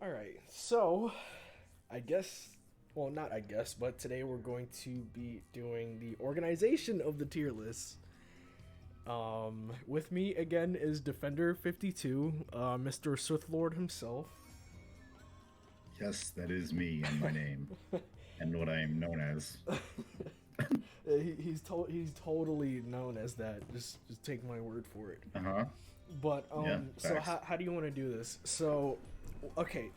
All right, so I guess, well, not I guess, but today we're going to be doing the organization of the tier list. With me again is Defender52, Mr. Sith Lord himself. Yes, that is me and my name and what I am known as. He's totally known as that. Just take my word for it. Uh huh. But Yeah, so facts. how do you want to do this? So, okay,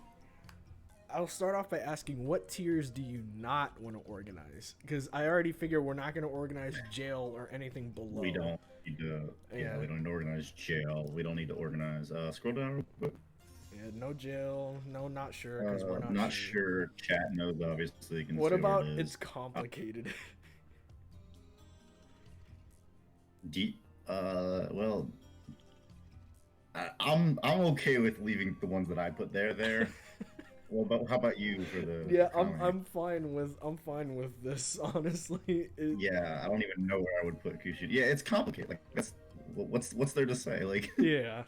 I'll start off by asking what tiers do you not want to organize? Because I already figure we're not going to organize jail or anything We below. don't need to. Yeah, Yeah, we don't need to organize jail. We don't need to organize. Scroll down real quick. yeah, no jail, no not sure because we're not Not sure. sure. Chat knows obviously. You can What see where it about is. it's Uh, complicated? deep. Well, I'm okay with leaving the ones that I put there. Well, but how about you for the Yeah, county? I'm fine with this. Honestly, Yeah, I don't even know where I would put Kushi. Yeah, it's complicated. Like that's what's there to say? Like yeah,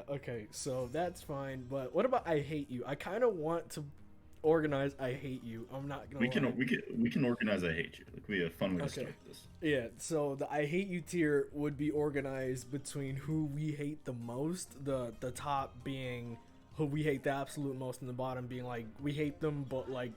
okay, so that's fine. But what about I hate you? I kind of want to organize I hate you. I'm not gonna we lie. can we can organize. I hate you. Like we have a fun way to Okay. start this. Yeah, so the I hate you tier would be organized between who we hate the most, the top being who we hate the absolute most, and the bottom being like we hate them but like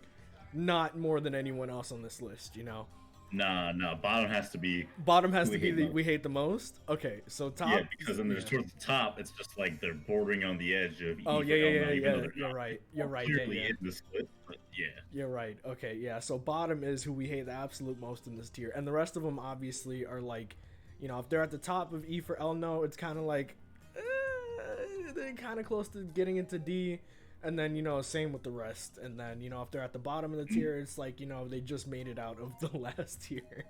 not more than anyone else on this list, you know. Nah. Bottom has to be Bottom has who to we be hate the most. we hate the most. Okay, so Yeah, top, because then there's yeah. towards the top, it's just like they're bordering on the edge of Oh E yeah, for yeah, L yeah, now, even though yeah. they're You're not right. You're all right. Yeah, clearly yeah. in the split. But yeah, You're right. Okay, yeah. So bottom is who we hate the absolute most in this tier, and the rest of them obviously are like, you know, if they're at the top of E for L, no, it's kind of like, they're kind of close to getting into D, and then same with the rest, and then if they're at the bottom of the Mm, tier, it's like they just made it out of the last tier.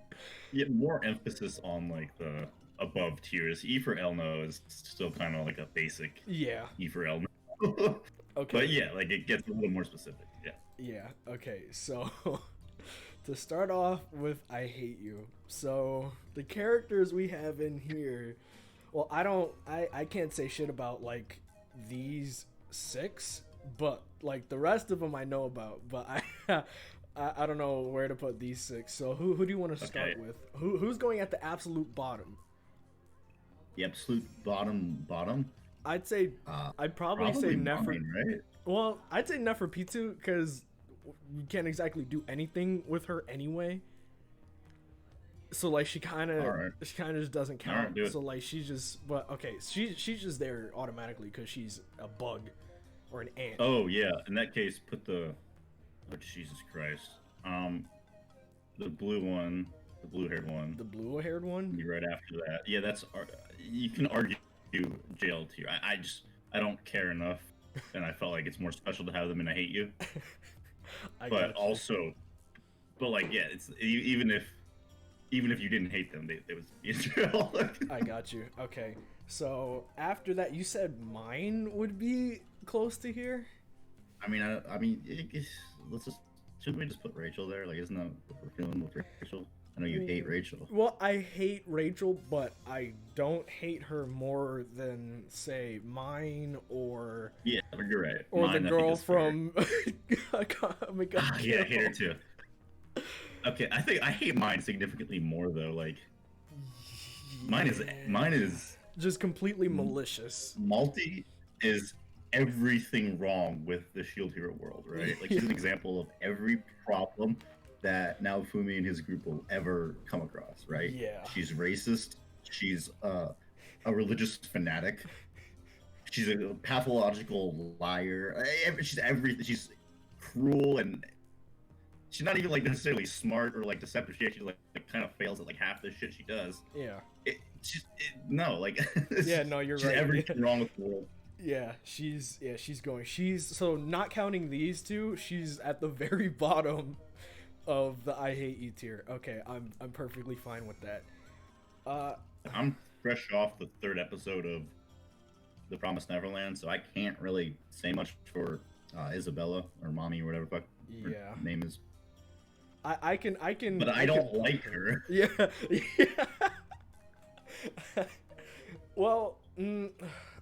yeah, more emphasis on like the above tiers. E for Elno is still kind of like a basic Yeah. E for Elno. But Okay. yeah, like it gets a little more specific. Yeah. Yeah. Okay. So. To start off with, I hate you. So the characters we have in here, well, I can't say shit about like these six, but like the rest of them I know about, but I don't know where to put these six. So who do you want to Okay. start with? Who's going at the absolute bottom? The absolute bottom. I'd say Uh, I'd probably say Probably Nefer. mine, right? Well, I'd say Neferpitu because you can't exactly do anything with her anyway. So like All right. she kind of just doesn't All count. right, do it. So like she's just, but okay, she's just there automatically because she's a bug or an ant. Oh yeah. In that case, put the. Oh Jesus Christ. Um, the blue one, the blue-haired one. The blue haired one. Be right after that. Yeah, that's. You can argue jail tier. I don't care enough, and I felt like it's more special to have them in I hate you. I But got you. also, but like yeah, it's even if you didn't hate them, they would be in jail. I got you. Okay. So after that, you said mine would be close to here. let's just shouldn't we just put Rachel there? Like, isn't that what we're feeling with Rachel? I know you hate Rachel. Well, I hate Rachel, but I don't hate her more than say mine Yeah, but you're right. or the Mine, I think, girl is fair. from Comic Yeah, I hate her Kill. too. Okay, I think I hate mine significantly more though. Like mine is Yeah. mine is Just completely malicious. multi is everything wrong with the Shield Hero world, right? Like Yeah. she's an example of every problem that Naofumi and his group will ever come across, right? Yeah. She's racist. She's a religious fanatic. She's a pathological liar. She's everything. She's cruel and she's not even like necessarily smart or like deceptive. She like kind of fails at like half the shit she does. Yeah. No, like Yeah, no, you're she's right. Yeah. everything wrong with the world. She's going. She's so not counting these two, she's at the very bottom of the I hate you tier. Okay, I'm perfectly fine with that. Uh I'm fresh off the third episode of The Promised Neverland, so I can't really say much for Isabella or Mommy or whatever the fuck her yeah. name is. I can But I I can don't put like her. Yeah. Yeah. Well,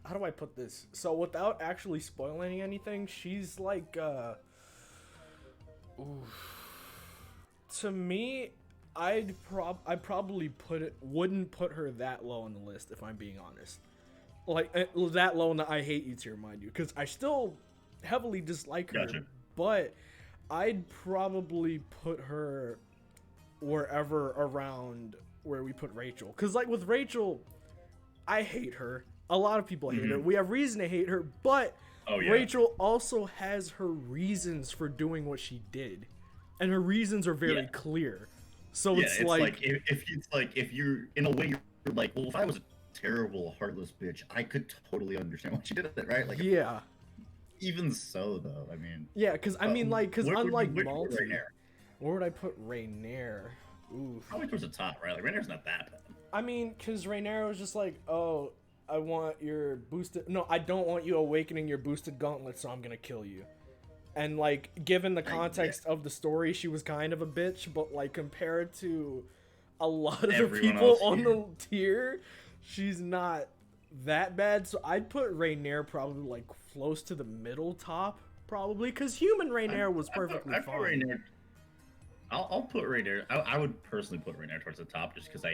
how do I put this? So without actually spoiling anything, she's like to me, I probably wouldn't put her that low on the list if I'm being honest. Like that low in the I hate you tier, mind you, because I still heavily dislike her, Gotcha. but I'd probably put her wherever around where we put Rachel. Because like with Rachel, I hate her. A lot of people hate her. We have reason to hate her, but Rachel also has her reasons for doing what she did, and her reasons are very clear. So it's like if you're in a way you're like, well, if I was a terrible heartless bitch, I could totally understand why she did it, right? Like yeah. Even so, though, I mean, Yeah, because I mean, like, because unlike Malty, Rainier? where would I put Rainier? Ooh, Probably towards the top, right? Like Rainier's not that bad. I mean, because Rainier was just like, oh, I want your boosted. No, I don't want you awakening your boosted gauntlet, so I'm gonna kill you. And like, given the context of the story, she was kind of a bitch, but like compared to a lot of the people on the tier, she's not that bad. So I'd put Rainier probably like close to the middle top, probably, because human Rainier was perfectly fine. Rainier, I'll put Rainier. I would personally put Rainier towards the top just because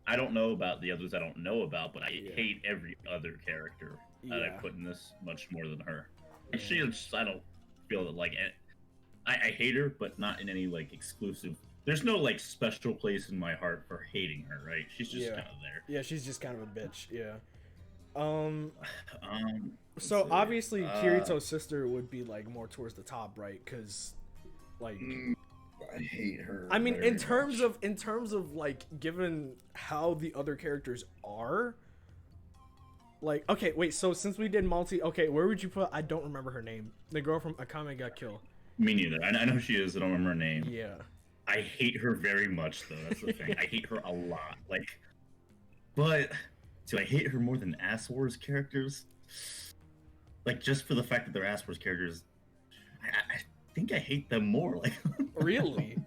I don't know about the others I don't know about, but I hate every other character that I put in this much more than her. And she just, I don't feel that like I hate her, but not in any like exclusive. There's no like special place in my heart for hating her, right? She's just kind of there. Yeah, she's just kind of a bitch. Yeah. So obviously Kirito's sister would be like more towards the top, right? Because like I hate her. I mean, in terms of like given how the other characters are, like, okay, wait, so since we did Malty, okay, where would you put, I don't remember her name, the girl from Akame ga Kill? Me neither. I know who she is. I don't remember her name. Yeah. I hate her very much, though. That's the thing. I hate her a lot. Like, but do I hate her more than Ass Wars characters? Like, just for the fact that they're Ass Wars characters, I think I hate them more. Like, really?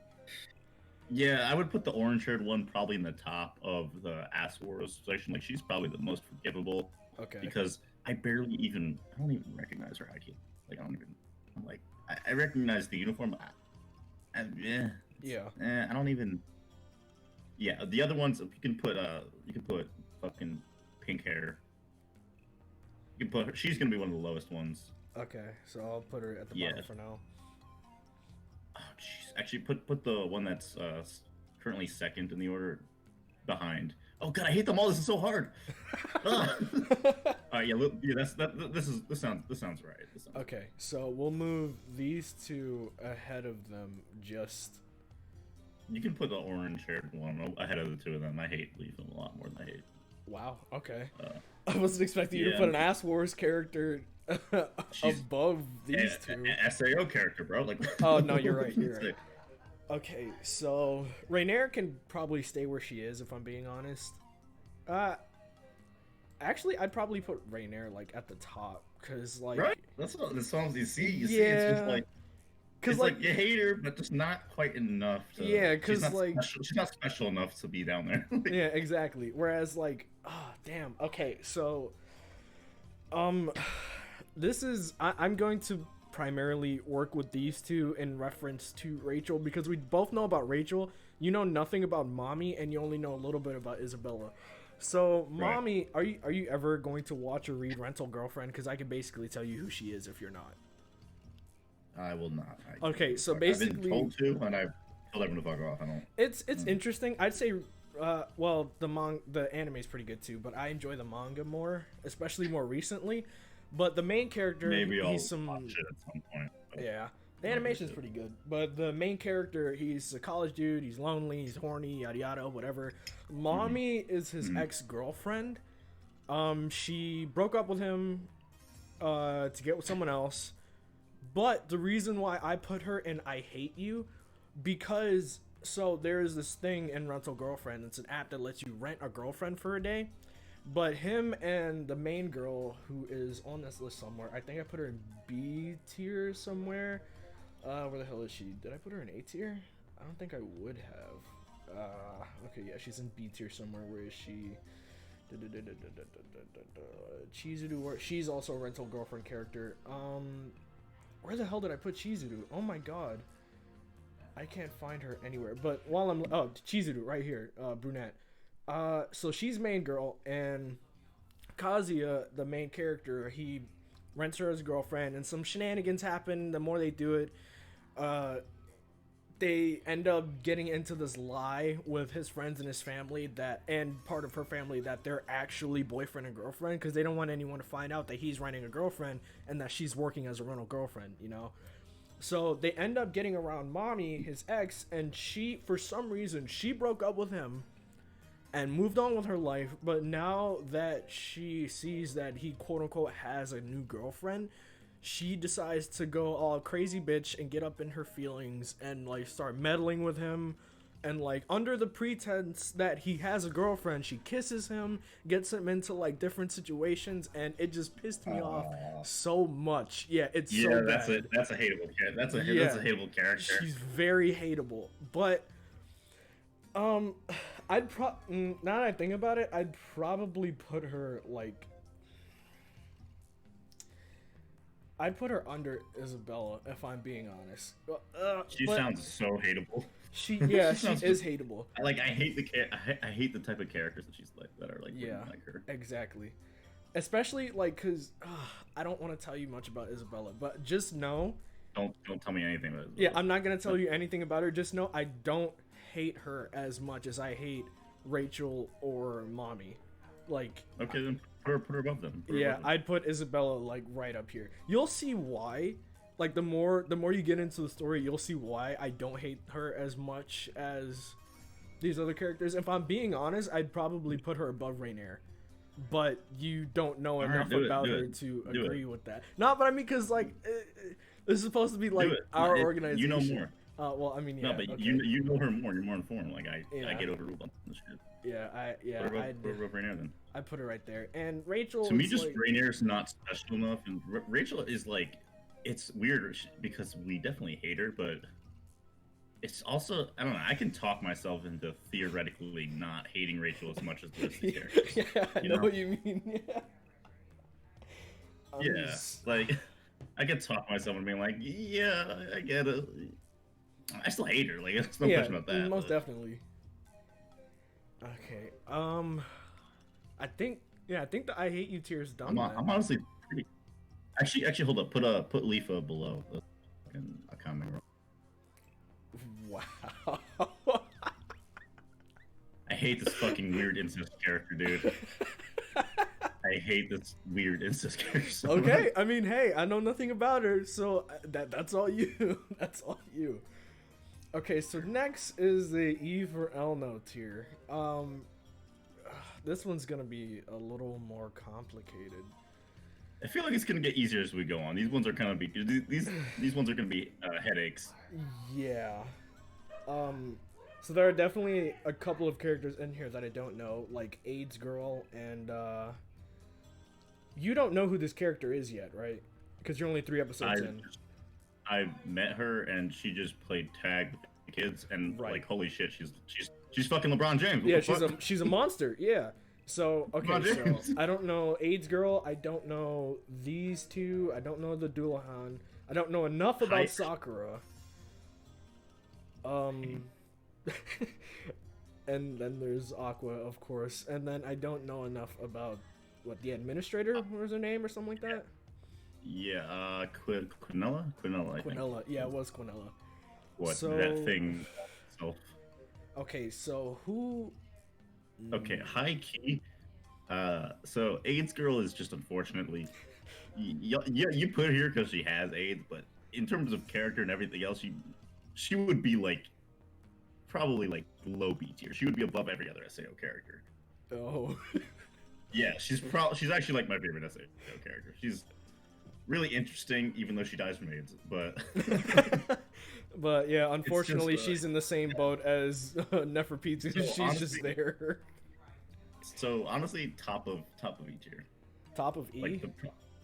Yeah, I would put the orange-haired one probably in the top of the Ass Wars section. Like, she's probably the most forgivable. Okay. Because I don't even recognize her ID. Like, I recognize the uniform. I don't even. Yeah, the other ones you can put fucking pink hair. You can put her, she's gonna be one of the lowest ones. Okay, so I'll put her at the bottom for now. Oh jeez, actually put the one that's currently second in the order behind. Oh god, I hate them all. This is so hard. This sounds right. Okay, so we'll move these two ahead of them. You can put the orange-haired one ahead of the two of them. I hate Leaf a lot more than I hate. Wow. Okay. I wasn't expecting you to put an Ass Wars character above these two. SAO character, bro. Like. Oh no, you're right. You're right. Okay, so Rainier can probably stay where she is if I'm being honest. Actually, I'd probably put Rainier like at the top because like that's what the songs you see. You see, it's just like. Because like you hate her, but just not quite enough. Because she's not special enough to be down there. Yeah, exactly. Whereas like, oh damn. Okay, so, this is I'm going to primarily work with these two in reference to Rachel because we both know about Rachel. You know nothing about Mommy, and you only know a little bit about Isabella. So, Mommy, are you ever going to watch or read Rental Girlfriend? Because I can basically tell you who she is if you're not. I will not. Okay, so basically, I've been told to, and I've told everyone to fuck off. I don't. It's interesting. I'd say, well, the anime is pretty good too, but I enjoy the manga more, especially more recently. But the main character, maybe I'll watch it at some point. Yeah, the animation's pretty good, but the main character, he's a college dude. He's lonely. He's horny. Yada yada. Whatever. Mommy is his ex-girlfriend. She broke up with him, to get with someone else. But the reason why I put her in I Hate You, because, so there's this thing in Rental Girlfriend. It's an app that lets you rent a girlfriend for a day. But him and the main girl, who is on this list somewhere, I think I put her in B tier somewhere. Where the hell is she? Did I put her in A tier? I don't think I would have. Okay, yeah, she's in B tier somewhere. Where is she? Chizuru, she's also a rental girlfriend character. Where the hell did I put Chizuru? Oh my god. I can't find her anywhere. But while I'm... Oh, Chizuru, right here. Brunette. So she's main girl, and Kazuya, the main character, he rents her as a girlfriend, and some shenanigans happen. The more they do it, they end up getting into this lie with his friends and his family that, and part of her family, that they're actually boyfriend and girlfriend, because they don't want anyone to find out that he's renting a girlfriend and that she's working as a rental girlfriend, you know. So they end up getting around Mommy, his ex, and she, for some reason, she broke up with him and moved on with her life. But now that she sees that he quote unquote has a new girlfriend, she decides to go all crazy bitch and get up in her feelings and like start meddling with him, and like under the pretense that he has a girlfriend, she kisses him, gets him into like different situations, and it just pissed me off so much. Yeah, it's so bad. That's a hateable character. That's a hateable character. She's very hateable. But now that I think about it, I'd probably put her like, I'd put her under Isabella, if I'm being honest. She sounds so hateable. She is hateable. I hate the type of characters that she's like, that are like, yeah, like her. Exactly. Especially like, cause I don't want to tell you much about Isabella, but just know. Don't tell me anything about Isabella. Yeah, I'm not gonna tell you anything about her. Just know I don't hate her as much as I hate Rachel or Mommy. Like, okay, then put her above them. I'd put Isabella like right up here. You'll see why. Like the more you get into the story, you'll see why I don't hate her as much as these other characters. If I'm being honest, I'd probably put her above Rainier. But you don't know enough about her to agree with that. No, but I mean, because like this is supposed to be like our organization. You know more. Well, I mean, yeah. No, but okay. you know her more. You're more informed. Like I get overruled on this shit. Put her above Rainier then. I put her right there. And Rachel. To me, just like, Rainier's not special enough, and Rachel is like, it's weird because we definitely hate her, but it's also, I don't know, I can talk myself into theoretically not hating Rachel as much as the rest of the characters. Yeah, I know what you mean. Yeah. Like, I can talk myself and being like, yeah, I get it. I still hate her. Like, there's no question about that. Most definitely. Okay. I think the I hate you tier is done. I'm honestly pretty. Actually, hold up. Put Leafa below the comment. Wow. I hate this fucking weird incest character, dude. I hate this weird incest character. So okay, much. I mean, hey, I know nothing about her, so that's all you. That's all you. Okay, so next is the Eve or Elno tier. This one's gonna be a little more complicated. I feel like it's gonna get easier as we go on. These ones are kind of these ones are gonna be headaches. Yeah. So there are definitely a couple of characters in here that I don't know, like AIDS Girl, and you don't know who this character is yet, right? Because you're only 3 episodes in. I met her and she just played tag with the kids, and like, holy shit, she's fucking LeBron James. What yeah, she's a monster. Yeah. So okay, so I don't know AIDS Girl. I don't know these two. I don't know the Dullahan. I don't know enough about Sakura. And then there's Aqua, of course. And then I don't know enough about the administrator. What was her name or something like that? Yeah, Quinella. I think. Yeah, it was Quinella. That thing itself. Okay, so who? Okay, high key. So AIDS Girl is just unfortunately, you put her here because she has AIDS, but in terms of character and everything else, she would be like probably like low B tier. She would be above every other SAO character. Oh. Yeah, she's actually like my favorite SAO character. She's really interesting, even though she dies from AIDS. But but yeah, unfortunately, she's in the same boat as Neferpitu. So she's honestly, just there. So honestly, top of E tier. Top of E. Like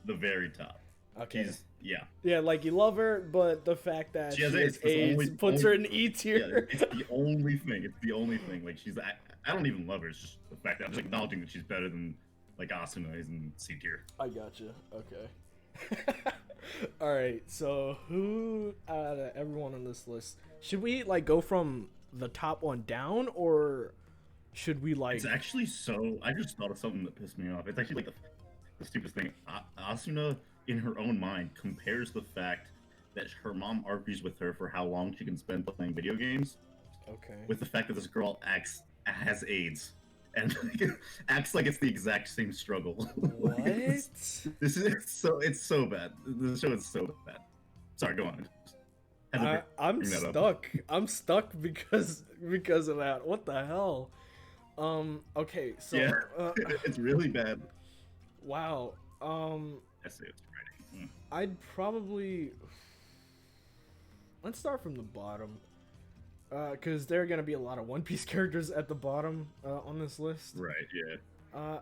the very top. Okay. Yeah. Yeah, like you love her, but the fact that She has AIDS. That's AIDS puts her in E Yeah, tier. it's the only thing. It's the only thing. Like I don't even love her. It's just the fact that I'm just acknowledging that she's better than like Asuna is in C tier. I gotcha. Okay. All right. So who out of everyone on this list should we like go from the top one down, or should we like? It's actually so. I just thought of something that pissed me off. It's actually like the stupidest thing. Asuna, in her own mind, compares the fact that her mom argues with her for how long she can spend playing video games Okay. with the fact that this girl has AIDS and acts like it's the exact same struggle. What? This is it's so bad. The show is so bad. Sorry, go on. I'm stuck. I'm stuck because of that. What the hell? Okay. So. Yeah, it's really bad. Wow. I say it's writing. I'd probably. Let's start from the bottom. Because there are gonna be a lot of One Piece characters at the bottom on this list. Right. Yeah.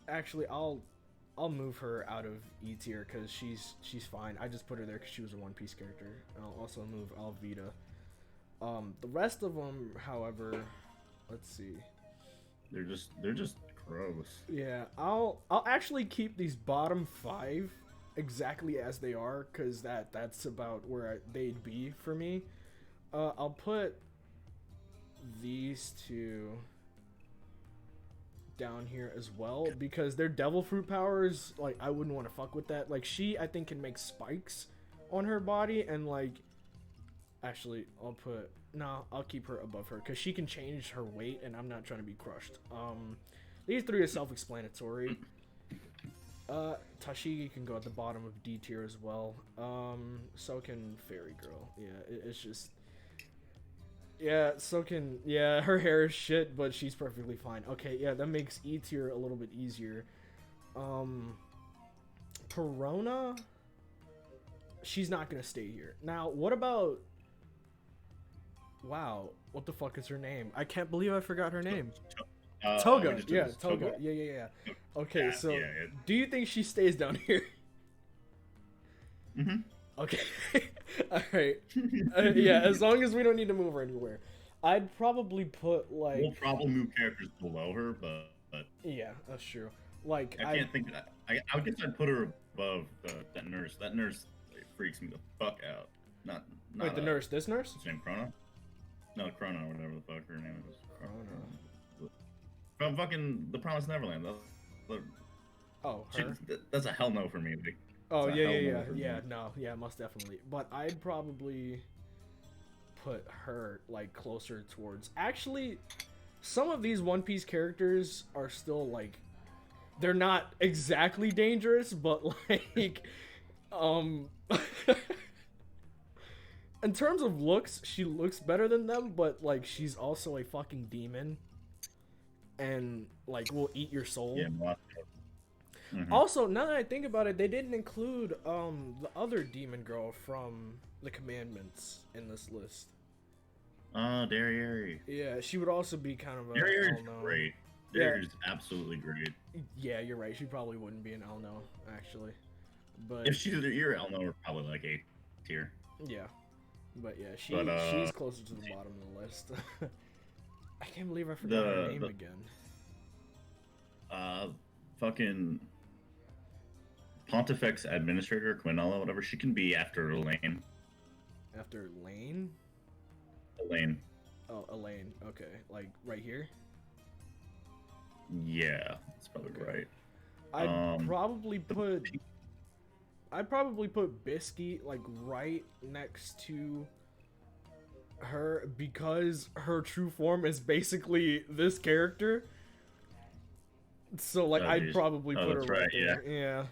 Actually, I'll move her out of E tier because she's fine. I just put her there because she was a One Piece character. And I'll also move Alvida. The rest of them, however, let's see. They're just gross. Yeah, I'll actually keep these bottom 5 exactly as they are because that's about where they'd be for me. I'll put these two down here as well because their devil fruit powers, like, I wouldn't want to fuck with that. Like, she, I think, can make spikes on her body, and, like, actually, I'll keep her above her because she can change her weight, and I'm not trying to be crushed. These 3 are self-explanatory. Tashigi can go at the bottom of D tier as well. So can Fairy Girl. Yeah, it's just... Yeah, so can... Yeah, her hair is shit, but she's perfectly fine. Okay, yeah, that makes E tier a little bit easier. Perona... She's not gonna stay here. Now, what about... Wow, what the fuck is her name? I can't believe I forgot her name. Toga, yeah, Toga. Yeah. Okay, yeah, so yeah. do you think she stays down here? Mm-hmm. Okay. Alright. Yeah, as long as we don't need to move her anywhere. I'd probably put, like... We'll probably move characters below her, but... Yeah, that's true. Like, I can't think of that. I guess I'd put her above that nurse. That nurse freaks me the fuck out. Not Wait, the nurse? This nurse? His name Chrono? No, Chrono, whatever the fuck her name is. Chrono. From fucking The Promised Neverland. Oh, her? That's a hell no for me. Like, Oh, yeah, most definitely. But I'd probably put her, like, closer towards... Actually, some of these One Piece characters are still, like... They're not exactly dangerous, but, like... In terms of looks, she looks better than them, but, like, she's also a fucking demon. And, like, will eat your soul. Yeah, mm-hmm. Also, now that I think about it, they didn't include the other demon girl from the Commandments in this list. Derriere. Yeah, she would also be kind of a Derriere's Elno. great. Derriere's absolutely great. Yeah, you're right. She probably wouldn't be an Elno, actually. But if she's your Elno, we're probably like A tier. Yeah. But yeah, she's closer to the bottom of the list. I can't believe I forgot her name again. Fucking Pontifex Administrator, Quinella, whatever. She can be after Elaine. After Lane? Elaine. Oh, Elaine. Okay. Like, right here? Yeah, that's probably right. I'd probably put Bisky, like, right next to her because her true form is basically this character. So, like, I'd probably put her right there. Yeah.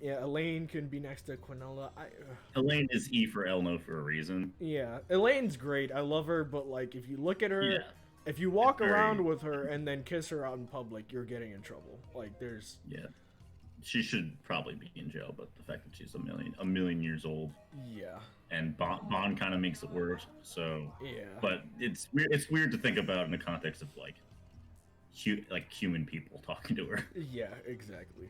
Yeah, Elaine can be next to Quinella. Elaine is E for Elno for a reason. Yeah, Elaine's great. I love her, but, like, if you look at her, if you walk around with her and then kiss her out in public, you're getting in trouble. Like, there's... Yeah. She should probably be in jail, but the fact that she's a million years old. Yeah. And Bond kind of makes it worse, so... Yeah. But it's weird to think about in the context of, like human people talking to her. Yeah, exactly.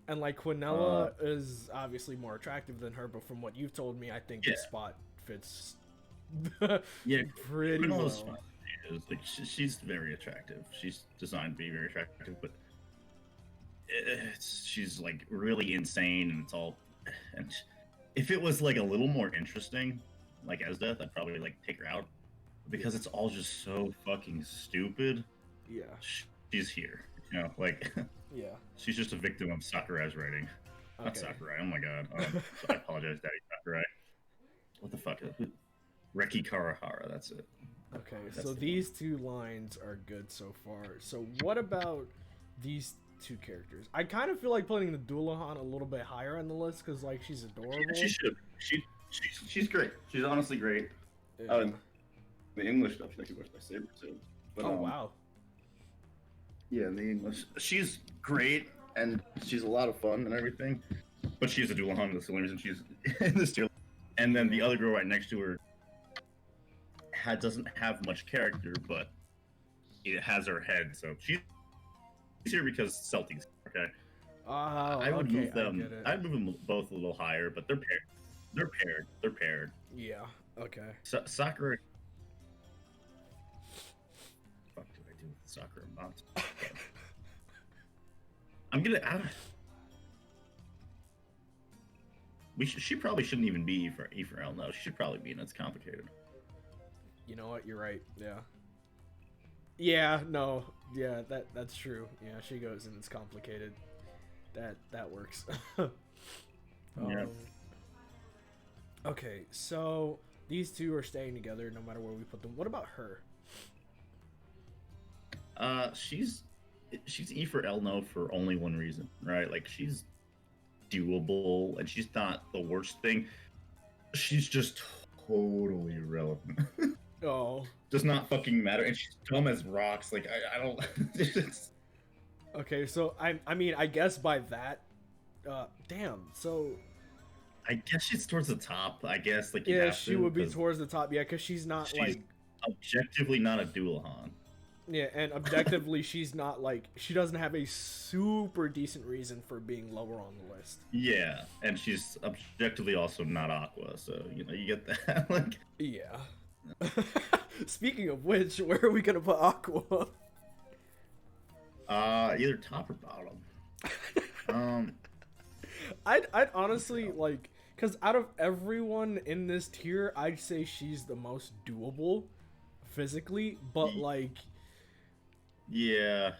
And like Quinella is obviously more attractive than her, but from what you've told me, I think Yeah. the spot fits Yeah, pretty Quinoa's well. fine. Like she's very attractive. She's designed to be very attractive, but she's like really insane, and it's all. And if it was like a little more interesting, like Esdeath, I'd probably like take her out because it's all just so fucking stupid. Yeah. She's here, you know, like Yeah. she's just a victim of Sakurai's writing. Not Okay. Sakurai. Oh my god. I apologize, Daddy Sakurai. What the fuck? Reki Karahara. That's it. Okay, That's so the these two lines are good so far. So what about these two characters? I kind of feel like putting the Dullahan a little bit higher on the list because like she's adorable. Yeah, she should. She's great. She's honestly great. Yeah. The English stuff, she was my saber too. But, Oh wow. Yeah, in the English, she's great and she's a lot of fun and everything. But she's a Dullahan. That's the only reason she's in this tier. And then the other girl right next to her doesn't have much character, but it has her head. So she's here because Celtics. Okay. Oh, I would okay, move them. I get it. I'd move them both a little higher, but they're paired. They're paired. Yeah. Okay. Sakura. What do I do with Sakura mods? I'm gonna. She probably shouldn't even be E for L. No, she should probably be in It's Complicated. You know what? You're right. Yeah. Yeah. No. Yeah. That's true. Yeah. She goes and it's complicated. That works. Yeah. Okay. So these two are staying together no matter where we put them. What about her? She's E for L no for only one reason, right? Like she's doable and she's not the worst thing. She's just totally irrelevant. Oh. Does not fucking matter, and she's dumb as rocks. Like I don't. Okay, so I mean I guess by that, damn. So I guess she's towards the top. I guess like yeah, she would be towards the top. Yeah, because she's not like objectively not a Dullahan. Yeah, and objectively she's not like she doesn't have a super decent reason for being lower on the list. Yeah, and she's objectively also not Aqua, so you know you get that. Like yeah. Speaking of which, where are we gonna put Aqua? Either top or bottom. I'd honestly like, cause out of everyone in this tier, I'd say she's the most doable, physically, but like, yeah,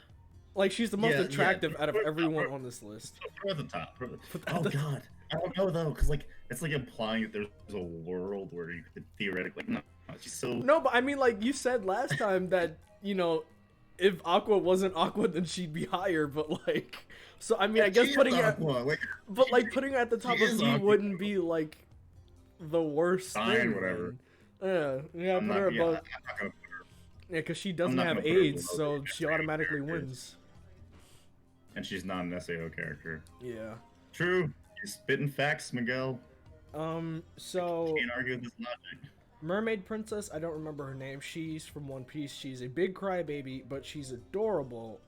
like she's the most attractive out of everyone on this list. Put her at the top. Oh god, I don't know though, cause like it's like implying that there's a world where you could theoretically no, she's so no, but I mean like you said last time that you know. If Aqua wasn't Aqua, then she'd be higher. But like, so I mean, I guess putting her, but like putting her at the top of D wouldn't be like the worst thing. Whatever. Yeah, put her above. I'm not gonna put her. Yeah, because she doesn't have AIDS, so she automatically wins. And she's not an SAO character. Yeah. True. You're spitting facts, Miguel. So. Can't argue with this logic. Mermaid Princess, I don't remember her name. She's from One Piece. She's a big crybaby, but she's adorable.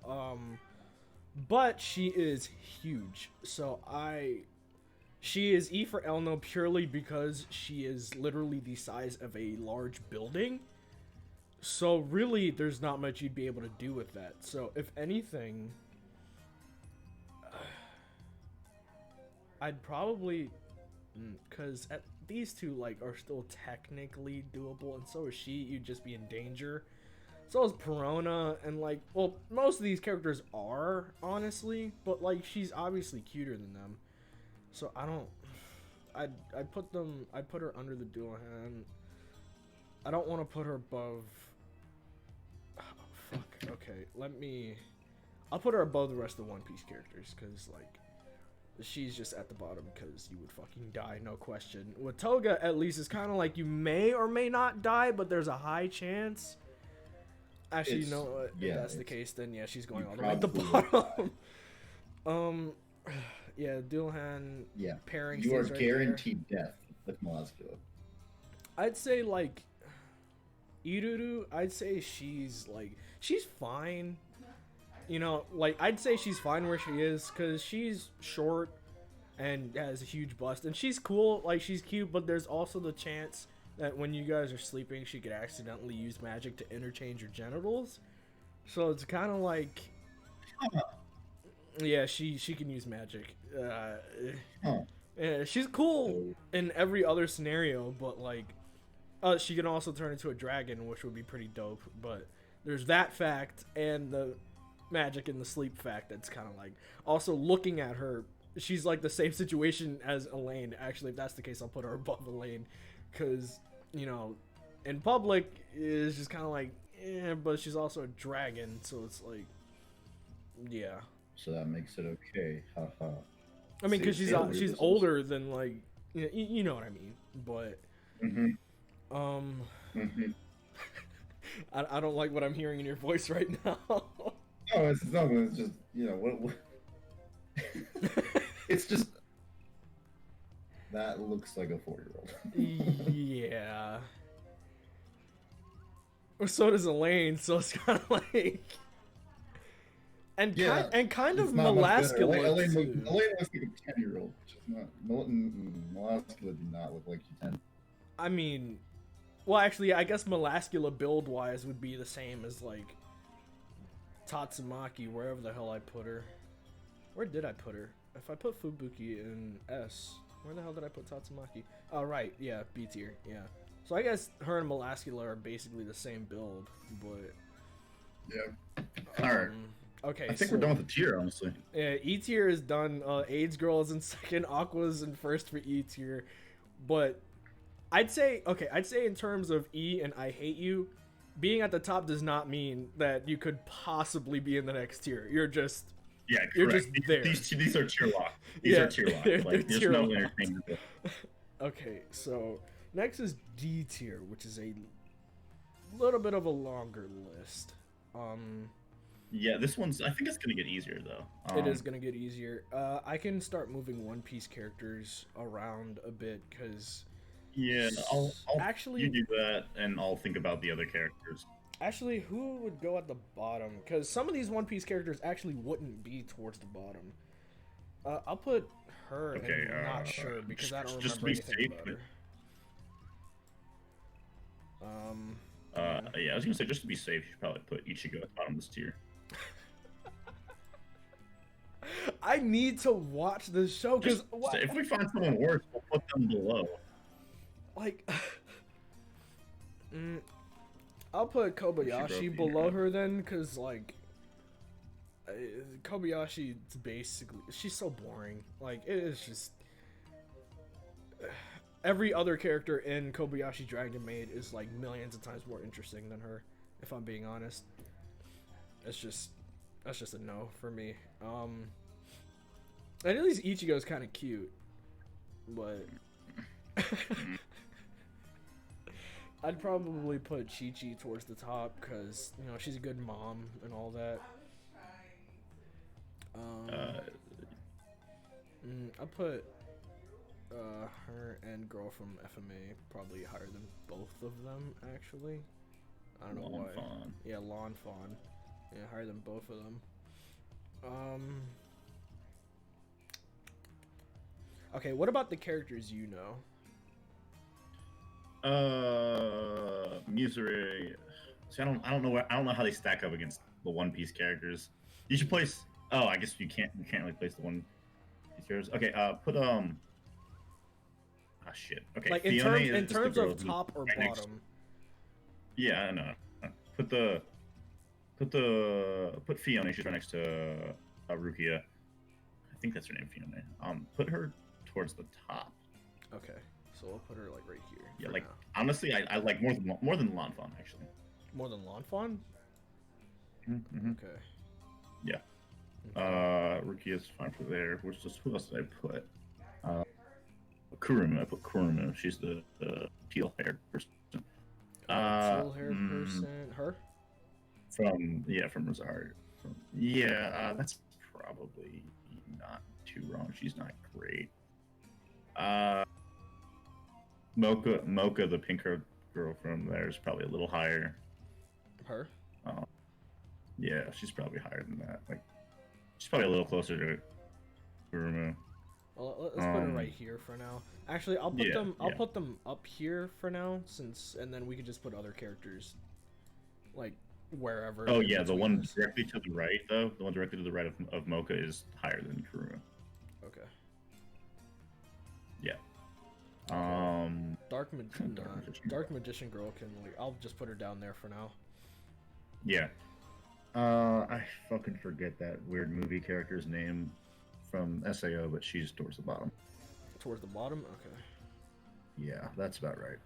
But she is huge. So she is E for Elno purely because she is literally the size of a large building. So really, there's not much you'd be able to do with that. So if anything, I'd probably, because these two like are still technically doable, and so is she. You'd just be in danger. So is Perona, and like, well, most of these characters are honestly, but like she's obviously cuter than them. So I don't. I'd put her under the Dullahan. I don't want to put her above. Oh, fuck. Okay, I'll put her above the rest of the One Piece characters, because like. She's just at the bottom because you would fucking die, no question. With Toga, at least, it's kind of like you may or may not die, but there's a high chance. Actually, you know what? If that's the case, then yeah, she's going all the way at the bottom. Yeah, Dullahan pairing. You are guaranteed death with Mazda. I'd say like Iruru. I'd say she's fine. you know, like I'd say she's fine where she is because she's short and has a huge bust, and she's cool, like she's cute. But there's also the chance that when you guys are sleeping, she could accidentally use magic to interchange your genitals. So it's kind of like, yeah, she can use magic. Huh. Yeah, she's cool in every other scenario, but like, she can also turn into a dragon, which would be pretty dope. But there's that fact and the magic in the sleep fact that's kind of like. Also, looking at her, she's like the same situation as Elaine. Actually, if that's the case, I'll put her above Elaine, because you know, in public is just kind of like, but she's also a dragon, so it's like, yeah. So that makes it okay. Haha. I mean, because she's older than like, you know what I mean. But Mm-hmm. I don't like what I'm hearing in your voice right now. No, it's nothing. It's just, you know, what it's just that looks like a 4-year-old. Yeah. So does Elaine. So it's kind of like, and Yeah, kind of it's not much better. Melascula Elaine too. looks like a 10-year-old. Which is not. Melascula do not look like she's 10. I mean, well, actually, I guess Melascula build-wise would be the same as like Tatsumaki, wherever the hell I put her. Where did I put her? If I put Fubuki in S, where the hell did I put Tatsumaki? Oh, right, yeah, B tier, yeah. So I guess her and Melascula are basically the same build, but... Yeah. Alright. Okay, I think we're done with the tier, honestly. Yeah, E tier is done. AIDS Girl is in second, Aqua's in first for E tier, but I'd say in terms of E and I Hate You, being at the top does not mean that you could possibly be in the next tier. You're just you're just there. These are tier lock. These are tier lock. Like, there's no entertainment. Okay, so next is D tier, which is a little bit of a longer list. Yeah, this one's. I think it's gonna get easier though. It is gonna get easier. I can start moving One Piece characters around a bit because. Yeah, I'll actually you do that, and I'll think about the other characters. Actually, who would go at the bottom? Because some of these One Piece characters actually wouldn't be towards the bottom. I'll put her. Okay, and not sure because I don't just remember anything safe, about her. Yeah, I was gonna say just to be safe, you should probably put Ichigo at the bottom of this tier. I need to watch this show because if we find someone worse, we'll put them below. Like, I'll put Kobayashi below her then, because like, Kobayashi is basically, she's so boring. Like, it is just every other character in Kobayashi Dragon Maid is like millions of times more interesting than her. If I'm being honest, that's just a no for me. And at least Ichigo's kind of cute, but. I'd probably put Chi-Chi towards the top because, you know, she's a good mom and all that. I'll put her and girl from FMA probably higher than both of them, actually. I don't know why. Fawn. Yeah, Lon Fawn. Yeah, higher than both of them. Okay, what about the characters you know? Misery. See, I don't know how they stack up against the One Piece characters. You should place. Oh, I guess you can't really place the One Piece characters. Okay, put Ah, shit. Okay, like Fiona in terms of top or right bottom. Yeah, I know. Put Fiona. She's right next to Rukia. I think that's her name, Fiona. Put her towards the top. Okay. So we'll put her like right here. Yeah, like now. Honestly, I like more than Lanfon actually. More than Lanfon? Mm-hmm. Okay. Yeah. Okay. Rukia's fine for there. Who else did I put? Kurumu. I put Kurumu. She's the teal haired person. Teal haired person. Her? From Rosario. That's probably not too wrong. She's not great. Mocha, the pink haired girl from there is probably a little higher. Her? Yeah, she's probably higher than that. Like, she's probably a little closer to Kurumu. Well, let's put it right here for now. Actually, I'll put Yeah, them. I'll yeah. put them up here for now, and then we can just put other characters, like wherever. Oh in yeah, the between one us. directly to the right though, the one directly to the right of Mocha is higher than Kurumu. Okay. Yeah. Okay. Dark Magician. Dark Magician girl can. Like, I'll just put her down there for now. Yeah. I fucking forget that weird movie character's name from SAO, but she's towards the bottom. Towards the bottom. Okay. Yeah, that's about right.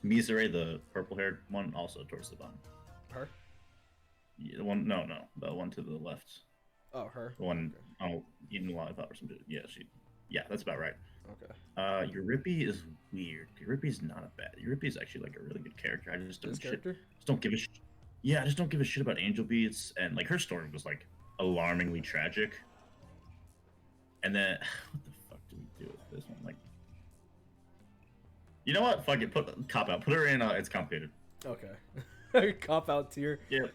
Mizure, the purple-haired one, also towards the bottom. Her? Yeah, the one, no, the one to the left. Oh, her. The one, okay. oh, Eden Lollipop or something. Yeah, yeah, that's about right. Okay. Euripi is weird. Euripi's not a bad. Euripi's actually like a really good character. I just don't Just don't give a shit. Yeah, I just don't give a shit about Angel Beats, and like her story was like alarmingly tragic. And then what the fuck do we do with this one? Like, you know what? Fuck it. Put cop out. Put her in. It's complicated. Okay. Cop out tier. Yeah.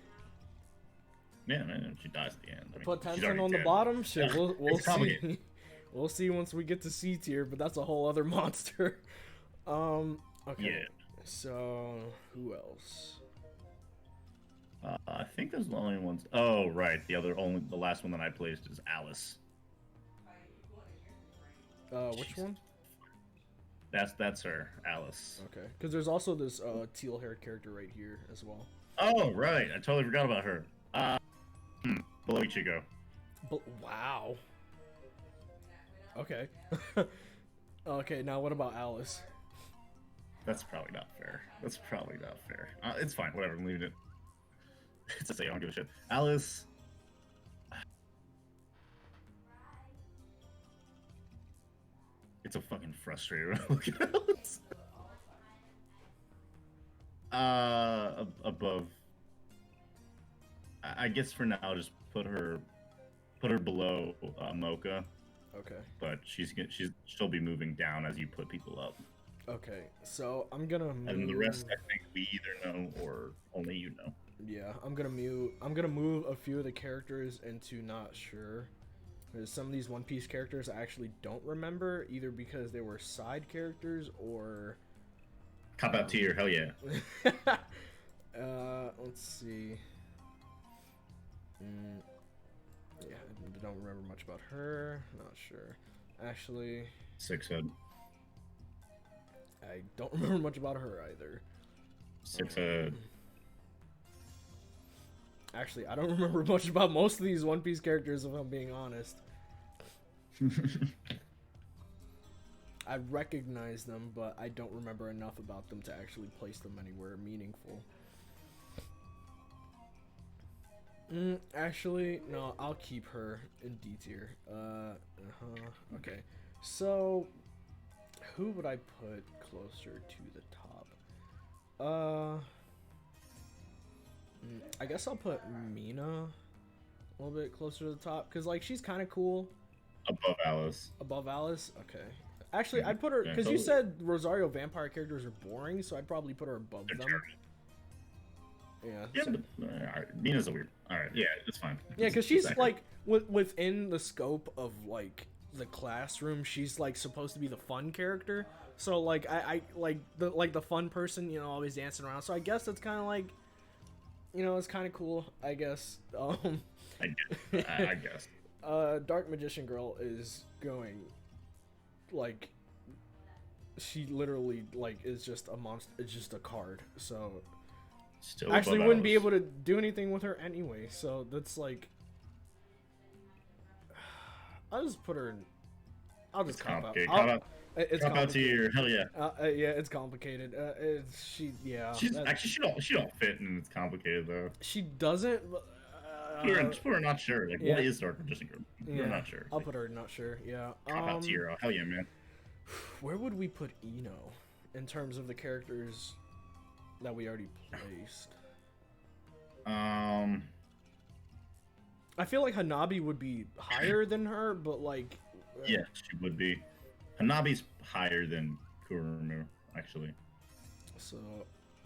Man, she dies at the end. I mean, Put she's 10 already on the dead. bottom. Shit, Yeah, we'll see. We'll see once we get to C tier, but that's a whole other monster. Okay. Yeah. So who else? I think those are the only ones. Oh, right. The last one that I placed is Alice. Which one? That's her, Alice. Okay, because there's also this teal-haired character right here as well. Oh, right. I totally forgot about her. Below Ichigo. But wow. Okay. Okay, now what about Alice? That's probably not fair. It's fine. Whatever. I'm leaving it. It's a say. I don't give a shit. Alice. It's a fucking frustrating look at Alice. Above. I guess for now, just put her below Mocha. Okay. But she'll be moving down as you put people up. Okay, so I'm gonna move... And the rest, I think we either know or only you know. Yeah, I'm gonna move a few of the characters into not sure. Because some of these One Piece characters I actually don't remember, either because they were side characters or... Cop out tier, hell yeah. Let's see. Yeah, I don't remember much about her. Not sure. Actually... Six Head. I don't remember much about her either. Six Head. Actually, I don't remember much about most of these One Piece characters, if I'm being honest. I recognize them, but I don't remember enough about them to actually place them anywhere meaningful. Actually, no, I'll keep her in D tier. Okay. So, who would I put closer to the top? I guess I'll put Mina a little bit closer to the top, because, like, she's kind of cool. Above Alice. Above Alice? Okay. Actually, I'd put her, because you said Rosario vampire characters are boring, so I'd probably put her above them. Yeah. Yeah, So, but, alright. Mina's a weird. Alright, yeah, it's fine. yeah, because she's, like, within the scope of, like, the classroom, she's, like, supposed to be the fun character. So, like, I like the fun person, you know, always dancing around. So I guess that's kind of like, you know, it's kind of cool, I guess. I guess. Dark Magician Girl is going, like, she literally, like, is just a monster. It's just a card. So Still actually above wouldn't be Alice. able to do anything with her anyway. So that's like, I'll just put her in. I'll just cop out. It's Cop out tier, hell yeah. Yeah, it's complicated. She don't fit, and it's complicated though. She doesn't. Just put her not sure. Like, yeah. What is Dark Magician Girl? We're not sure. I'll put her not sure. Yeah. Cop out tier, hell yeah, man. Where would we put Ino in terms of the characters that we already placed? I feel like Hanabi would be higher than her, but like. Yeah, she would be. Hanabi's higher than Kurumu, actually. So,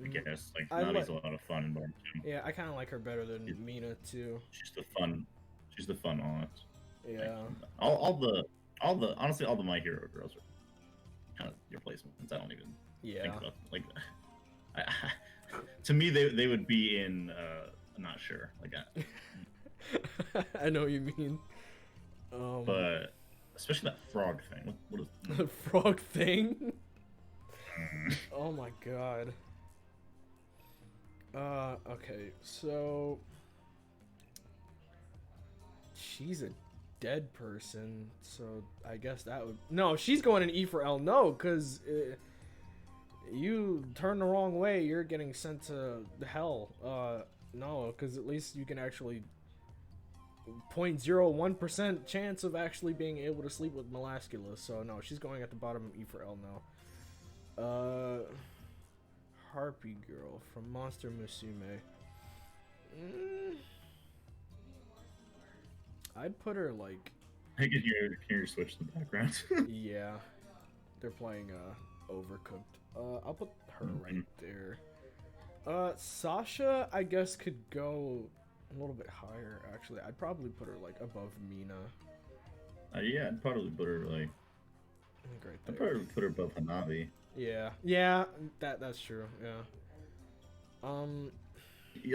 I guess. Like, I Nami's like. a lot of fun in Barb too. Yeah, I kind of like her better than Mina too. She's the fun. She's the fun aunt. Like, Yeah. honestly, all the My Hero girls are kind of your placements. I don't even think Yeah. about like. I, to me, they would be in. I'm not sure. Like, I know what you mean. but especially that frog thing. What is The frog thing? mm, Oh my god. Okay, so she's a dead person, so I guess that would no. She's going in E for L. No, because you turn the wrong way, you're getting sent to hell. No, because at least you can actually 0.01% chance of actually being able to sleep with Melascula. So no, she's going at the bottom. E for L now. Harpy Girl from Monster Musume. I'd put her like. I can hear you switch in the background. Yeah, they're playing Overcooked. I'll put her right there. Sasha, I guess could go a little bit higher. Actually, I'd probably put her like above Mina. Yeah, I'd probably put her like. Right I'd there. probably put her above Hanabi. Yeah, that's true. Yeah.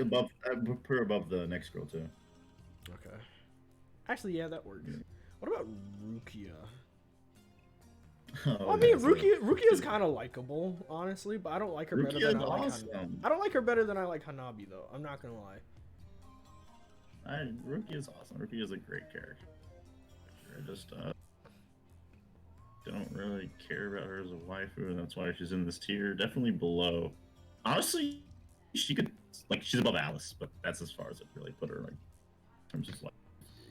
Above, I'd put her above the next girl too. Okay. Actually, yeah, that works. Yeah. What about Rukia? Oh, Well, I mean, that's Rukia's kind of likable, honestly, but I don't like her better Rukia's than I like. awesome. I don't like her better than I like Hanabi, though. I'm not gonna lie. Rukia's awesome. Rukia's a great character. I just don't really care about her as a waifu, and that's why she's in this tier. Definitely below. Honestly, she could she's above Alice, but that's as far as it really put her. Like in terms of like,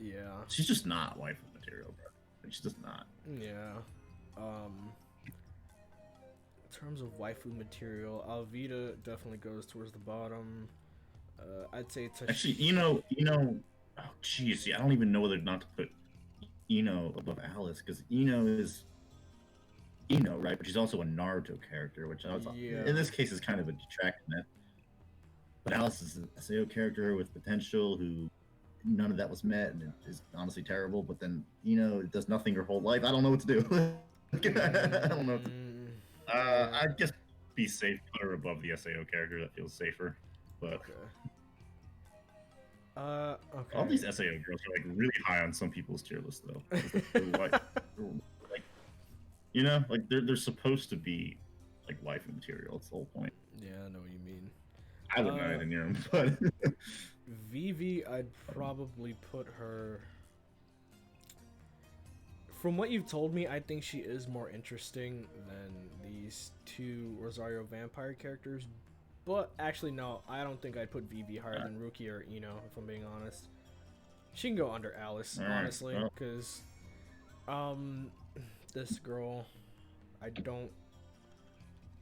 Yeah. she's just not waifu material, bro. Like, she's just not. Yeah. In terms of waifu material, Alvida definitely goes towards the bottom. I'd say Actually, Ino. Oh, jeez, I don't even know whether or not to put Ino above Alice because Ino is Ino, right? But she's also a Naruto character, which I was, in this case is kind of a detractant. But Alice is an SAO character with potential who none of that was met and it is honestly terrible. But then does nothing her whole life. I don't know what to do. I don't know. I guess be safe, put her above the SAO character. That feels safer. But okay. All these SAO girls are like really high on some people's tier list though. They're supposed to be like waifu material. It's the whole point. Yeah, I know what you mean. I wouldn't know anything near him, but Vivi, I'd probably put her. From what you've told me, I think she is more interesting than these two Rosario vampire characters. But actually, no, I don't think I'd put Vivi higher than Rukia or Ino, if I'm being honest. She can go under Alice, honestly, because this girl,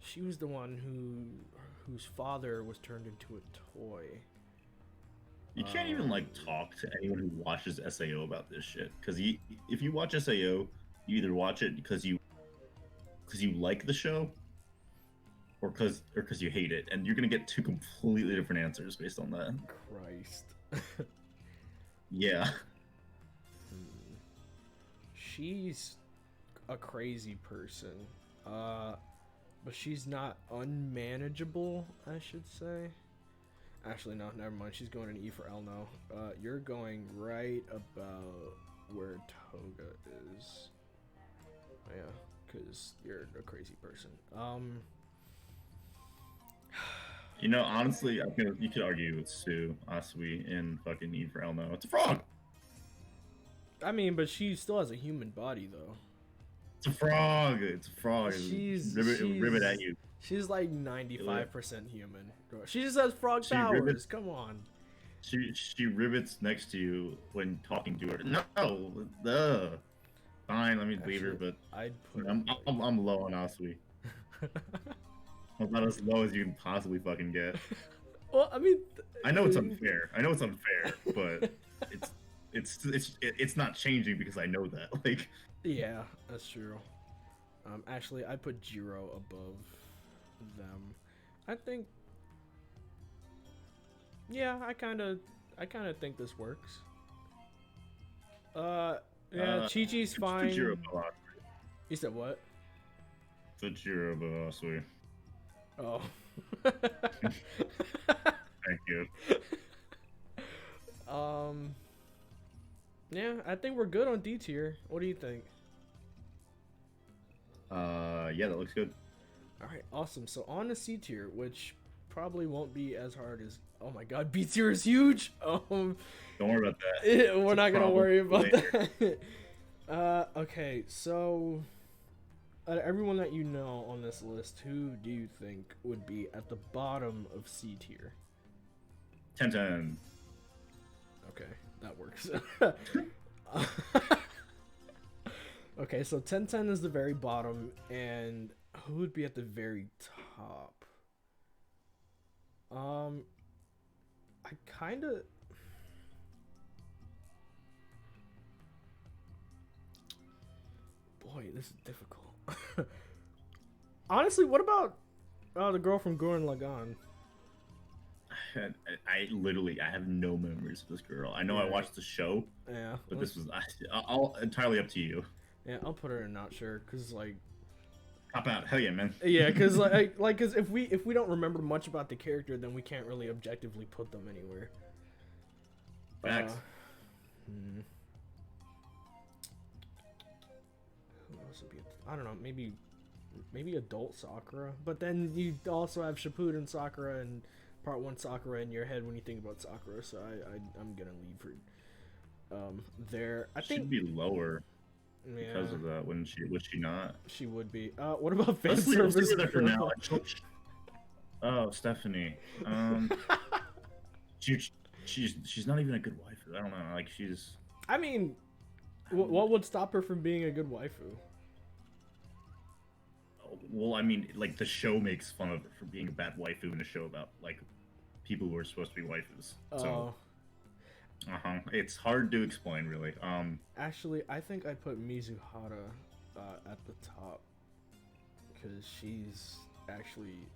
she was the one whose father was turned into a toy. You can't even talk to anyone who watches SAO about this shit, because if you watch SAO, you either watch it because you like the show, or because you hate it, and you're gonna get two completely different answers based on that. Christ. Yeah. She's a crazy person, but she's not unmanageable, I should say. Actually, no, never mind. She's going in E for L now. You're going right about where Toga is. Yeah, because you're a crazy person. Honestly, you could argue with Sue Asui in fucking E for L now. It's a frog! I mean, but she still has a human body, though. It's a frog! It's a frog. She's ribbit at you. She's like 95% human. She just has frog powers. Come on. She rivets next to you when talking to her. No! Fine, let me leave her, but I'm low on Asui. I'm about as low as you can possibly fucking get. Well, I mean, I know it's unfair, but it's not changing because I know that. Like, yeah, that's true. Actually, I put Jiro above them. I think Yeah, I kind of think this works. Yeah, Chi-Chi's Fujiro fine. You said what? Fujiro. Oh. Thank you. um. Yeah, I think we're good on D tier. What do you think? Yeah, that looks good. All right, awesome. So on to C tier, which probably won't be as hard as. Oh my God, B tier is huge. Don't worry about that. We're not gonna worry about that. Okay, so everyone that you know on this list, who do you think would be at the bottom of C tier? 10-10. Okay, that works. Okay, so 1010 is the very bottom, and who would be at the very top? I kind of. Boy, this is difficult. Honestly, what about the girl from Gurren Lagann? I have no memories of this girl. I know I watched the show. Yeah, but this was all entirely up to you. Yeah, I'll put her in not sure, cause like. Hop out, hell yeah, man. Yeah, cause cause if we don't remember much about the character, then we can't really objectively put them anywhere. Facts. Who else would be? I don't know. Maybe adult Sakura, but then you also have Shippuden Sakura and Part 1 Sakura in your head when you think about Sakura. So I'm gonna leave her there. I think she'd be lower. Yeah. Because of that, would she not? She would be. What about fan Let's service? leave her for now. Oh, Stephanie. She's not even a good wife. I don't know. Like she's. I mean, what would stop her from being a good waifu? Well, I mean, like the show makes fun of her for being a bad waifu in a show about like people who are supposed to be waifus. So. It's hard to explain, really. Actually, I think I put Mizuhara at the top because she's actually,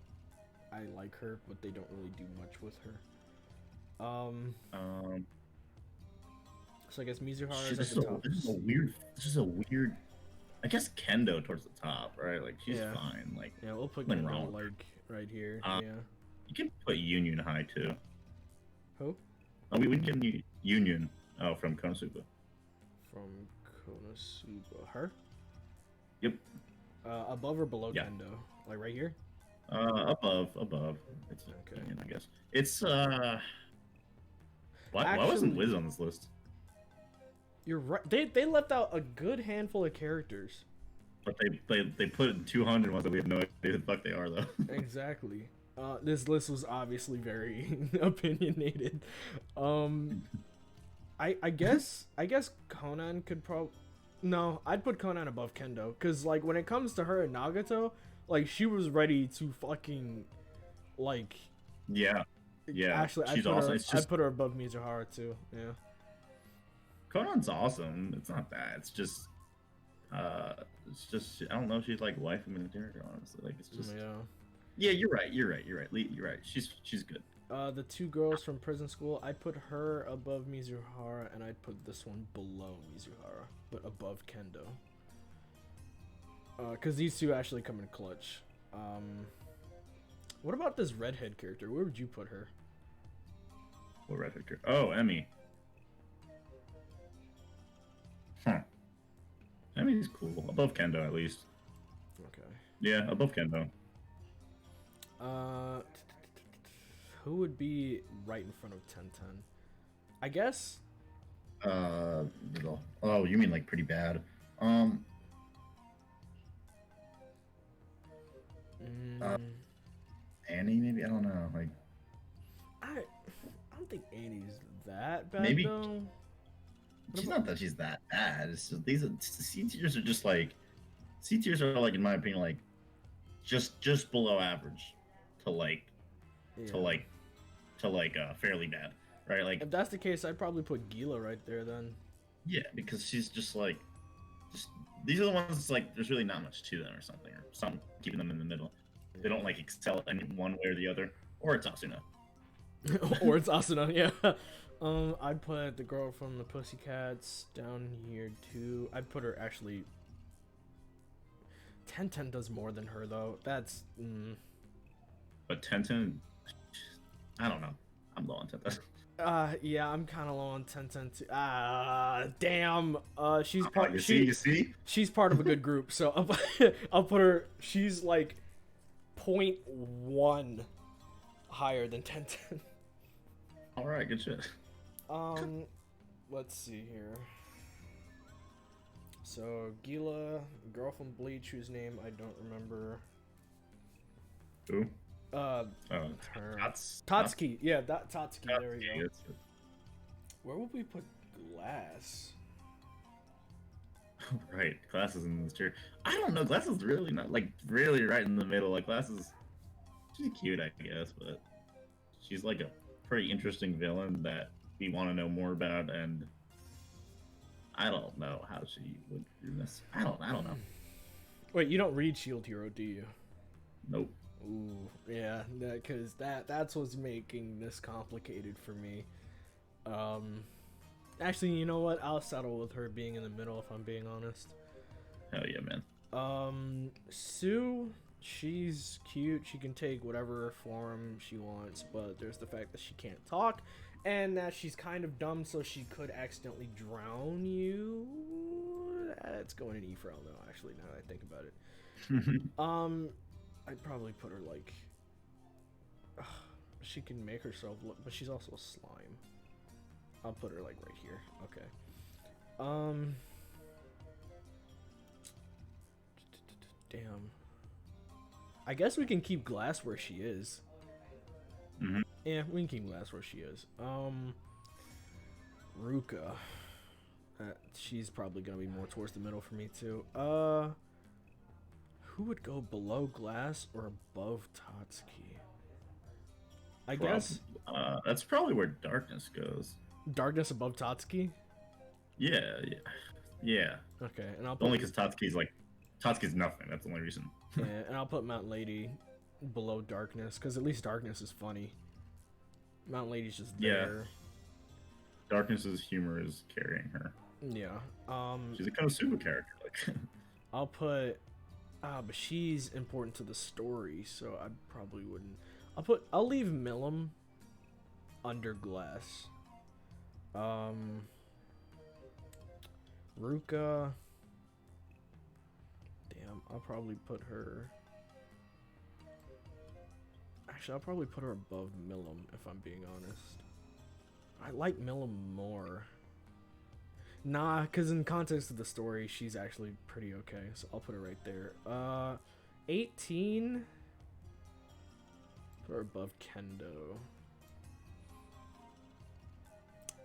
I like her, but they don't really do much with her. So I guess Mizuhara is at the top. This is a weird. I guess Kendo towards the top, right? Like she's fine. Like yeah, we'll put Kendo like right here. Yeah. You can put Union high too. Who? Oh, we can give Union. Oh, from Konosuba. From Konosuba, her? Yep. Above or below Kendo? Like right here? Above. It's okay. Union, I guess. It's why wasn't Wiz on this list? You're right. They left out a good handful of characters. But they put 200 ones that we have no idea who the fuck they are though. Exactly. This list was obviously very opinionated. I guess Conan could probably. No, I'd put Conan above Kendo, cause like when it comes to her and Nagato, like she was ready to fucking, like. Yeah. Actually, I'd put her above Mizuhara too. Yeah. Conan's awesome. It's not that. It's just I don't know. She's like wife material, honestly. Like it's just. Yeah. Yeah, you're right. She's good. The two girls from prison school, I'd put her above Mizuhara, and I'd put this one below Mizuhara, but above Kendo. Because these two actually come in clutch. What about this redhead character? Where would you put her? What redhead character? Oh, Emmy. Huh. Emmy's cool. Above Kendo, at least. Okay. Yeah, above Kendo. Who would be right in front of 1010? I guess. Oh, you mean like pretty bad? Annie, maybe, I don't know. Like, I don't think Annie's that bad. Maybe though. She's not that she's that bad. It's just, these C tiers are just like C tiers are like, in my opinion, like just below average to fairly bad, right? Like if that's the case, I'd probably put Gila right there then. Yeah, because she's just like, these are the ones that's like there's really not much to them or something, or something keeping them in the middle. They don't like excel in one way or the other, or it's Asuna. Or it's Asuna, yeah. I'd put the girl from the Pussycats down here too. I'd put her actually. 1010 does more than her though. That's. But Tenten, I don't know. I'm low on Tenten. Yeah, I'm kind of low on 1010 too. Damn. She's part. You see. She's part of a good group, so I'll put her. She's like 0.1 higher than 1010. All right, good shit. Let's see here. So Gila, girl from Bleach, whose name I don't remember. Who? Her. Tatsuki. Yeah, that Tatsuki. There we go. Where would we put Glass? Right, Glass is in this chair. I don't know. Glass is really not like really right in the middle. Like Glass is, she's cute, I guess, but she's like a pretty interesting villain that we want to know more about, and I don't know how she would do this. I don't know. Wait, you don't read Shield Hero, do you? Nope. Ooh, yeah, because that's what's making this complicated for me. Actually, you know what? I'll settle with her being in the middle if I'm being honest. Hell yeah, man. Sue, she's cute. She can take whatever form she wants, but there's the fact that she can't talk, and that she's kind of dumb, so she could accidentally drown you. That's going in Ephraim, though, actually, now that I think about it. I'd probably put her, like... she can make herself look... But she's also a slime. I'll put her, like, right here. Okay. Damn. I guess we can keep Glass where she is. Mm-hmm. Yeah, we can keep Glass where she is. Ruka. She's probably gonna be more towards the middle for me, too. Who would go below Glass or above Tatsuki? I guess... that's probably where Darkness goes. Darkness above Tatsuki? Yeah. Okay, and I'll put... Only because Tatsuki's nothing. That's the only reason. Yeah, and I'll put Mount Lady below Darkness, because at least Darkness is funny. Mount Lady's just there. Yeah. Darkness's humor is carrying her. Yeah. She's a Konosuba character. Like. I'll put... but she's important to the story, so I probably wouldn't. I'll leave Milim under Glass. Ruka. Damn, I'll probably put her... Actually, I'll probably put her above Milim, if I'm being honest. I like Milim more. Nah, because in context of the story, she's actually pretty okay, so I'll put her right there. 18? Put her above Kendo.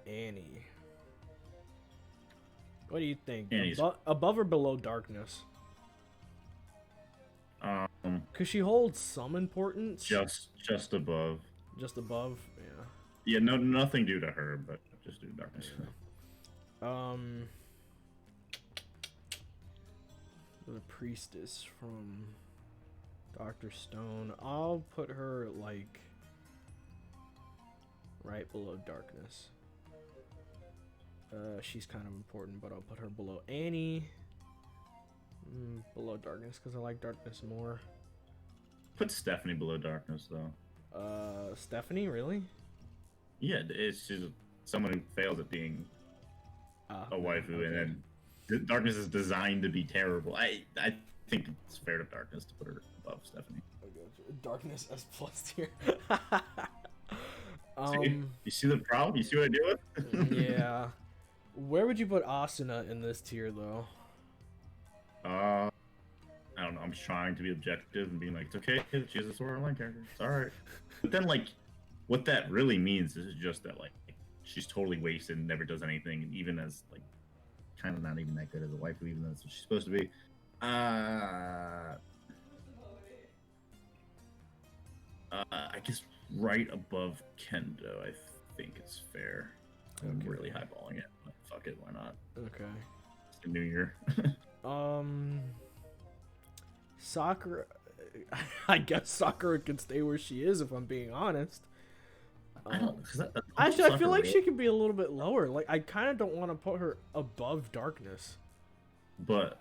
Annie. What do you think? Above or below Darkness? Because she holds some importance. Just above. Just above? Yeah. Yeah, no, nothing due to her, but just due to Darkness. Yeah. The priestess from Dr. Stone. I'll put her like right below Darkness. She's kind of important, but I'll put her below Annie. Below Darkness because I like Darkness more. Put Stephanie below Darkness though. Stephanie, really? Yeah, it's just someone who fails at being a waifu, okay. And then Darkness is designed to be terrible. I think it's fair to Darkness to put her above Stephanie. Okay. Darkness S plus tier. You see the problem? You see what I do with? Yeah. Where would you put Asuna in this tier, though? I don't know. I'm trying to be objective and being like, it's okay. She's a Sword Art Online character. It's all right. But then, like, what that really means is just that, like, she's totally wasted and never does anything, and even as, like, kind of not even that good as a waifu, even though that's what she's supposed to be. I guess right above Kendo, I think it's fair. Okay. I'm really highballing it, but fuck it, why not? Okay. It's the new year. Sakura... I guess Sakura can stay where she is, if I'm being honest. I don't. Cause Actually, I feel like really, she could be a little bit lower. Like, I kind of don't want to put her above darkness. but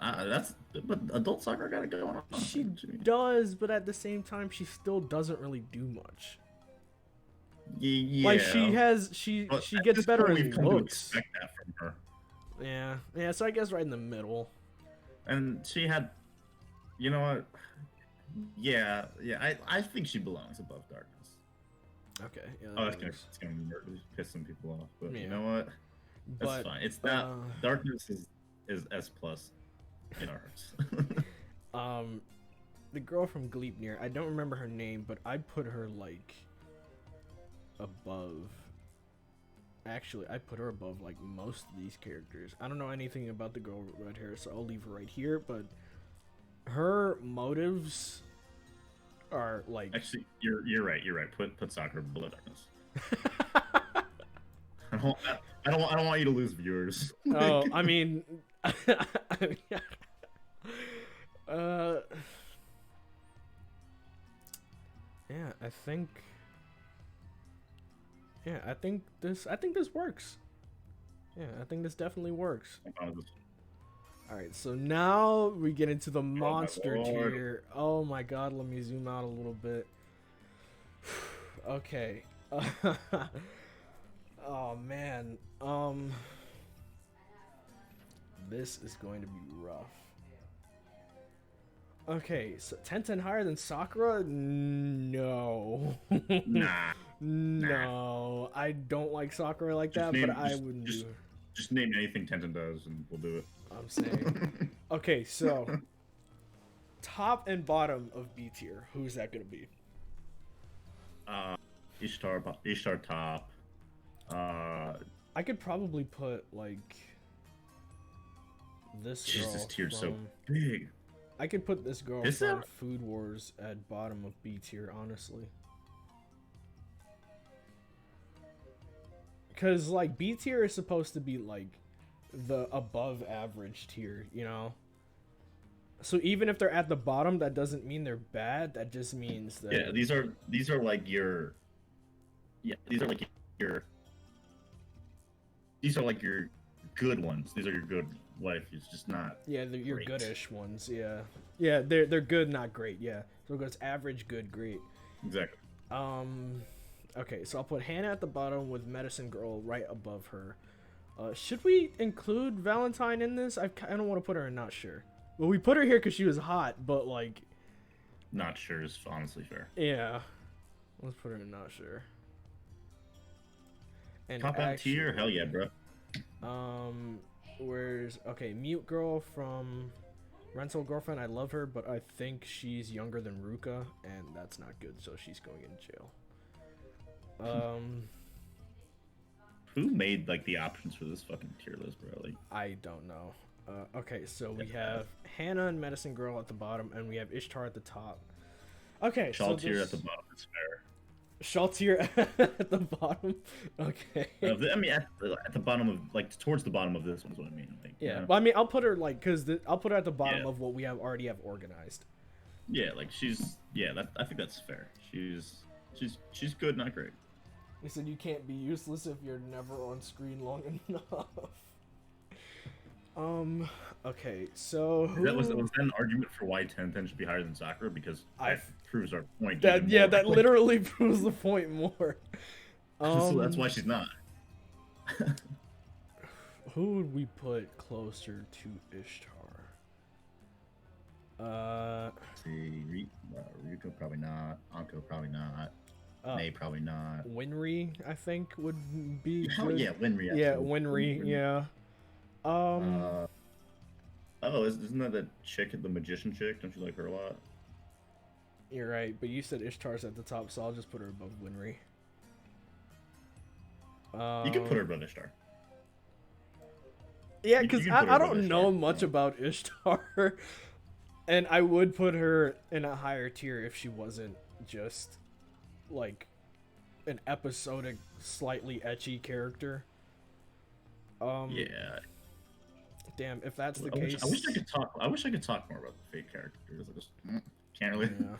but adult soccer got it going on. She does, but at the same time, she still doesn't really do much. Yeah. Like she gets better in looks. To expect that from her. Yeah. So I guess right in the middle. And she had, you know what? Yeah. I think she belongs above darkness. Okay. Yeah, Oh, it's gonna piss some people off, but yeah. you know what? That's fine. It's not darkness is S plus in our hearts. The girl from Gleipnir, I don't remember her name, but I put her like above. Actually, I put her above like most of these characters. I don't know anything about the girl with red hair, so I'll leave her right here. But her motives are like. Actually, you're right. You're right. Put soccer below darkness. I don't want you to lose viewers. Oh, I mean, yeah, I think this works. Yeah, I think this definitely works. All right, so now we get into the monster tier. Oh my god, let me zoom out a little bit. Okay. Oh man. This is going to be rough. Okay, so Tenten higher than Sakura? No. Nah. No. I don't like Sakura like that, but I wouldn't do it. Just name anything Tenten does and we'll do it. I'm saying. Okay, so top and bottom of B tier. Who's that gonna be? Ishtar top. I could probably put like this girl. This tier's so big. I could put this girl Is from that... Food Wars at bottom of B tier, honestly. Because like B tier is supposed to be like the above average tier, you know? So even if they're at the bottom, that doesn't mean they're bad. That just means that... Yeah, these are like your... Yeah, these are like your... These are like your good ones. These are your good waifus, just not... Yeah, they're your goodish ones, yeah. Yeah, they're good, not great, yeah. So it goes average, good, great. Exactly. Okay, so I'll put Hannah at the bottom with Medicine Girl right above her. Should we include Valentine in this? I don't want to put her in not sure. Well, we put her here because she was hot, but like... Not sure is honestly fair. Yeah. Let's put her in not sure. And top out tier? Hell yeah, bro. Where's... Okay, Mute Girl from Rental Girlfriend. I love her, but I think she's younger than Ruka, and that's not good, so she's going in jail. Who made like the options for this fucking tier list, bro? Like, I don't know. Okay, so we have Hannah and Medicine Girl at the bottom, and we have Ishtar at the top. Okay, Shaw tier at the bottom is fair. Shaw tier at the bottom. Okay. I mean, at the bottom of like towards the bottom of this one's what I mean. Like, yeah, well, I mean, I'll put her like I'll put her at the bottom of what we already have organized. Yeah, like I think that's fair. She's good, not great. He said you can't be useless if you're never on screen long enough. Okay, so was that an argument for why Tenten should be higher than Sakura? Because that proves our point. That literally proves the point more. So that's why she's not. Who would we put closer to Ishtar? See, Ryuko probably not. Anko probably not. May probably not. Winry, I think, would be good. Yeah, Winry. Yeah, Winry, yeah. Isn't that the chick, the magician chick? Don't you like her a lot? You're right, but you said Ishtar's at the top, so I'll just put her above Winry. You can put her above Ishtar. Yeah, because I don't know much about Ishtar. And I would put her in a higher tier if she wasn't just, like, an episodic, slightly ecchi character. Yeah. Damn, if that's the case... I wish I could talk more about the fake characters. I just can't really... Yeah.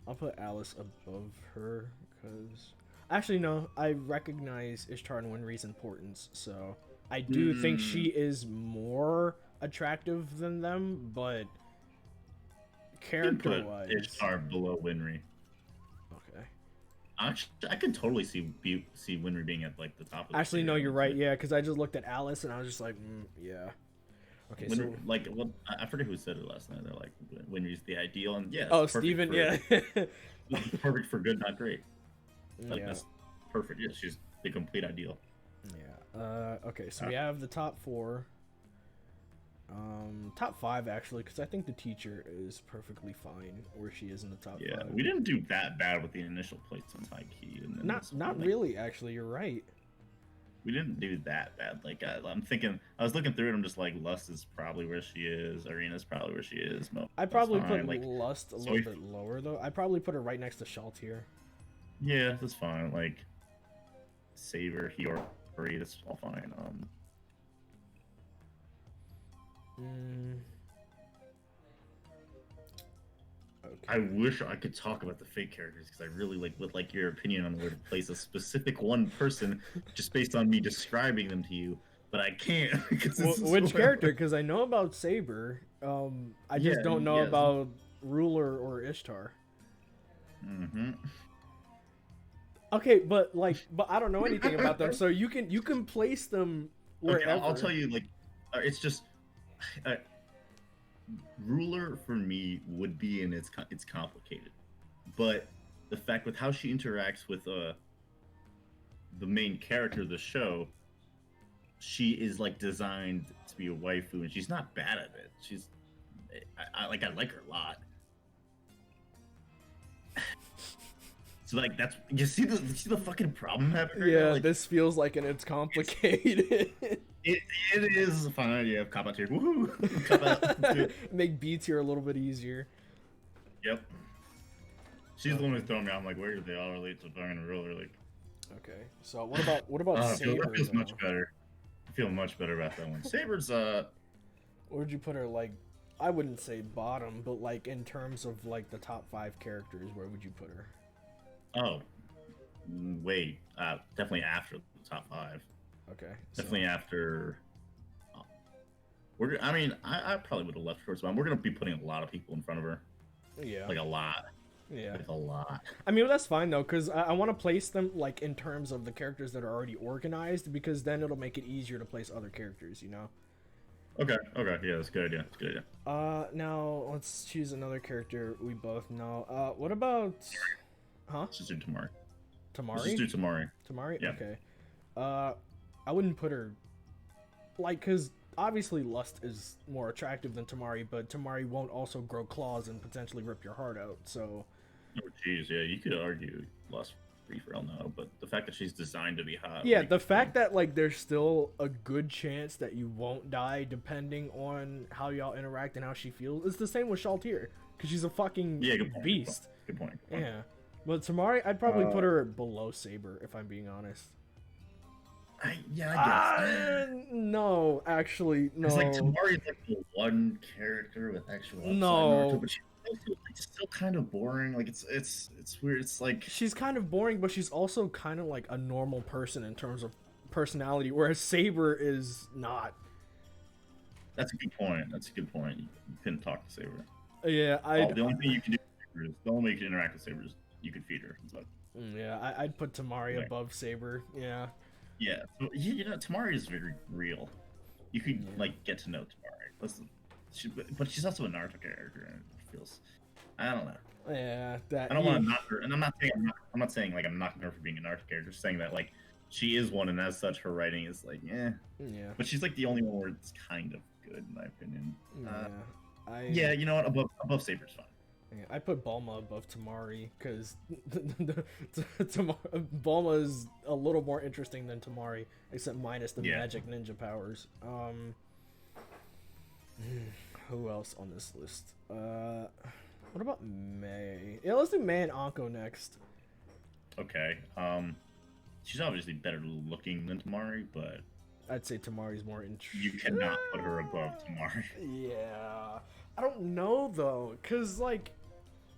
I'll put Alice above her, because... Actually, no. I recognize Ishtar and Winry's importance, so I do think she is more attractive than them, but You can put character-wise, Ishtar below Winry. okay. Actually, I could totally see Winry being at like the top of the Actually, tier, no, I you're would right. say. Yeah, because I just looked at Alice and I was just like, yeah. Okay, so Winry, like, well, I forget who said it last night. They're like, Winry's the ideal, and yeah, oh, it's perfect Steven, for, yeah, perfect for good, not great. Like yeah, that's perfect. Yeah, she's the complete ideal. yeah. Okay, so we have the top 4. Top 5 actually, because I think the teacher is perfectly fine where she is in the top 5. We didn't do that bad with the initial placements, high key. And then Not like, really, actually. You're right. we didn't do that bad. Like I'm thinking, I was looking through it. I'm just like, Lust is probably where she is. Arena's probably where she is. I probably put fine. Like, Lust a little bit lower though. I probably put her right next to Shaltir. Yeah, that's fine. Like, Saber, Hiyori, that's all fine. Okay. I wish I could talk about the fake characters because I really would like your opinion on where to place a specific one person just based on me describing them to you, but I can't. Which character? Because I know about Saber. I just don't know about Ruler or Ishtar. Okay, but I don't know anything about them, so you can place them wherever. Okay, I'll tell you. Like, it's just Ruler for me would be in it's complicated, but the fact with how she interacts with the main character of the show, she is like designed to be a waifu, and she's not bad at it. She's I like her a lot. So like that's you see the fucking problem happening right now? Like, this feels like it's complicated. It is fine. Yeah, cop out here. Woohoo! Cop out. Make B tier a little bit easier. Yep. She's the one who's throwing me. I'm like, where do they all relate to fucking Ruler? Like, okay. So what about Saber? That feels much better. I feel much better about that one. Saber's Where'd you put her? Like, I wouldn't say bottom, but like in terms of like the top 5 characters, where would you put her? Oh, wait. Definitely after the top 5. Okay. Definitely after. I probably would have left towards one. We're gonna be putting a lot of people in front of her. Yeah. Like a lot. Yeah. Like a lot. I mean, that's fine though, because I want to place them like in terms of the characters that are already organized, because then it'll make it easier to place other characters, you know. Okay. Yeah, that's a good idea. That's a good idea. Now let's choose another character we both know. What about? Huh? Let's just do Tamari. Tamari? Let's just do Tamari. Tamari? Yeah. Okay. I wouldn't put her, like, because obviously Lust is more attractive than Tamari, but Tamari won't also grow claws and potentially rip your heart out, so. Oh, jeez, yeah, you could argue Lust free for all now, but the fact that she's designed to be hot. Yeah, the fact that, like, there's still a good chance that you won't die depending on how y'all interact and how she feels. It's the same with Shaltir, because she's a fucking beast. Good point. Yeah. But Tamari, I'd probably put her below Saber, if I'm being honest. I guess. No, actually, no. It's like Tamari's like the one character with actual upside Naruto, but she's also still kind of boring. Like it's weird. It's like she's kind of boring, but she's also kind of like a normal person in terms of personality, whereas Saber is not. That's a good point. You couldn't talk to Saber. Yeah, the only thing you can do with Saber is the only way you can interact with Saber is you can feed her. So. Yeah, I'd put Tamari above Saber. Yeah. Yeah, so, Tamari is very real. You could like get to know Tamari. Listen, but she's also a Naruto character, and it feels. I don't know. Yeah, I don't want to knock her, and I'm not saying like I'm knocking her for being a Naruto character. Just saying that like she is one, and as such, her writing is like yeah. But she's like the only one where it's kind of good, in my opinion. Yeah, you know what? Above Saber's fine. Yeah, I put Bulma above Tamari because Bulma is a little more interesting than Tamari, except minus the magic ninja powers. Who else on this list? What about May? Yeah, let's do May and Anko next. Okay. She's obviously better looking than Tamari, but I'd say Tamari's more interesting. You cannot put her above Tamari. Yeah. I don't know though, cause like,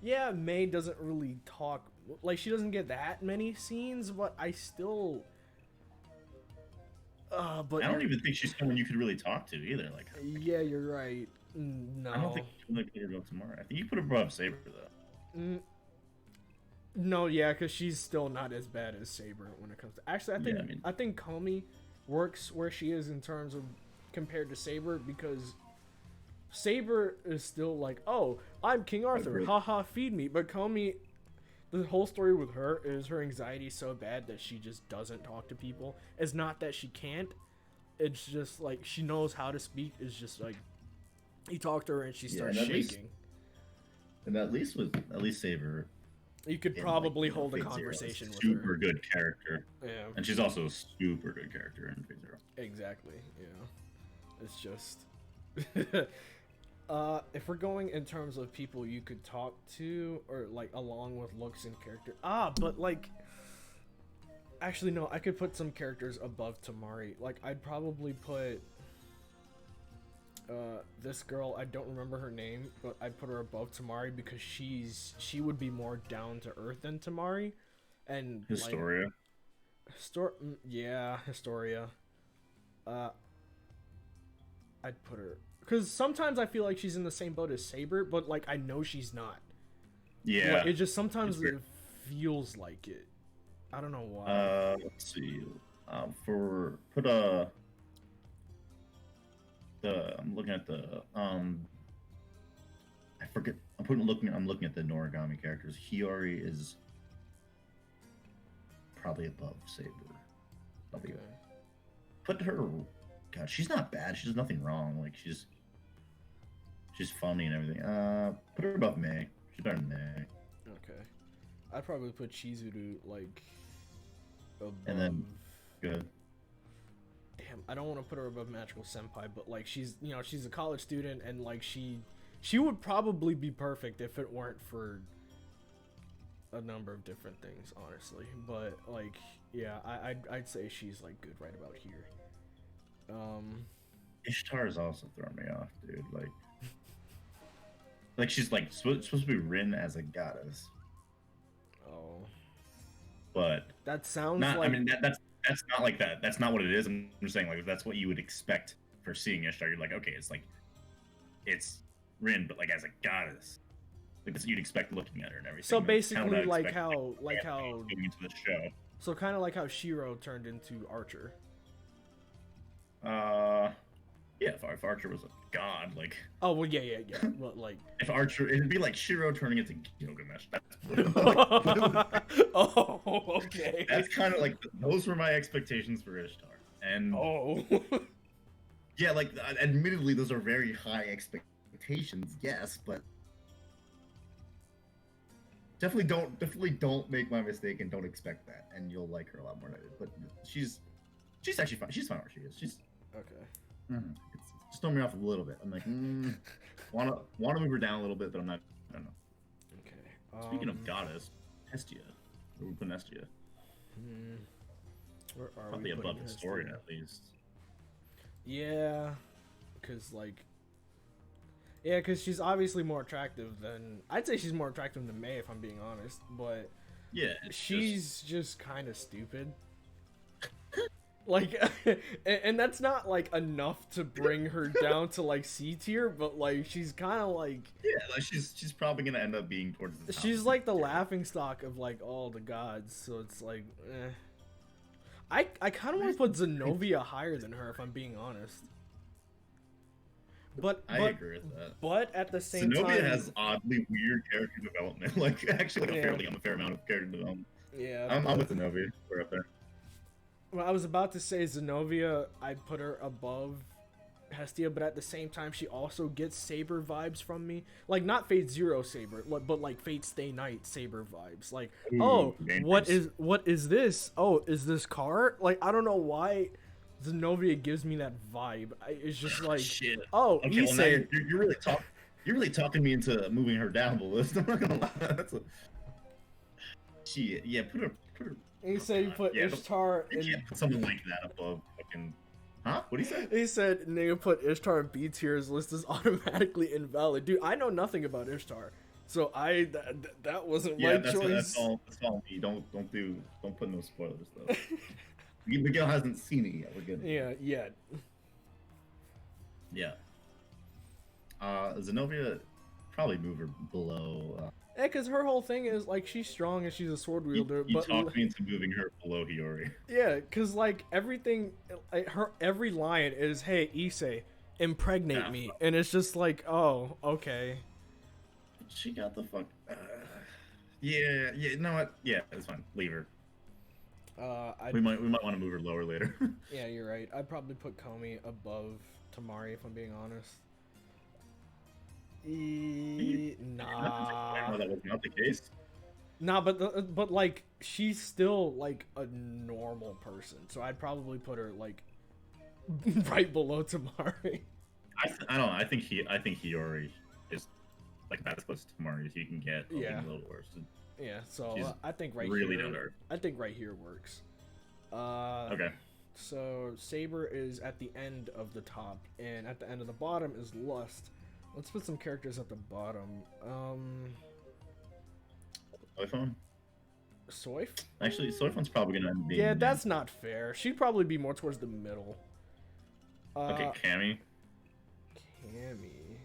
yeah, May doesn't really talk like she doesn't get that many scenes, but I still. But I don't even think she's someone you could really talk to either. Like, yeah, you're right. No, I don't think you can put her above Tamari. I think you put her above Saber though. No, yeah, because she's still not as bad as Saber when it comes to. Actually, I think Comey works where she is in terms of compared to Saber, because Saber is still like, oh, I'm King Arthur, haha, feed me. But Comey, the whole story with her is her anxiety is so bad that she just doesn't talk to people. It's not that she can't. It's just like she knows how to speak. It's just like you talk to her and she starts shaking. And at least Saber, you could probably hold a conversation with her. Super good character. Yeah. And she's also a super good character in Fate Zero. Exactly. Yeah. It's just. If we're going in terms of people you could talk to, or like along with looks and character, but like, actually no, I could put some characters above Tamari. Like I'd probably put this girl, I don't remember her name, but I'd put her above Tamari because she would be more down to earth than Tamari, and Historia. Yeah, Historia. I'd put her. Because sometimes I feel like she's in the same boat as Saber, but, like, I know she's not. Yeah. Like, it just sometimes it feels like it. I don't know why. Let's see. I'm looking at the, I forget, I'm looking at the Noragami characters. Hiyori is probably above Saber. Okay. Put her, God, she's not bad. She does nothing wrong. Like, she's funny and everything. Put her above May. She's better than May. Okay. I'd probably put Chizuru, like, above... And then, good. Damn, I don't want to put her above Magical Senpai, but, like, she's a college student, and, like, she would probably be perfect if it weren't for a number of different things, honestly. But, like, yeah, I'd say she's, like, good right about here. Ishtar is also throwing me off, dude. Like she's like supposed to be written as a goddess. Oh. But that sounds not, like. I mean, that's not like that. That's not what it is. I'm just saying, like, if that's what you would expect for seeing Ishtar, you're like, okay, it's written, but like as a goddess. Like that's what you'd expect looking at her and everything. So basically, like how getting into the show. So kind of like how Shiro turned into Archer. Yeah, if Archer was a god, like... Oh, well, yeah. Well, like... If Archer... It'd be like Shiro turning into Gilgamesh. Oh, okay. That's kind of like... Those were my expectations for Ishtar. And... Oh. Yeah, like, admittedly, those are very high expectations, yes, but... Definitely don't make my mistake and don't expect that, and you'll like her a lot more than I did. But she's actually fine. She's fine where she is. She's... Okay. It's just throwing me off a little bit. I'm like, wanna move her down a little bit, but I don't know. Okay. Speaking of goddess, Hestia. Where we put Hestia? Where are Probably we above Historia at least. Yeah, because she's obviously more attractive than... I'd say she's more attractive than May, if I'm being honest, but... Yeah, she's just kind of stupid. Like, and that's not, like, enough to bring her down to, like, C tier, but, like, she's kind of, like... Yeah, like, she's probably gonna end up being towards the top. She's, like, the laughingstock of, like, all the gods, so it's, like, I kind of want to put Zenobia higher than her, if I'm being honest. But I agree with that. But at the same time... Zenobia has oddly weird character development. Like, actually, like, a fair amount of character development. Yeah. I'm with Zenobia. We're up there. Well, I was about to say Zenobia, I'd put her above Hestia, but at the same time, she also gets Saber vibes from me. Like, not Fate Zero Saber, but like Fate Stay Night Saber vibes. Like, dangerous. what is this? Oh, is this car? Like, I don't know why Zenobia gives me that vibe. It's just like, shit. Oh, okay, you're really talking me into moving her down the list. I'm not gonna lie. That's a... Shit. Yeah, put her. He said you put Ishtar in... You can't put something like that above fucking... Huh? What'd he say? He said, nigga, put Ishtar in B tier, his list is automatically invalid. Dude, I know nothing about Ishtar. So that wasn't Yeah, my that's choice. that's all me. Don't put no spoilers though. Miguel hasn't seen it yet. We're good. Yeah, yeah. Yeah. Zenobia probably move her below. Yeah, because her whole thing is like she's strong and she's a sword wielder, You but talked me into moving her below Hiyori. yeah, because like everything, like, her every line is, "Hey, Issei, impregnate Yeah, me," and it's just like, oh, okay. she got the fuck. Yeah, yeah. You know what? Yeah, it's fine. Leave her. I We might want to move her lower later. Yeah, you're right. I'd probably put Komi above Tamari if I'm being honest. Nah. No, that was not the case. Nah, but like she's still like a normal person, so I'd probably put her like right below Tamari. I don't know. I think Hiyori is like that's close to Tamari as you can get. Yeah. A little worse. Yeah, so She's I think right really here. down to earth. I think right here works. Okay. So Saber is at the end of the top, and at the end of the bottom is Lust. Let's put some characters at the bottom. Soifon? Soif? Actually, Soifon's probably gonna end up being. Yeah, that's not fair. She'd probably be more towards the middle. Okay, Cammy. Cammy.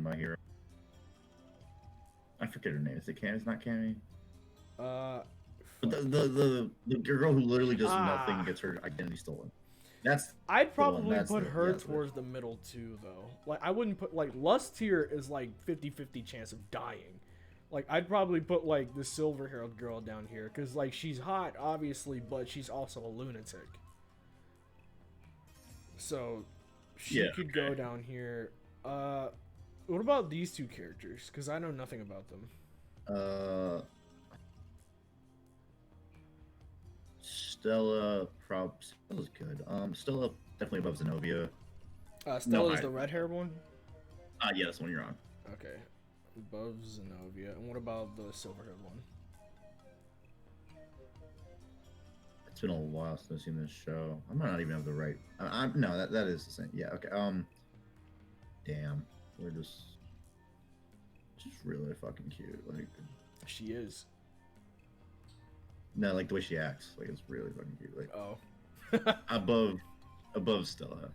My hero. I forget her name. Is it Cammy? It's not Cammy. But the girl who literally does nothing and gets her identity stolen. That's. I'd probably put her towards the middle too, though. Like I wouldn't put like Lust here is like 50-50 chance of dying. Like I'd probably put like the silver-haired girl down here because like she's hot, obviously, but she's also a lunatic. So she could go down here. What about these two characters? Because I know nothing about them. Stella's good. Stella definitely above Zenobia. Stella is the red-haired one. Yeah, that's the one you're on. Okay, above Zenobia. And what about the silver-haired one? It's been a while since I've seen this show. I might not even have the right. No, that is the same. Yeah. Okay. Damn. We're just really fucking cute. Like. She is. No, like the way she acts, like it's really fucking cute. Like above Stella.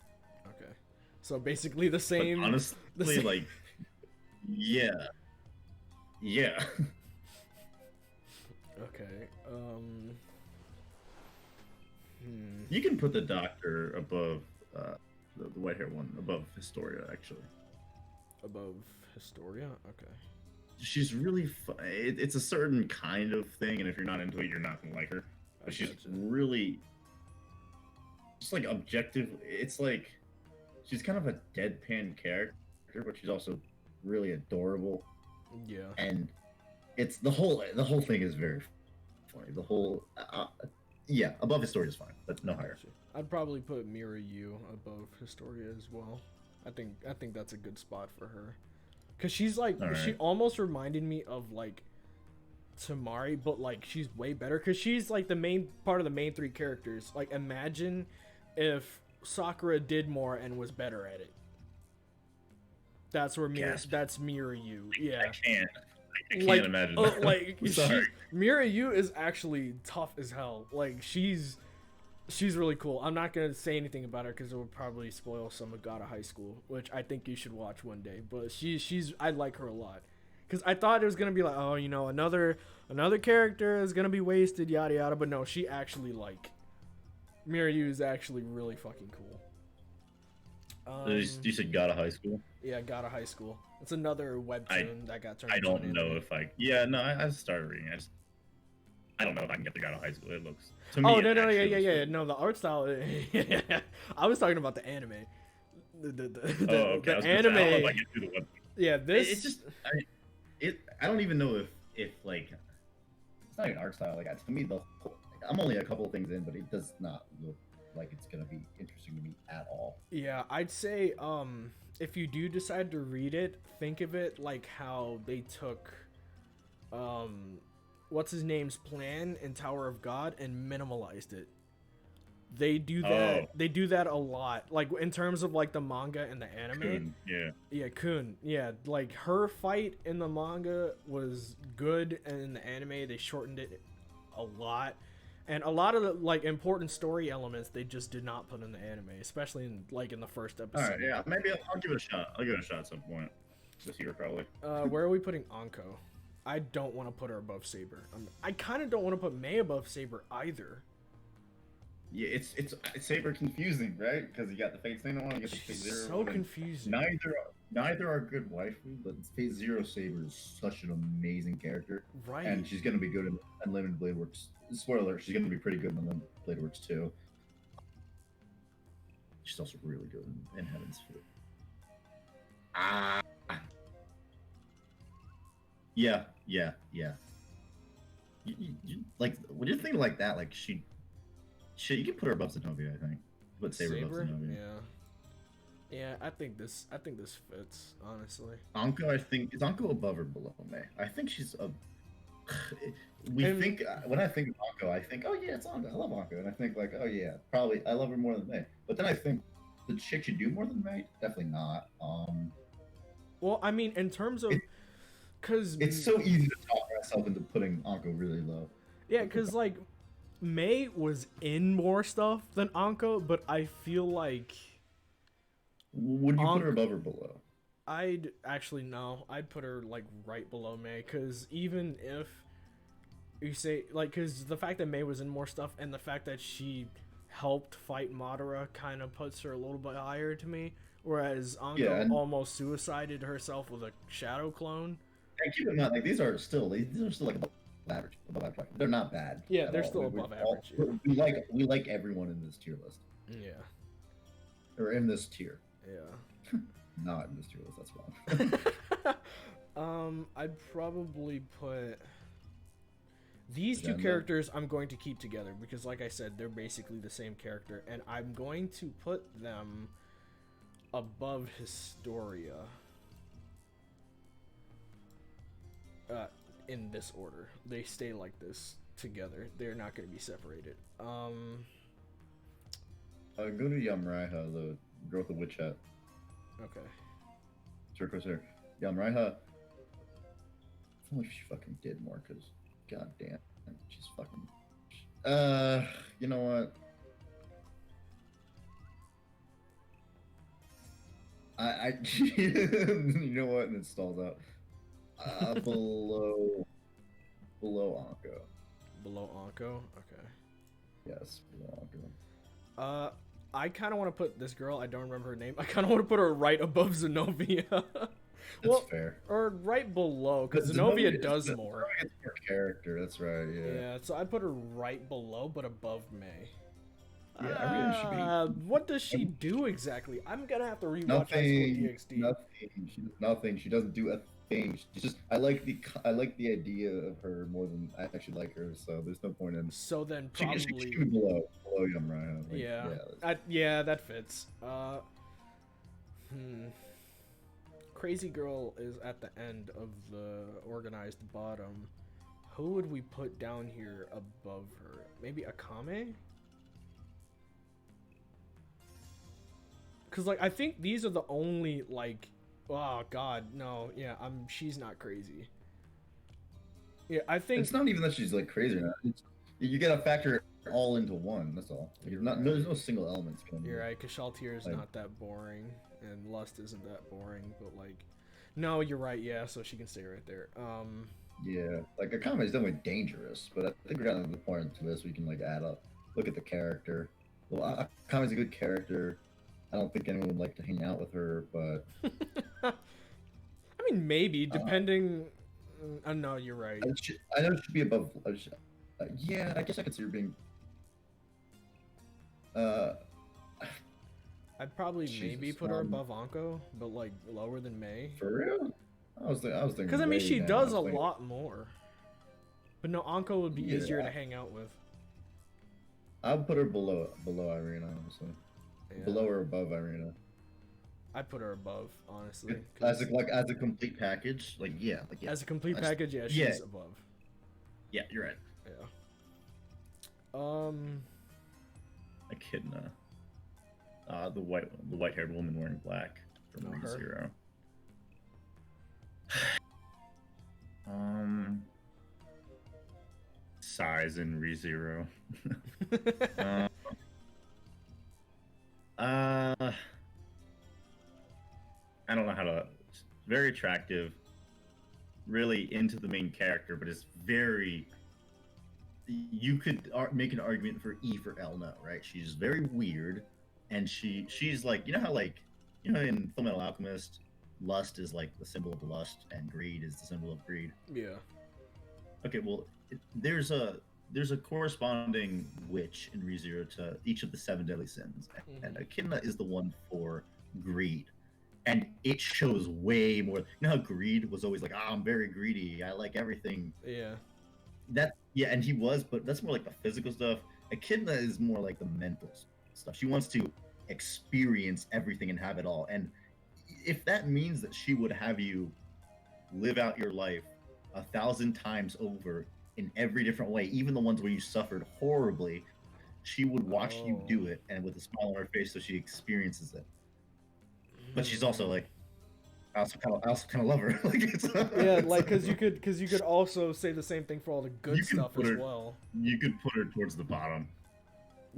Okay, so basically the same. But honestly, like, yeah. Okay. You can put the doctor above the white hair one above Historia, actually. Above Historia, okay. She's really it's a certain kind of thing, and if you're not into it, you're not gonna like her. But she's really just like objective. It's like she's kind of a deadpan character, but she's also really adorable. Yeah. And it's the whole thing is very funny. The whole above Historia is fine, but no higher. I'd probably put Mira Yu above Historia as well. I think that's a good spot for her. Cause she's like she almost reminded me of like Tamari, but like she's way better. Cause she's like the main part of the main three characters. Like imagine if Sakura did more and was better at it. That's where that's Mira Yu. Yeah. I can't imagine that. Like Mira Yu is actually tough as hell. Like she's really cool. I'm not gonna say anything about her because it would probably spoil some of God of High School, which I think you should watch one day. But I like her a lot because I thought it was gonna be like, oh, you know, another character is gonna be wasted, yada yada. But no, she actually like Mira Yu is actually really fucking cool. You said God of High School? Yeah, God of High School. It's another webtoon that got turned. I don't know if I. Yeah, no, I started reading. I don't know if I can get the God of High School. It looks. To me, yeah. No, the art style. I was talking about the anime. The anime. Yeah, this. It's just. I don't even know if like. It's not an art style. Like to me, I'm only a couple of things in, but it does not look like it's gonna be interesting to me at all. Yeah, I'd say if you do decide to read it, think of it like how they took what's his name's plan in Tower of God and minimalized it. They do that. Oh. They do that a lot. Like in terms of like the manga and the anime. Kun, yeah. Yeah, Kun. Yeah, like her fight in the manga was good, and in the anime they shortened it a lot. And a lot of the like important story elements they just did not put in the anime, especially in like in the first episode. All right, yeah, maybe I'll give it a shot. I'll give it a shot at some point this year, probably. Where are we putting Anko? I don't want to put her above Saber. I kind of don't want to put Mei above Saber either. Yeah, it's Saber confusing, right? Because you got the Phase thing, I want to get the Phase Zero. So confusing. Neither are good waifu, but Phase Zero Saber is such an amazing character, Right. and she's gonna be good in Unlimited Blade Works. Spoiler: she's gonna be pretty good in Unlimited Blade Works too. She's also really good in Heaven's Feel. Ah. Yeah. Like, what do you think like that? Like, you can put her above Zenobia, I think. Put Saber above Zenobia. Yeah, I think this fits, honestly. Anko, I think, is Anko above or below Mei? I think she's a. When I think of Anko, I think, oh yeah, it's Anko. I love Anko, and I think like, oh yeah, probably I love her more than Mei. But then I think the chick should do more than Mei. Definitely not. Well, I mean, in terms of, because it's so easy to talk myself into putting Anko really low. Yeah, because like Mei was in more stuff than Anko, but I feel like. Would you put her above or below? I'd actually no. I'd put her like right below Mei, because even if you say like, because the fact that Mei was in more stuff and the fact that she helped fight Madara kind of puts her a little bit higher to me, whereas Anko almost suicided herself with a shadow clone. And keep in mind, like these are still like above average. They're not bad. Yeah, they're still above average. We like everyone in this tier list. Yeah. Or in this tier. Yeah. Not in this tier list. That's wrong. I'd probably put these two characters. I'm going to keep together because, like I said, they're basically the same character, and I'm going to put them above Historia. In this order, they stay like this together. They're not going to be separated. Go to Yamraiha, the girl with the witch hat. Okay. Turquoise hair. Yamraiha. If only she fucking did more, cause goddamn, she's fucking. You know what? You know what? And it stalls out. Below Anko. Below Anko? Okay. Yes, below Anko. I kind of want to put this girl, I don't remember her name, I kind of want to put her right above Zenobia. That's fair. Or right below, because Zenobia does more. It's her character, that's right, yeah. Yeah, so I put her right below, but above Mei. Yeah, Arena should be... What does she do exactly? I'm gonna have to rewatch High School DxD. Nothing. She does nothing. She doesn't do a thing. She's just... I like the idea of her more than I actually like her, so there's no point in... So then probably... She should be below Yamraiha. Like, yeah, that fits. Crazy Girl is at the end of the organized bottom. Who would we put down here above her? Maybe Akame? Because, like, I think these are the only, like... Oh, God, no. Yeah, she's not crazy. Yeah, I think... It's not even that she's, like, crazy or not. You gotta factor it all into one, that's all. There's no single elements coming. You're right, because Shaltir is not that boring, and Lust isn't that boring, but, like... No, you're right, yeah, so she can stay right there. Yeah, like, Akame is definitely dangerous, but I think we're getting to the point to this we can, like, add up. Look at the character. Well, Akame's a good character. I don't think anyone would like to hang out with her, but... I mean, maybe, depending... no, you're right. I know it should be above... yeah, I guess I could see her being... I'd probably maybe put her above Anko, but, like, lower than Mei. For real? I was thinking... Because, I mean, she does a lot more. But no, Anko would be easier to hang out with. I would put her below Irina, honestly. Yeah. Below or above Irina. I'd put her above, honestly. As a complete package, yeah. As a complete package, yeah, she's above. Yeah, you're right. Yeah. Echidna. The white-haired woman wearing black from ReZero. Size in ReZero. I don't know how to. Very attractive, really into the main character, but it's very. You could make an argument for E for L now, right? She's very weird, and she's like, you know how like, you know, in Fullmetal Alchemist, lust is like the symbol of lust, and greed is the symbol of greed. Yeah. Okay, well, there's a corresponding witch in ReZero to each of the 7 deadly sins, and Echidna is the one for greed. And it shows way more. You know how greed was always like, oh, I'm very greedy. I like everything. Yeah. And he was, but that's more like the physical stuff. Echidna is more like the mental stuff. She wants to experience everything and have it all. And if that means that she would have you live out your life 1,000 times over in every different way, even the ones where you suffered horribly, she would watch you do it, and with a smile on her face, so she experiences it. But she's also like, I also kind of love her. Like yeah, like because you could also say the same thing for all the good stuff as well. You could put her towards the bottom.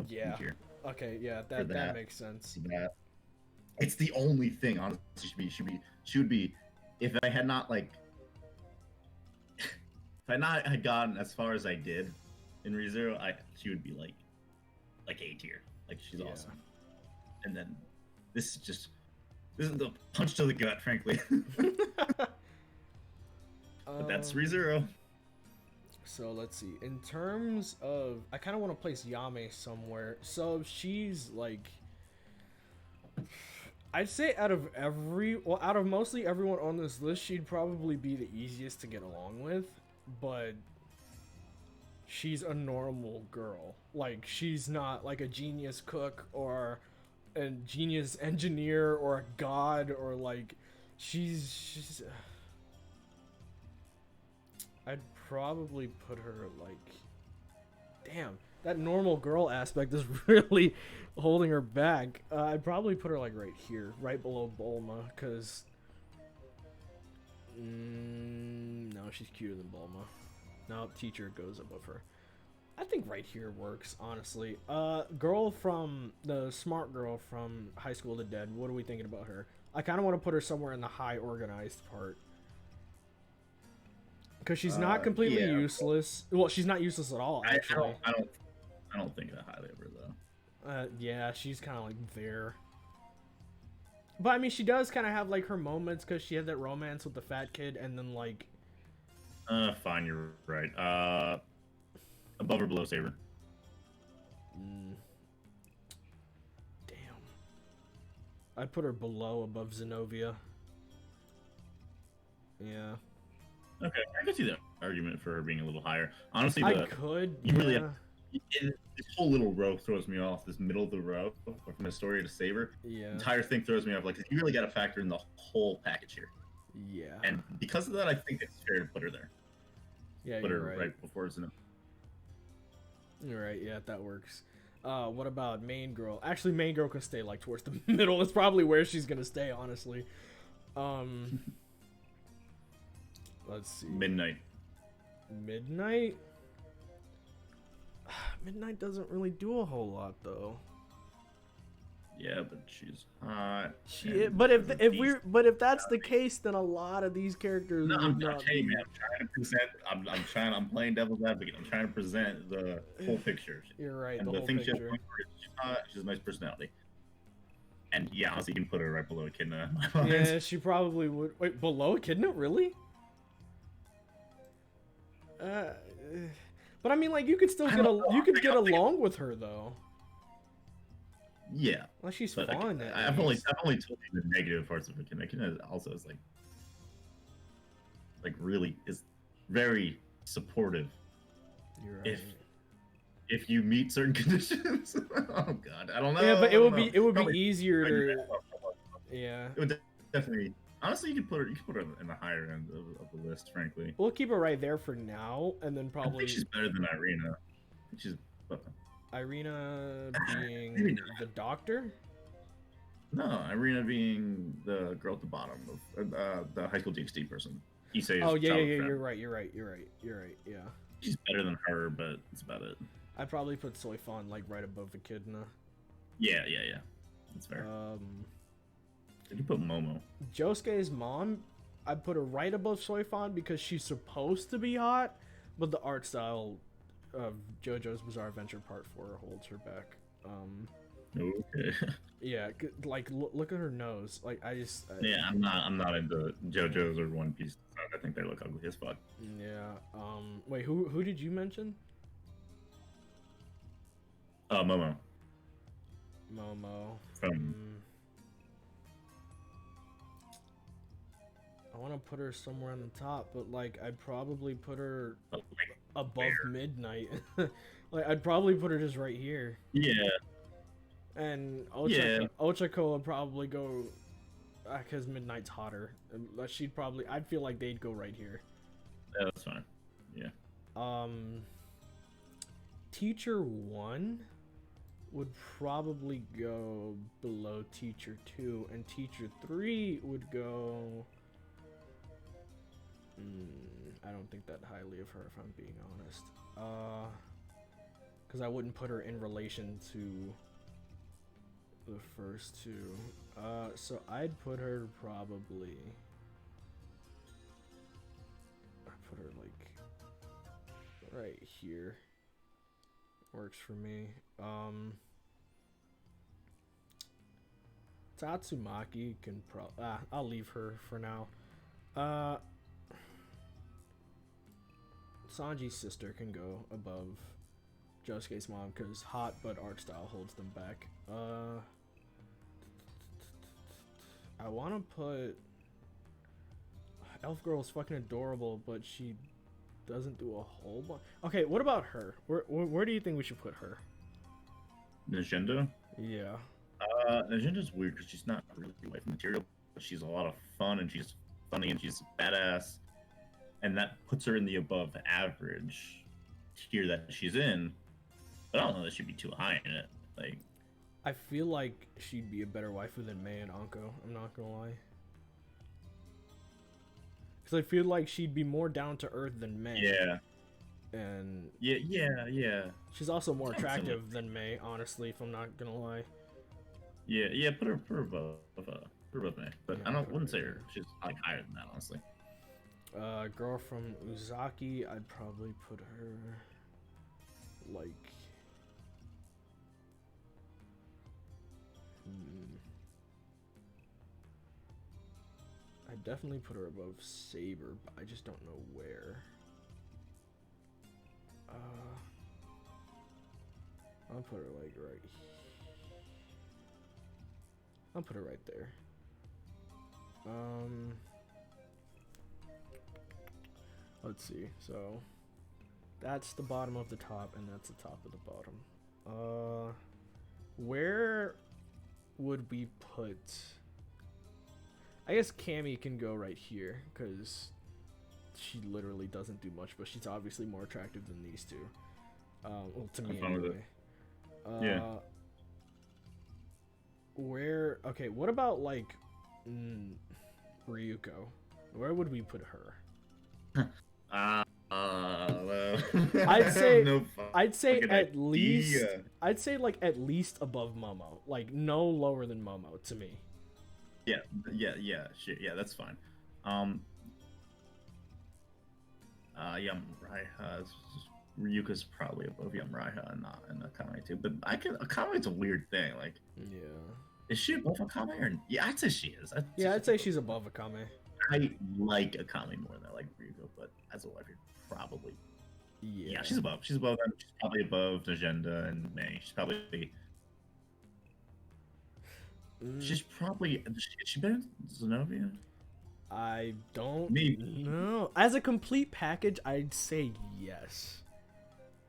Yeah. Okay. Yeah, that makes sense. It's the only thing, honestly. She would be, if I had not like, if I not had gotten as far as I did in ReZero, she would be like A tier. Like she's awesome. And then this is the punch to the gut, frankly. But that's ReZero. So let's see. In terms of, I kind of want to place Yame somewhere. So she's like, I'd say out of mostly everyone on this list, she'd probably be the easiest to get along with. But she's a normal girl. Like, she's not like a genius cook or a genius engineer or a god, or like she's I'd probably put her like, damn, that normal girl aspect is really holding her back. I'd probably put her like right here, right below Bulma, because no, she's cuter than Bulma. No, teacher goes above her. I think right here works, honestly. Girl from the smart girl from High School of the Dead. What are we thinking about her? I kind of want to put her somewhere in the high organized part, because she's not completely useless. Well, she's not useless at all. Actually, I don't think that highly of her though. Yeah, she's kind of like there. But I mean, she does kind of have like her moments, because she had that romance with the fat kid, and then like. Fine, you're right. Above or below Saber? Damn. I'd put her below, above Zenobia. Yeah. Okay, I can see the argument for her being a little higher. Honestly, I could. You really have, this whole little row throws me off. This middle of the row, from Historia to Saber. Yeah. The entire thing throws me off. Like, you really got to factor in the whole package here. Yeah. And because of that, I think it's fair to put her there. Yeah, put her right before Zenobia. You're right, yeah, that works. What about main girl? Actually, main girl can stay like towards the middle. It's probably where she's gonna stay, honestly. Let's see. Midnight. Midnight doesn't really do a whole lot though. Yeah, but she's hot. But if that's the case, then a lot of these characters. No, I'm trying to present. I'm playing devil's advocate. I'm trying to present the whole picture. You're right. And the whole thing picture. She's hot. She has a nice personality. And yeah, honestly, you can put her right below Echidna. Yeah, she probably would. Wait, below Echidna, really? But I mean, like, you could still get along with her though. Yeah. Well, she's but fun. I've only told you the negative parts of Echidna. Echidna also is like really is very supportive. You're right. If you meet certain conditions. Oh god, I don't know. Yeah, but it would be Probably easier to. Yeah. It would definitely. Honestly, you could put her in the higher end of the list. Frankly, we'll keep her right there for now, and then probably. I think she's better than Irina. Irina being Maybe being the doctor? No, Irina being the girl at the bottom of the high school DxD person. Issei's Oh yeah, yeah, childhood yeah. friend. You're right. You're right. You're right. You're right. Yeah. She's better than her, but that's about it. I'd probably put Soifan like right above Echidna. Yeah. That's fair. Did you put Momo? Josuke's mom, I'd put her right above Soifan because she's supposed to be hot, but the art style of JoJo's Bizarre Adventure Part 4 holds her back. Okay. Yeah, like look at her nose. Like Yeah, I'm not into JoJo's or One Piece. I think they look ugly as fuck. Yeah. Wait, who did you mention? Momo. Momo. From I want to put her somewhere on the top, but like I'd probably put her above where? Midnight. Like I'd probably put her just right here. Yeah. And Ochako would probably go because Midnight's hotter. She'd probably. I'd feel like they'd go right here. Yeah, that's fine. Yeah. Teacher 1 would probably go below Teacher 2, and Teacher 3 would go. I don't think that highly of her, if I'm being honest. Because I wouldn't put her in relation to the first two. So I'd put her probably. I'd put her like right here. Works for me. Tatsumaki can I'll leave her for now. Sanji's sister can go above Josuke's mom because hot but art style holds them back. I want to put Elf Girl's fucking adorable, but she doesn't do a whole bunch. Okay, what about her? Where do you think we should put her? Najenda? Yeah. Najenda's weird because she's not really wife material, but she's a lot of fun and she's funny and she's badass, and that puts her in the above average tier that she's in. But I don't know that she'd be too high in it. Like, I feel like she'd be a better waifu than Mei and Anko. I'm not gonna lie. Because I feel like she'd be more down to earth than Mei. yeah. And Yeah. she's also more attractive than Mei, honestly, if I'm not gonna lie. Yeah. Put her above me. But Yeah, wouldn't say her. She's like higher than that, honestly. Girl from Uzaki, I'd probably put her like. I'd definitely put her above Saber, but I just don't know where. I'll put her like right. I'll put her right there. Let's see. So that's the bottom of the top, and that's the top of the bottom. Where would we put? I guess Cammy can go right here because she literally doesn't do much, but she's obviously more attractive than these two. Well, to me anyway. Yeah. Where? Okay. What about like Ryuko? Where would we put her? Well, I'd say no I'd say fucking at idea. least I'd say like at least above Momo, like no lower than Momo to me. Yeah, shit, yeah, that's fine. Ryuka's probably above Yamraiha and Akame too, but Akame's a weird thing. Like, Yeah. is she above Akame or? Yeah, I'd say she is. I'd say she's above Akame. I like Akame more than I like Ryuko, but as a wife, you're probably. Yeah, she's above. She's above them. She's probably above Najenda and Mei. She's probably. She's probably. Is she better than Zenobia? I don't Maybe. know. As a complete package, I'd say yes.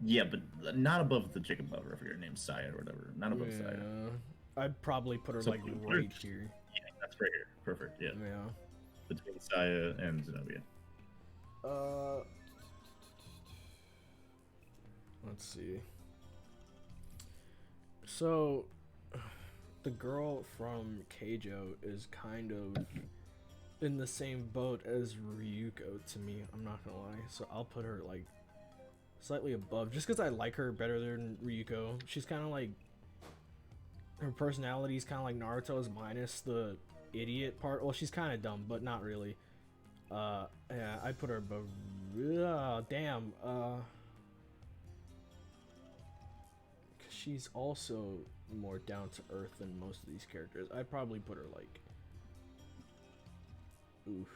Yeah, but not above the chick above her, if her name's Saya or whatever. Not above Saya. I'd probably put her So like put her- right here. Yeah, that's right here. Perfect. Yeah. Yeah. Between Saya and Zenobia. Let's see. So the girl from Keijo is kind of in the same boat as Ryuko to me. I'm not gonna lie. So I'll put her like slightly above, just because I like her better than Ryuko. She's kind of like, her personality is kind of like Naruto's minus the idiot part. Well, she's kind of dumb, but not really. Yeah, I put her above. Damn. Cause she's also more down to earth than most of these characters. I'd probably put her like, oof,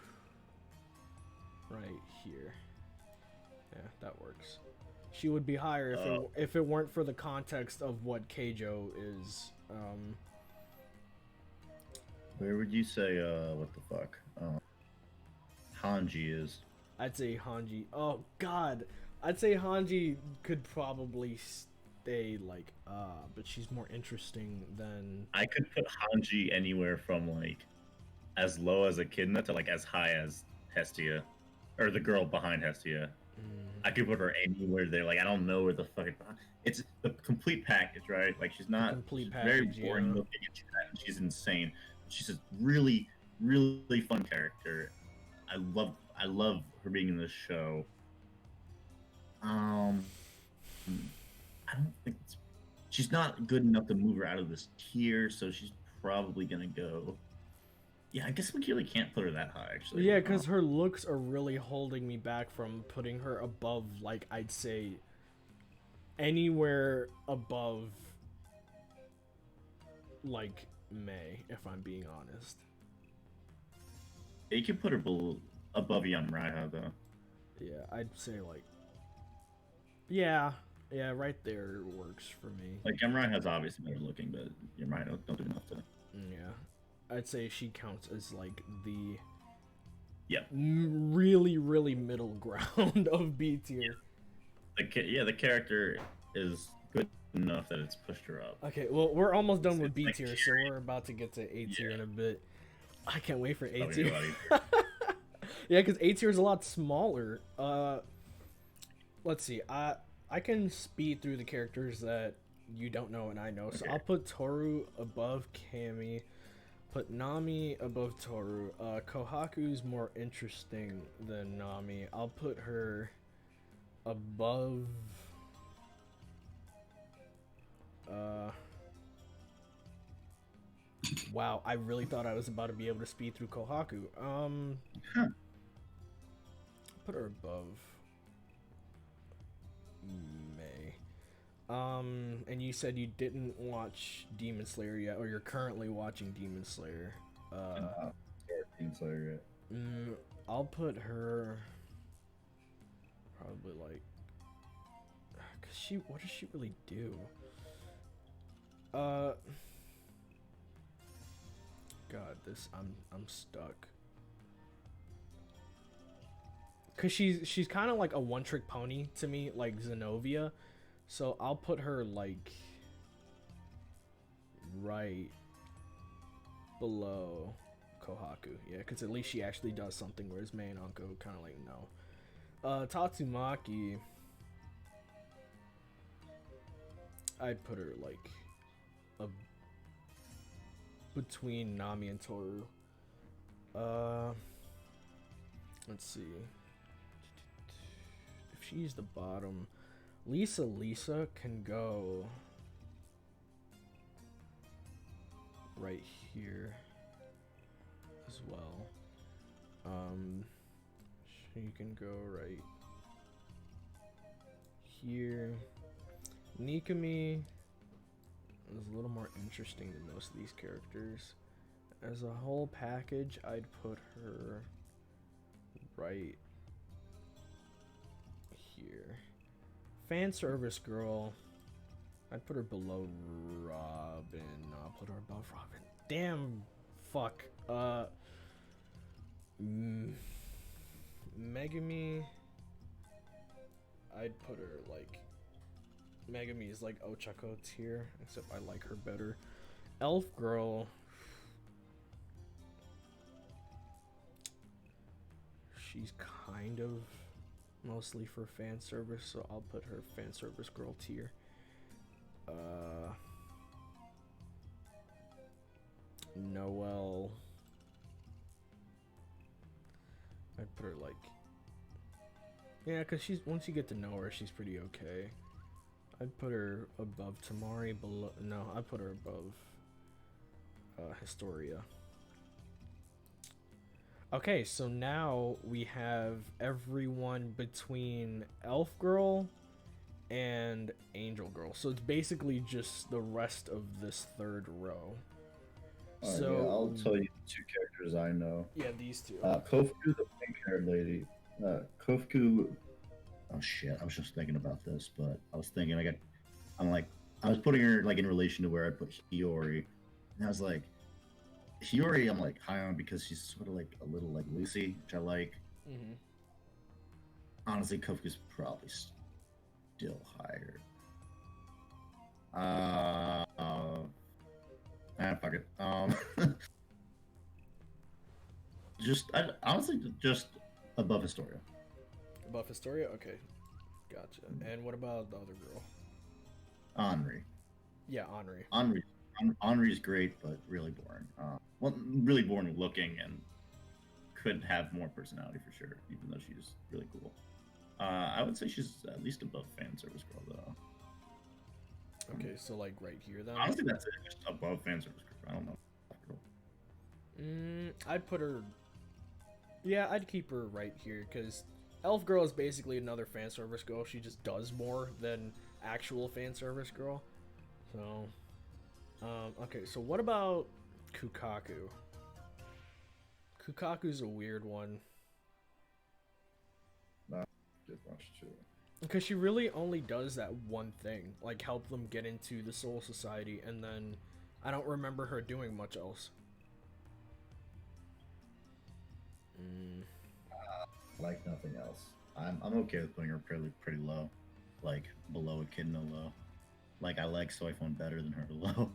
right here. Yeah, that works. She would be higher if it weren't for the context of what Keijo is. Where would you say what the fuck Hanji is? I'd say Hanji. Oh God, I'd say Hanji could probably stay like but she's more interesting than. I could put Hanji anywhere from like as low as Echidna to like as high as Hestia, or the girl behind Hestia. I could put her anywhere there. Like I don't know where the fuck it's the complete package, right? Like she's not complete very package, boring yeah. looking, and she's insane. She's a really, really fun character. I love her being in this show. I don't think she's not good enough to move her out of this tier, so she's probably gonna go. Yeah, I guess we really can't put her that high, actually. Yeah, because her looks are really holding me back from putting her above, like, I'd say, anywhere above, like, May, if I'm being honest. You can put her above Yamraiha, though. Yeah, I'd say, like, yeah, right there works for me. Like, Yamraiha's obviously better looking, but Yamraiha don't do enough to. Yeah. I'd say she counts as like the Yep. really, really middle ground of B tier. The character is good enough that it's pushed her up. Okay, well, we're almost done with B tier, so we're about to get to A tier in a bit. I can't wait for A tier. Yeah, because A tier is a lot smaller. Let's see. I can speed through the characters that you don't know and I know. So I'll put Toru above Kami. Put Nami above Toru. Kohaku's more interesting than Nami. I'll put her above. Wow, I really thought I was about to be able to speed through Kohaku. Put her above May. And you said you didn't watch Demon Slayer yet, or you're currently watching Demon Slayer. Demon Slayer yet. I'll put her probably like, cause what does she really do? God, I'm stuck. Cause she's kind of like a one-trick pony to me, like Zenobia. So I'll put her like right below Kohaku. Yeah, because at least she actually does something, whereas Mei and Anko kind of like no. Tatsumaki, I'd put her like between Nami and Toru. Let's see. If she's the bottom, Lisa can go right here as well. She can go right here. Nikami is a little more interesting than most of these characters. As a whole package, I'd put her right here. Fan service girl, I'd put her below Robin. No, I'll put her above Robin. Damn, fuck. Megami, I'd put her like, Megami is like Ochako tier, except I like her better. Elf girl, she's kind of mostly for fan service, so I'll put her fan service girl tier. Noelle. I'd put her like, yeah, because she's, once you get to know her, she's pretty okay. I'd put her above Tamari, below, no, I'd put her above Historia. Okay, so now we have everyone between Elf Girl and Angel Girl. So it's basically just the rest of this third row. So yeah, I'll tell you the two characters I know. Yeah, these two. Kofuku, the pink-haired lady. Kofuku. Oh shit! I was just thinking about this, but I was thinking I was putting her like in relation to where I put Hiyori, and I was like, Hiyori, I'm like high on because she's sort of like a little like Lucy, which I like. Mm-hmm. Honestly, Kofuku's probably still higher. Fuck it. Honestly, just above Historia. Above Historia? Okay. Gotcha. And what about the other girl? Henri. Yeah, Henri. Henri's great, but really boring. Well, really boring looking and could have more personality for sure, even though she's really cool. I would say she's at least above fan service girl, though. Okay, so like right here then? Honestly, that's it. Just above fan service girl. I don't know. I'd put her... Yeah, I'd keep her right here, because Elf Girl is basically another fan service girl. She just does more than actual fan service girl. So... okay, so what about Kukaku? Kukaku's a weird one. Not good much too. Because she really only does that one thing, like help them get into the Soul Society, and then I don't remember her doing much else. Like nothing else. I'm okay with putting her pretty low, like below Echidna low. Like I like Soifon better than her low.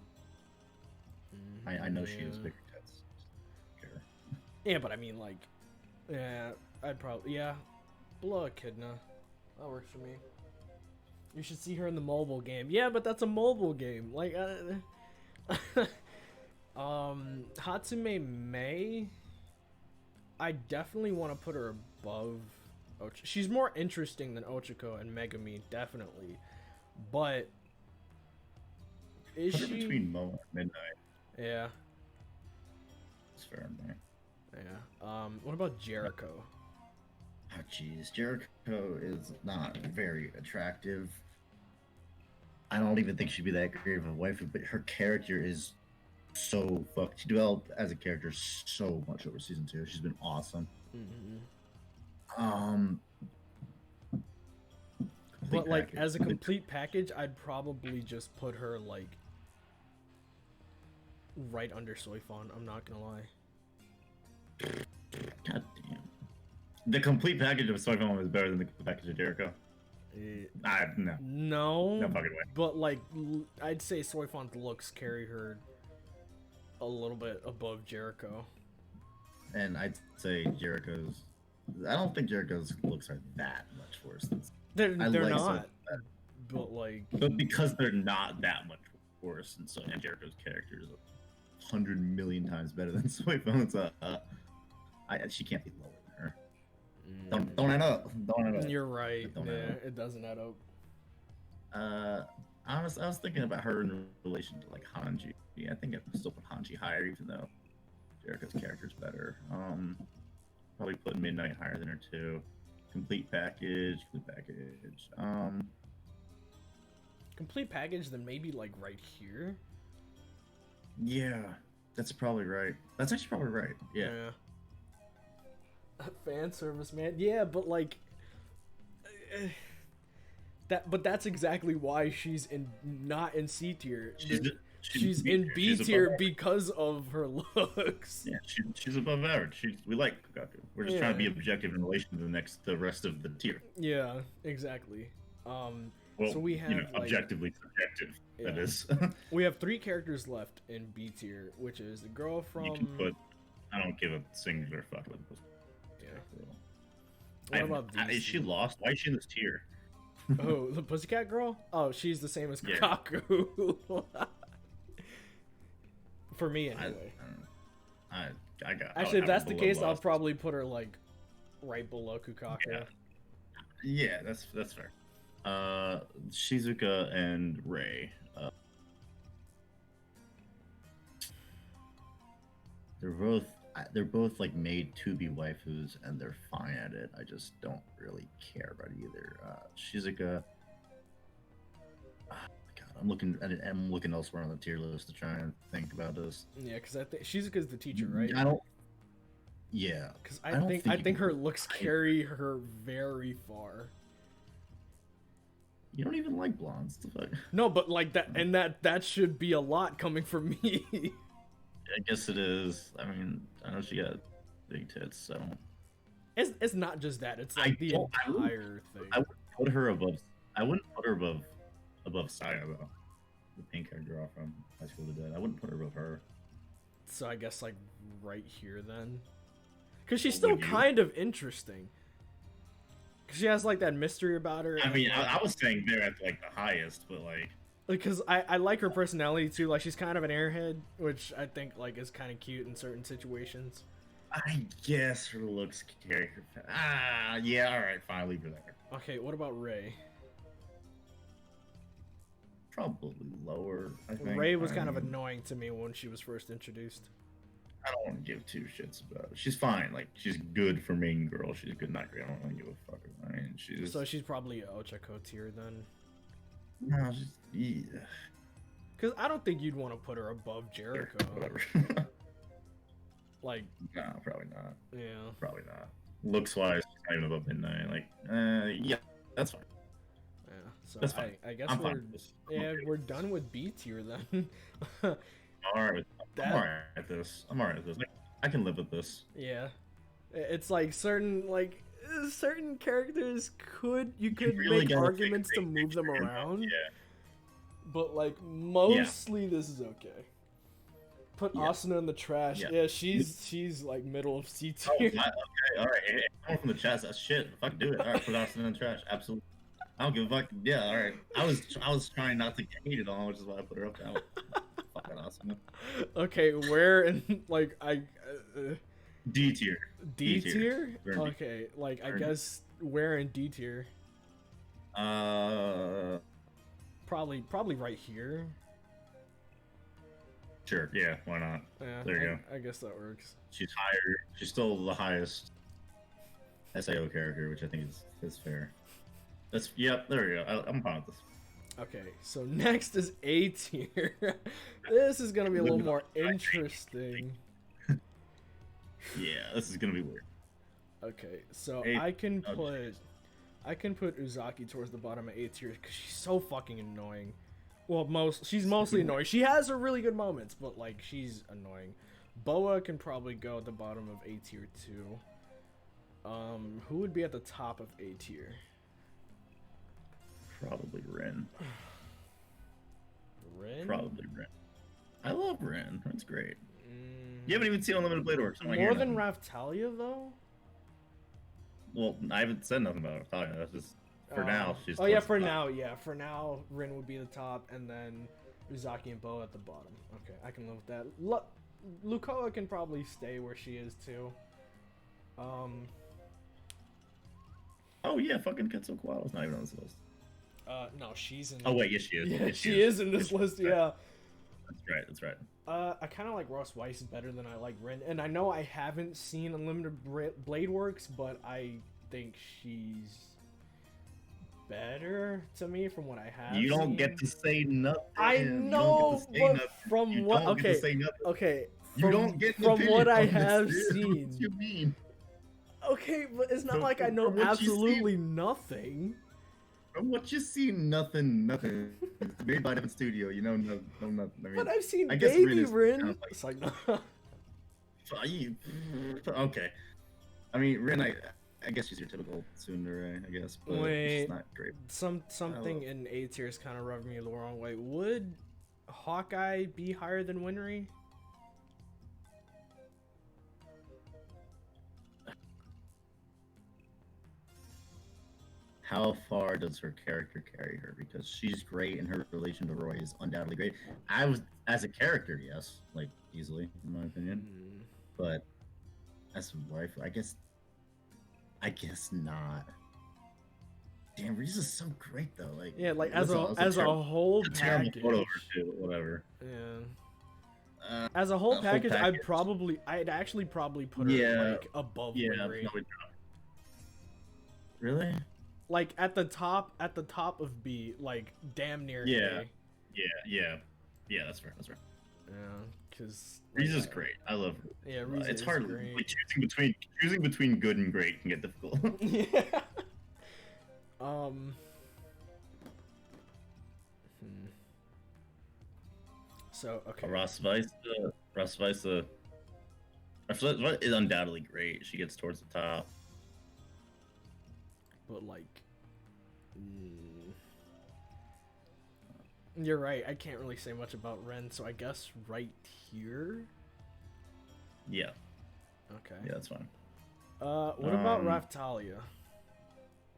I know she has bigger tits. Sure. Yeah, but I mean, like, yeah, I'd probably, yeah, below Echidna. That works for me. You should see her in the mobile game. Yeah, but that's a mobile game. Like, Hatsume Mei, I definitely want to put her above Ocha. She's more interesting than Ochako and Megami, definitely. But is put her she between Moa and Midnight? Yeah. It's fair in there. Yeah. What about Jericho? Oh jeez, Jericho is not very attractive. I don't even think she'd be that great of a waifu, but her character is so fucked. She developed as a character so much over season 2. She's been awesome. But like as a complete package, I'd probably just put her like right under Soifon. I'm not gonna lie. God damn. The complete package of Soifon is better than the complete package of Jericho. No fucking way. But like, I'd say Soifon's looks carry her a little bit above Jericho. And I'd say Jericho's. I don't think Jericho's looks are that much worse than. They're not. But like. But because they're not that much worse, and Jericho's character is 100 million times better than Soifon's. She can't be lower than her. Don't add up. Don't add up. You're right. Yeah, it doesn't add up. I was thinking about her in relation to like Hanji. I think I'd still put Hanji higher, even though Jericho's character's better. Probably put Midnight higher than her too. Complete package. Complete package, then maybe like right here. Yeah, that's probably right. That's actually probably right. Yeah. Fan service, man. Yeah, but like that. But that's exactly why she's not in C tier. She's in B tier because of her looks. Yeah, she's above average. We like Kukaku. We're just trying to be objective in relation to the rest of the tier. Yeah, exactly. Well, so we have objectively subjective. Yeah. That is. We have 3 characters left in B tier, which is the girl from. You can put. I don't give a singular fuck about this. What about these? Is she lost? Why is she in this tier? Oh, the Pussycat Girl? Oh, she's the same as Kukaku. For me, anyway. I I got. I would Actually, if have her that's the below case, I'll Lost. probably put her like right below Kukaka. Yeah, that's fair. Shizuka and Rei. They're both they're both like made to be waifus, and they're fine at it. I just don't really care about either. Shizuka. God, I'm looking elsewhere on the tier list to try and think about this. Yeah, because I think Shizuka's the teacher, right? I don't. Yeah, Because I don't I you think can her put- looks I- carry her very far. You don't even like blondes. The fuck? No, but like that, and that should be a lot coming from me. I guess it is. I mean, I know she got big tits, so It's not just that; it's I like the don't- I wouldn't- entire thing. I wouldn't put her above. I wouldn't put her above Saya though. The pink haired girl from High School of the Dead. I wouldn't put her above her. So I guess like right here then, because she's What still would you? kind of interesting. Because she has like that mystery about her. I mean, I was saying they're at like the highest, but like because I like her personality too. Like she's kind of an airhead, which I think like is kind of cute in certain situations. I guess her looks carry her. Yeah, all right, fine, leave her there. Okay, what about Ray? Probably lower. I think. Ray was kind of mean, annoying to me when she was first introduced. I don't want to give two shits about it. She's fine. Like she's good for main girl. She's good, not great. I don't really give a fuck. I mean, she's So she's probably Ochako tier then. no, she's yeah. Because I don't think you'd want to put her above Jericho. Whatever. Like, No, probably not. yeah. Probably not. Looks wise, she's not even above midnight. Like, yeah, that's fine. Yeah. So That's fine. I guess I'm we're fine with this. I'm yeah, okay with we're this. done with B tier then. I'm alright with That- I'm alright at this. I'm alright with this. Like, I can live with this. Yeah. It's like certain characters you could really make gotta arguments to take move them picture, around, Yeah. but like mostly this is okay. Put Yeah. Asuna in the trash. Yeah. Yeah, she's like middle of C Oh, tier. okay, alright. Hey, someone from the chat says shit. Fuck, do it. Alright, put Austin in the trash. absolutely. I don't give a fuck. Yeah, alright. I was trying not to get hated on, which is why I put her up now. Fuck that Austin. Okay, where in like D tier. D D tier. tier? We're in D. Okay, like I We're in D. guess where in D tier? Probably right here. Sure. Yeah. Why not? Yeah, There you I guess that works. She's higher. She's still the highest SAO character, which I think is fair. That's yep. There we go. I'm fine with this. Okay, so next is A tier. This is gonna be a little more interesting. Yeah, this is gonna be weird. Okay, so A- I can oh, put Uzaki towards the bottom of A tier because she's so fucking annoying. Well, she's mostly annoying. She has her really good moments, but like she's annoying. Boa can probably go at the bottom of A tier too. Who would be at the top of A tier? Probably Rin. Rin? Probably Rin. I love Rin. Rin's great. Mm, You haven't even seen Unlimited Blade Works. I'm not more hearing than nothing. Raftalia though? Well, I haven't said nothing about Raftalia. That's just for now. She's Oh yeah, towards for the top. now, yeah. For now, Rin would be the top, and then Uzaki and Boa at the bottom. Okay, I can live with that. Lukoa can probably stay where she is too. Oh yeah, fucking Ketsu Koala's not even on this list. No, she's in. Oh wait, yes she is. Yeah, Yes, she is in this list. Yeah. That's right. That's right. I kind of like Ross Weiss better than I like Rin, and I know I haven't seen Unlimited Blade Works, but I think she's better to me from what I have. You don't seen. get to say nothing. I You don't know, get to say but nothing. from You what? don't get to Okay, say nothing. okay. You From, don't get an from opinion what I from this, have dude. seen. What you mean? Okay, but it's not From- like I know from what you see- absolutely nothing. From what you see, nothing. It's made by a different studio. You know, nothing. I mean, But I've seen I guess Baby Rin is Rin. kind of like- It's like no. Okay. I mean, Rin, I guess she's your typical tsundere, I guess, but Wait. she's not great. Something in A tier is kind of rubbing me the wrong way. Would Hawkeye be higher than Winry? How far does her character carry her? Because she's great, and her relation to Roy is undoubtedly great. As a character, yes, like easily, in my opinion. but as a wife, I guess not. Damn, Riza's so great though. Like, Yeah, like that's as a whole it's a terrible package. photo too, whatever. Yeah. As a whole A package, I'd actually probably put her like above Winry. No, really? Like at the top of B, like damn near Yeah. A. Yeah, that's fair. Yeah, because Riza's great. I love her. Yeah, Riza It's is hard. great. Like, choosing between good and great can get difficult. Yeah. So okay. Ross Weiss is undoubtedly great. She gets towards the top. But like, you're right. I can't really say much about Ren, so I guess right here. Yeah. Okay. Yeah, that's fine. What about Raftalia?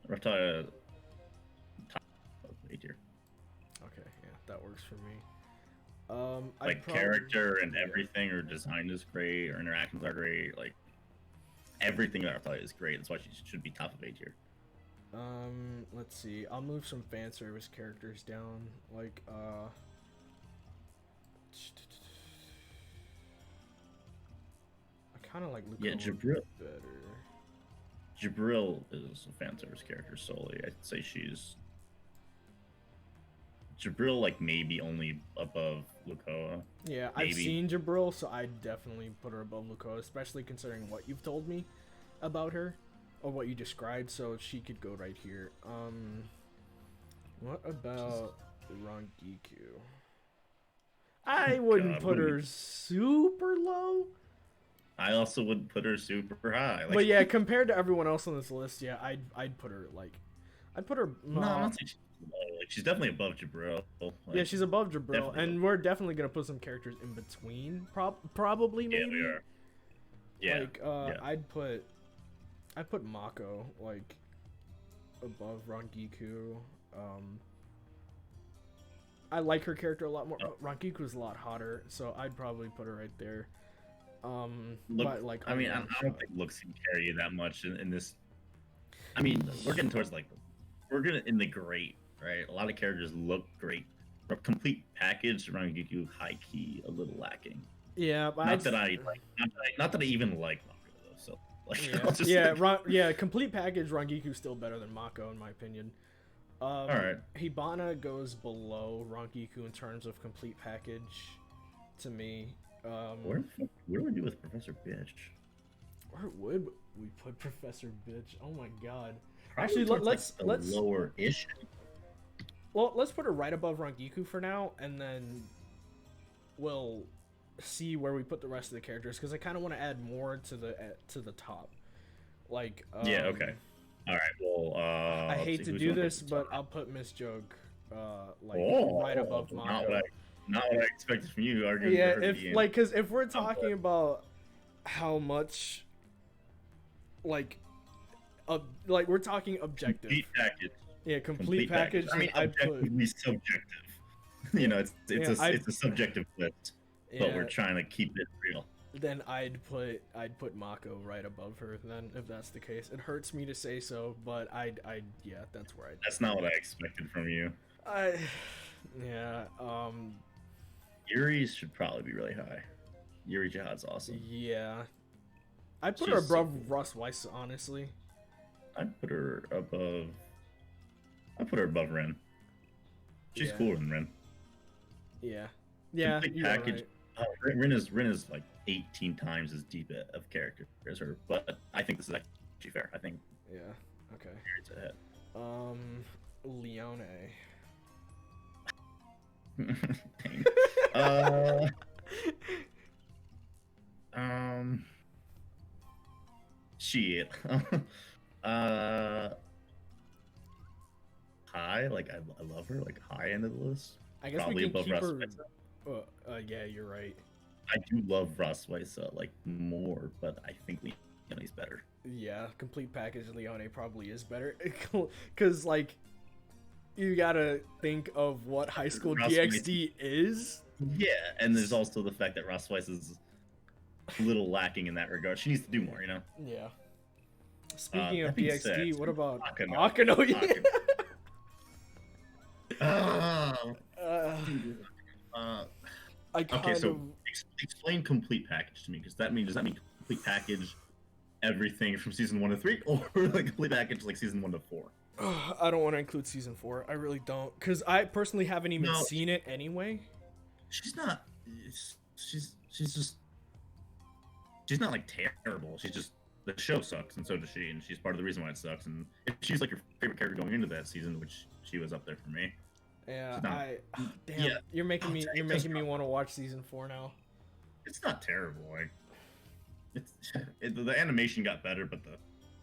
Raftalia, top of A tier. Okay, yeah, that works for me. Like character and everything, her design is great, her interactions are great. Like everything about Raftalia is great. That's why she should be top of A tier. Let's see. I'll move some fan service characters down. Like, I kind of like Luca Jabril better. Jabril is a fan service character solely. I'd say Jabril, like maybe only above Lucoa. Yeah, maybe. I've seen Jabril, so I'd definitely put her above Lucoa, especially considering what you've told me about her. Or what you described, so she could go right here. What about Rangiku? I wouldn't put her super low. I also wouldn't put her super high. Like, but yeah, compared to everyone else on this list, yeah, I'd put her like, I'd put her. No, I'm not saying she's low. Like, she's definitely above Jabril. Like, yeah, she's above Jabril, and we're definitely gonna put some characters in between. Probably maybe. Yeah, we are. Yeah. Like, I'd put Mako like above Rangiku. I like her character a lot more. Rangiku's a lot hotter, so I'd probably put her right there. But like, I mean, I don't think looks can carry you that much in this. I mean, we're getting towards like, we're gonna in the great, right? A lot of characters look great. For a complete package, Rangiku high key a little lacking. Yeah, but not that I even like Mako though. So like, yeah, complete package Rangiku's still better than Mako in my opinion. All right. Hibana goes below Rangiku in terms of complete package to me. Where would we do with Professor Bitch? Where would we put Professor Bitch? Oh my god. Probably actually, let's lower-ish. Well, let's put her right above Rangiku for now, and then we'll see where we put the rest of the characters, because I kind of want to add more to the top. Like, yeah, okay. All right, well, I hate to do this, but I'll put Miss Joke like right above Mako. Not what I expected from you. Yeah, because if we're talking about how much, like we're talking objective. Complete package. Yeah, complete package. I mean, objectively subjective. You know, it's a subjective list, but we're trying to keep it real. Then I'd put Mako right above her. Then, if that's the case, it hurts me to say so, but yeah, that's where That's not what I expected from you. Yeah. Yuri's should probably be really high. Yuri Jihad's awesome. Yeah. I'd put her above Russ Weiss, honestly. I'd put her above Ren. She's cooler than Ren. Yeah. Yeah. Package. Right. Ren is like 18 times as deep of character as her, but I think this is actually fair. I think. Yeah. Okay. Yuri's ahead. Leone. Shit. High, like I love her, like high end of the list. I guess probably we can above keep Ross. her. Yeah, you're right. I do love Ross Weiss like more, but I think Leone's better. Yeah, complete package Leone probably is better, because like you gotta think of what high school DxD is. Yeah, and there's also the fact that Ross Weiss is a little lacking in that regard. She needs to do more, you know. Yeah. Speaking of That being said, BXD, what about Akano. Akano? Yeah. Akano. Oh, Uh, uh, I kind okay, so of explain complete package to me, because does that mean complete package everything from season 1 to 3, or like complete package like season 1 to 4? I don't want to include season 4. I really don't, because I personally haven't even No, seen it anyway. she's not. She's not like terrible. She's just the show sucks, and so does she, and she's part of the reason why it sucks. And if she's like your favorite character going into that season, which she was up there for me. Yeah, not, damn, yeah, you're making me want to watch season 4 now. It's not terrible. Like the animation got better, but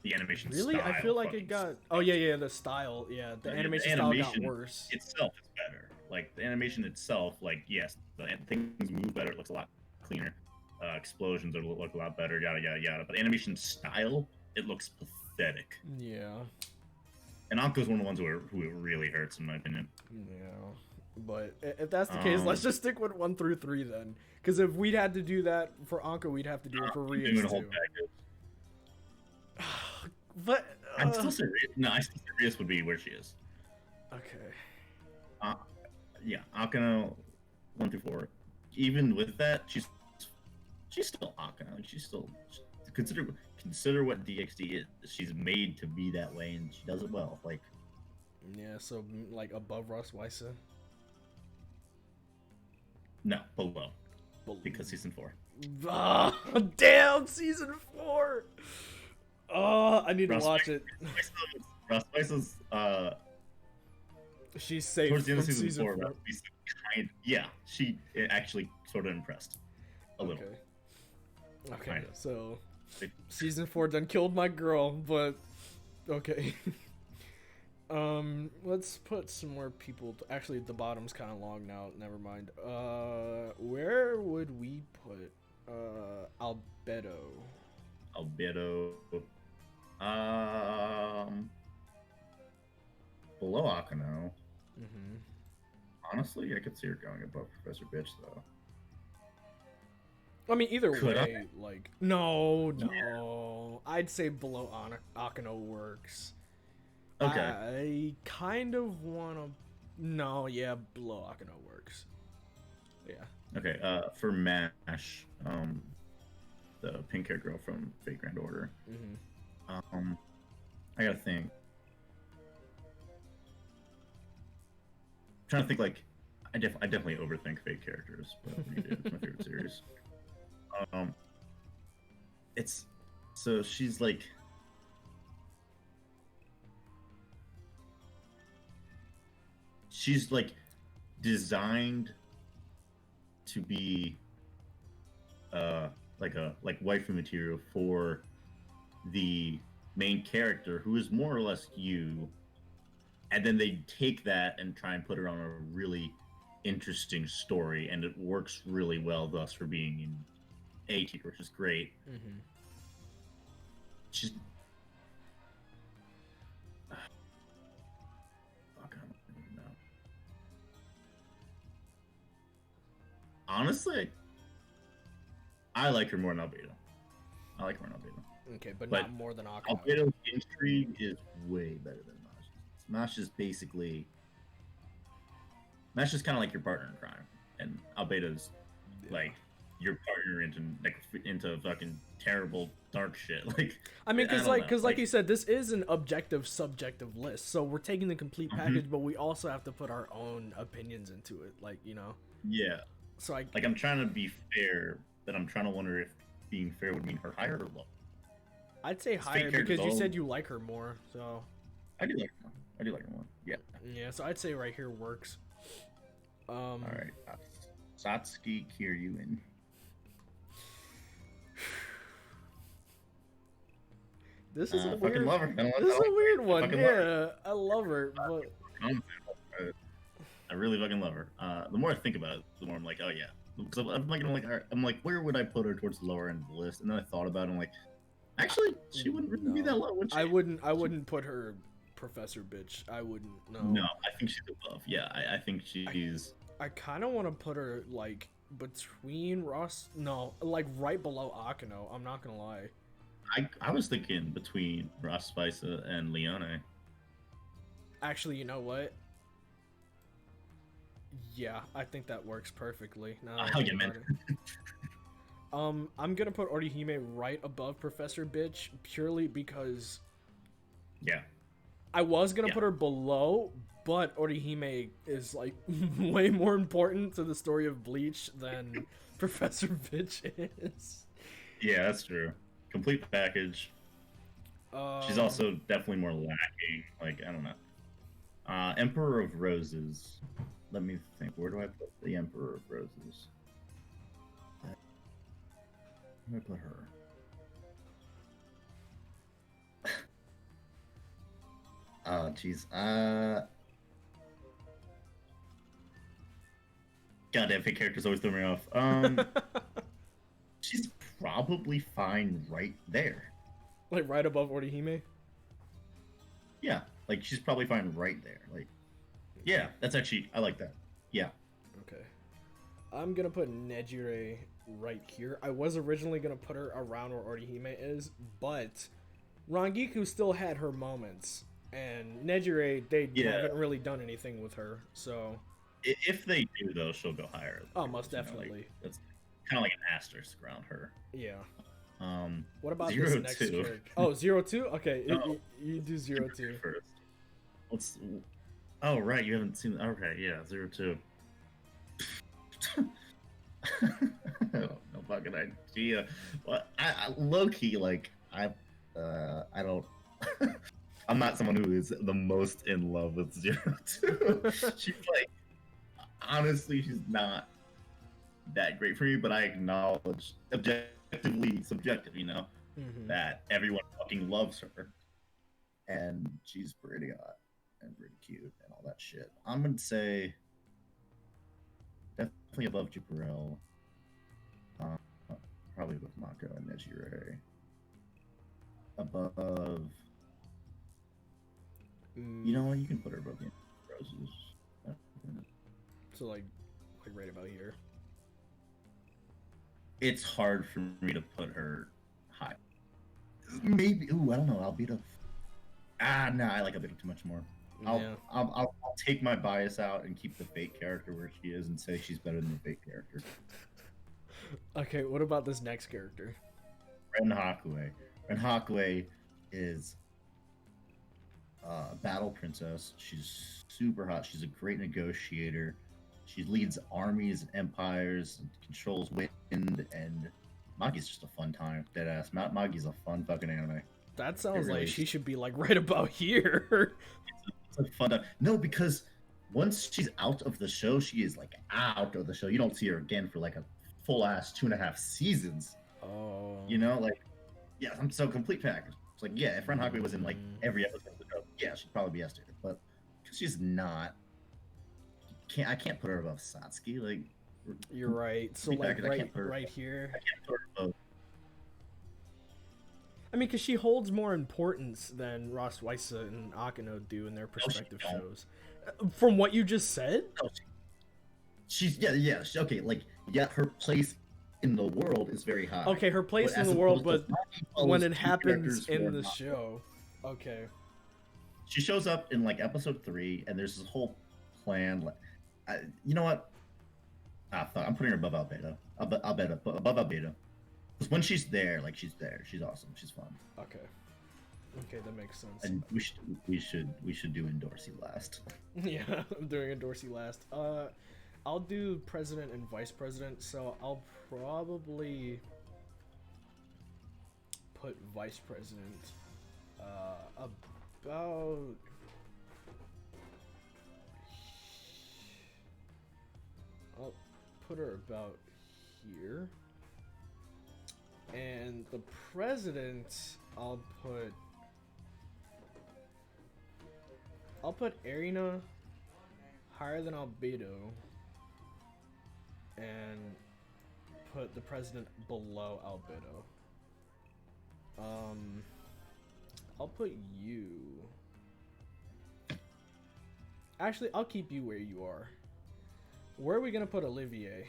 the animation Really, style I feel like it got. Oh yeah, the style. Yeah, the animation style got worse. Itself is better. Like the animation itself, like yes, the things move better. It looks a lot cleaner. Explosions look a lot better. Yada yada yada. But animation style, it looks pathetic. Yeah. And Anko's one of the ones who it really hurts, in my opinion. Yeah, but if that's the case, let's just stick with 1 through 3 then. Because if we'd had to do that for Anko, we'd have to do it for Rias too. But I'd still say Rias would be where she is. Okay. Yeah, Akano 1 through 4. Even with that, she's still Akano. She's still consider what DxD is. She's made to be that way, and she does it well. Like, yeah, so like above Ross Weissa? No, below. Because season 4. Oh, damn, season 4. Oh, I need to watch it. Ross Weissa's she's safe towards the end of from season 4. four. Yeah, she actually sort of impressed a little. Okay, Kinda. so season 4 done killed my girl, but okay. Let's put some more people. Actually, the bottom's kind of long now. Never mind. Where would we put Albedo? Below Akano. Mm-hmm. Honestly, I could see her going above Professor Bitch, though. I mean, either Could way, I? like, no. I'd say below Akano works. Okay. I kind of want to. No, yeah, below Akano works. Yeah. Okay. For Mash, the pink hair girl from Fate Grand Order. Mm-hmm. I gotta think. I'm trying to think, like, I definitely overthink Fate characters, but it's my favorite series. It's so she's like. She's like designed to be like waifu material for the main character, who is more or less you, and then they take that and try and put her on a really interesting story, and it works really well thus for being in A tier, which is great. Mm-hmm. She's honestly, I like her more than Albedo. Okay, but not more than Akano. Albedo's intrigue is way better than Mash. Mash is basically kind of like your partner in crime, and Albedo's like your partner into fucking terrible dark shit. Like, I mean, because like you said, this is an objective subjective list, so we're taking the complete package, but we also have to put our own opinions into it, like, you know. Yeah. So I'm trying to be fair, but I'm trying to wonder if being fair would mean her higher or low. I'd say higher because you said you like her more, so. I do like her more. Yeah. Yeah, so I'd say right here works. All right. Satsuki Kiryuin. This is a fucking weird. love her. This is a weird one. Yeah, I love her, but I really fucking love her. The more I think about it, the more I'm like, oh yeah. Because I'm like, where would I put her towards the lower end of the list? And then I thought about it. I'm like, actually, she wouldn't really be that low, would she? I wouldn't put her Professor Bitch. I wouldn't. No. No, I think she's above. Yeah, I think she's. I kind of want to put her like between Ross, no, like right below Akino. I'm not gonna lie. I was thinking between Ross Spicer and Leone. Actually, you know what? Yeah, I think that works perfectly. Now that I Oh think yeah, man. about it. I'm gonna put Orihime right above Professor Bitch purely because Yeah. I was gonna put her below, but Orihime is like way more important to the story of Bleach than Professor Bitch is. Yeah, that's true. Complete package. She's also definitely more lacking. Like, I don't know. Emperor of Roses. Let me think. Where do I put the Emperor of Roses? Where do I put her? Oh, jeez. Goddamn, fake characters always throw me off. She's probably fine right there. Like right above Orihime? Yeah, like she's probably fine right there. Like, yeah, that's actually, I like that. Yeah. Okay. I'm gonna put Nejire right here. I was originally gonna put her around where Orihime is, but Rangiku still had her moments, and Nejire, they haven't really done anything with her, so... If they do, though, she'll go higher. Oh, most definitely. Like, it's kind of like an asterisk around her. Yeah. What about this next character? Oh, 02? Okay, no. you do 02. First. Let's... Oh, right, you haven't seen... Okay, yeah, 02. No fucking idea. Well, I low-key, like, I don't... I'm not someone who is the most in love with 02. She's like... Honestly, she's not that great for me, but I acknowledge objectively subjective, you know, that everyone fucking loves her. And she's pretty hot and pretty cute and all that shit. I'm gonna say definitely above Juperel. Probably with Mako and Nejire. Above... You know what? You can put her above the Roses. So like right about here. It's hard for me to put her high. Maybe. Ooh, I don't know. Albedo. No, I like Albedo too much more. I'll take my bias out and keep the fake character where she is and say she's better than the fake character. Okay, what about this next character? Ren Hakue. Ren Hakue is a battle princess. She's super hot. She's a great negotiator. She leads armies and empires and controls wind, and Magi's just a fun time. Deadass. Magi's a fun fucking anime. That sounds like she should be like right about here. It's a fun time. No, because once she's out of the show, she is like out of the show. You don't see her again for like a full ass 2.5 seasons. Oh. You know, like, yeah, I'm so complete package. It's like, yeah, if Ren Hakue was in like every episode of the show, yeah, she'd probably be S tier. But because she's not, I can't put her above Satsuki. Like, you're right. So like right here. I can't put her above. I mean, because she holds more importance than Ross Weissa and Akino do in their respective shows. From what you just said? No, she's okay. Like, yeah, her place in the world is very high. Okay, her place in the world, but when it happens in the show, okay. She shows up in like episode 3, and there's this whole plan. Like, you know what? Fuck, I'm putting her above Albedo. Above Albedo. Because when she's there, like she's there, she's awesome, she's fun. Okay. Okay, that makes sense. And we should do Dorsey last. Yeah, I'm doing Dorsey last. I'll do president and vice president, so I'll probably put vice president about... I'll put her about here. And the president, I'll put Erina higher than Albedo, and put the president below Albedo. I'll put you... Actually, I'll keep you where you are. Where are we gonna put Olivier?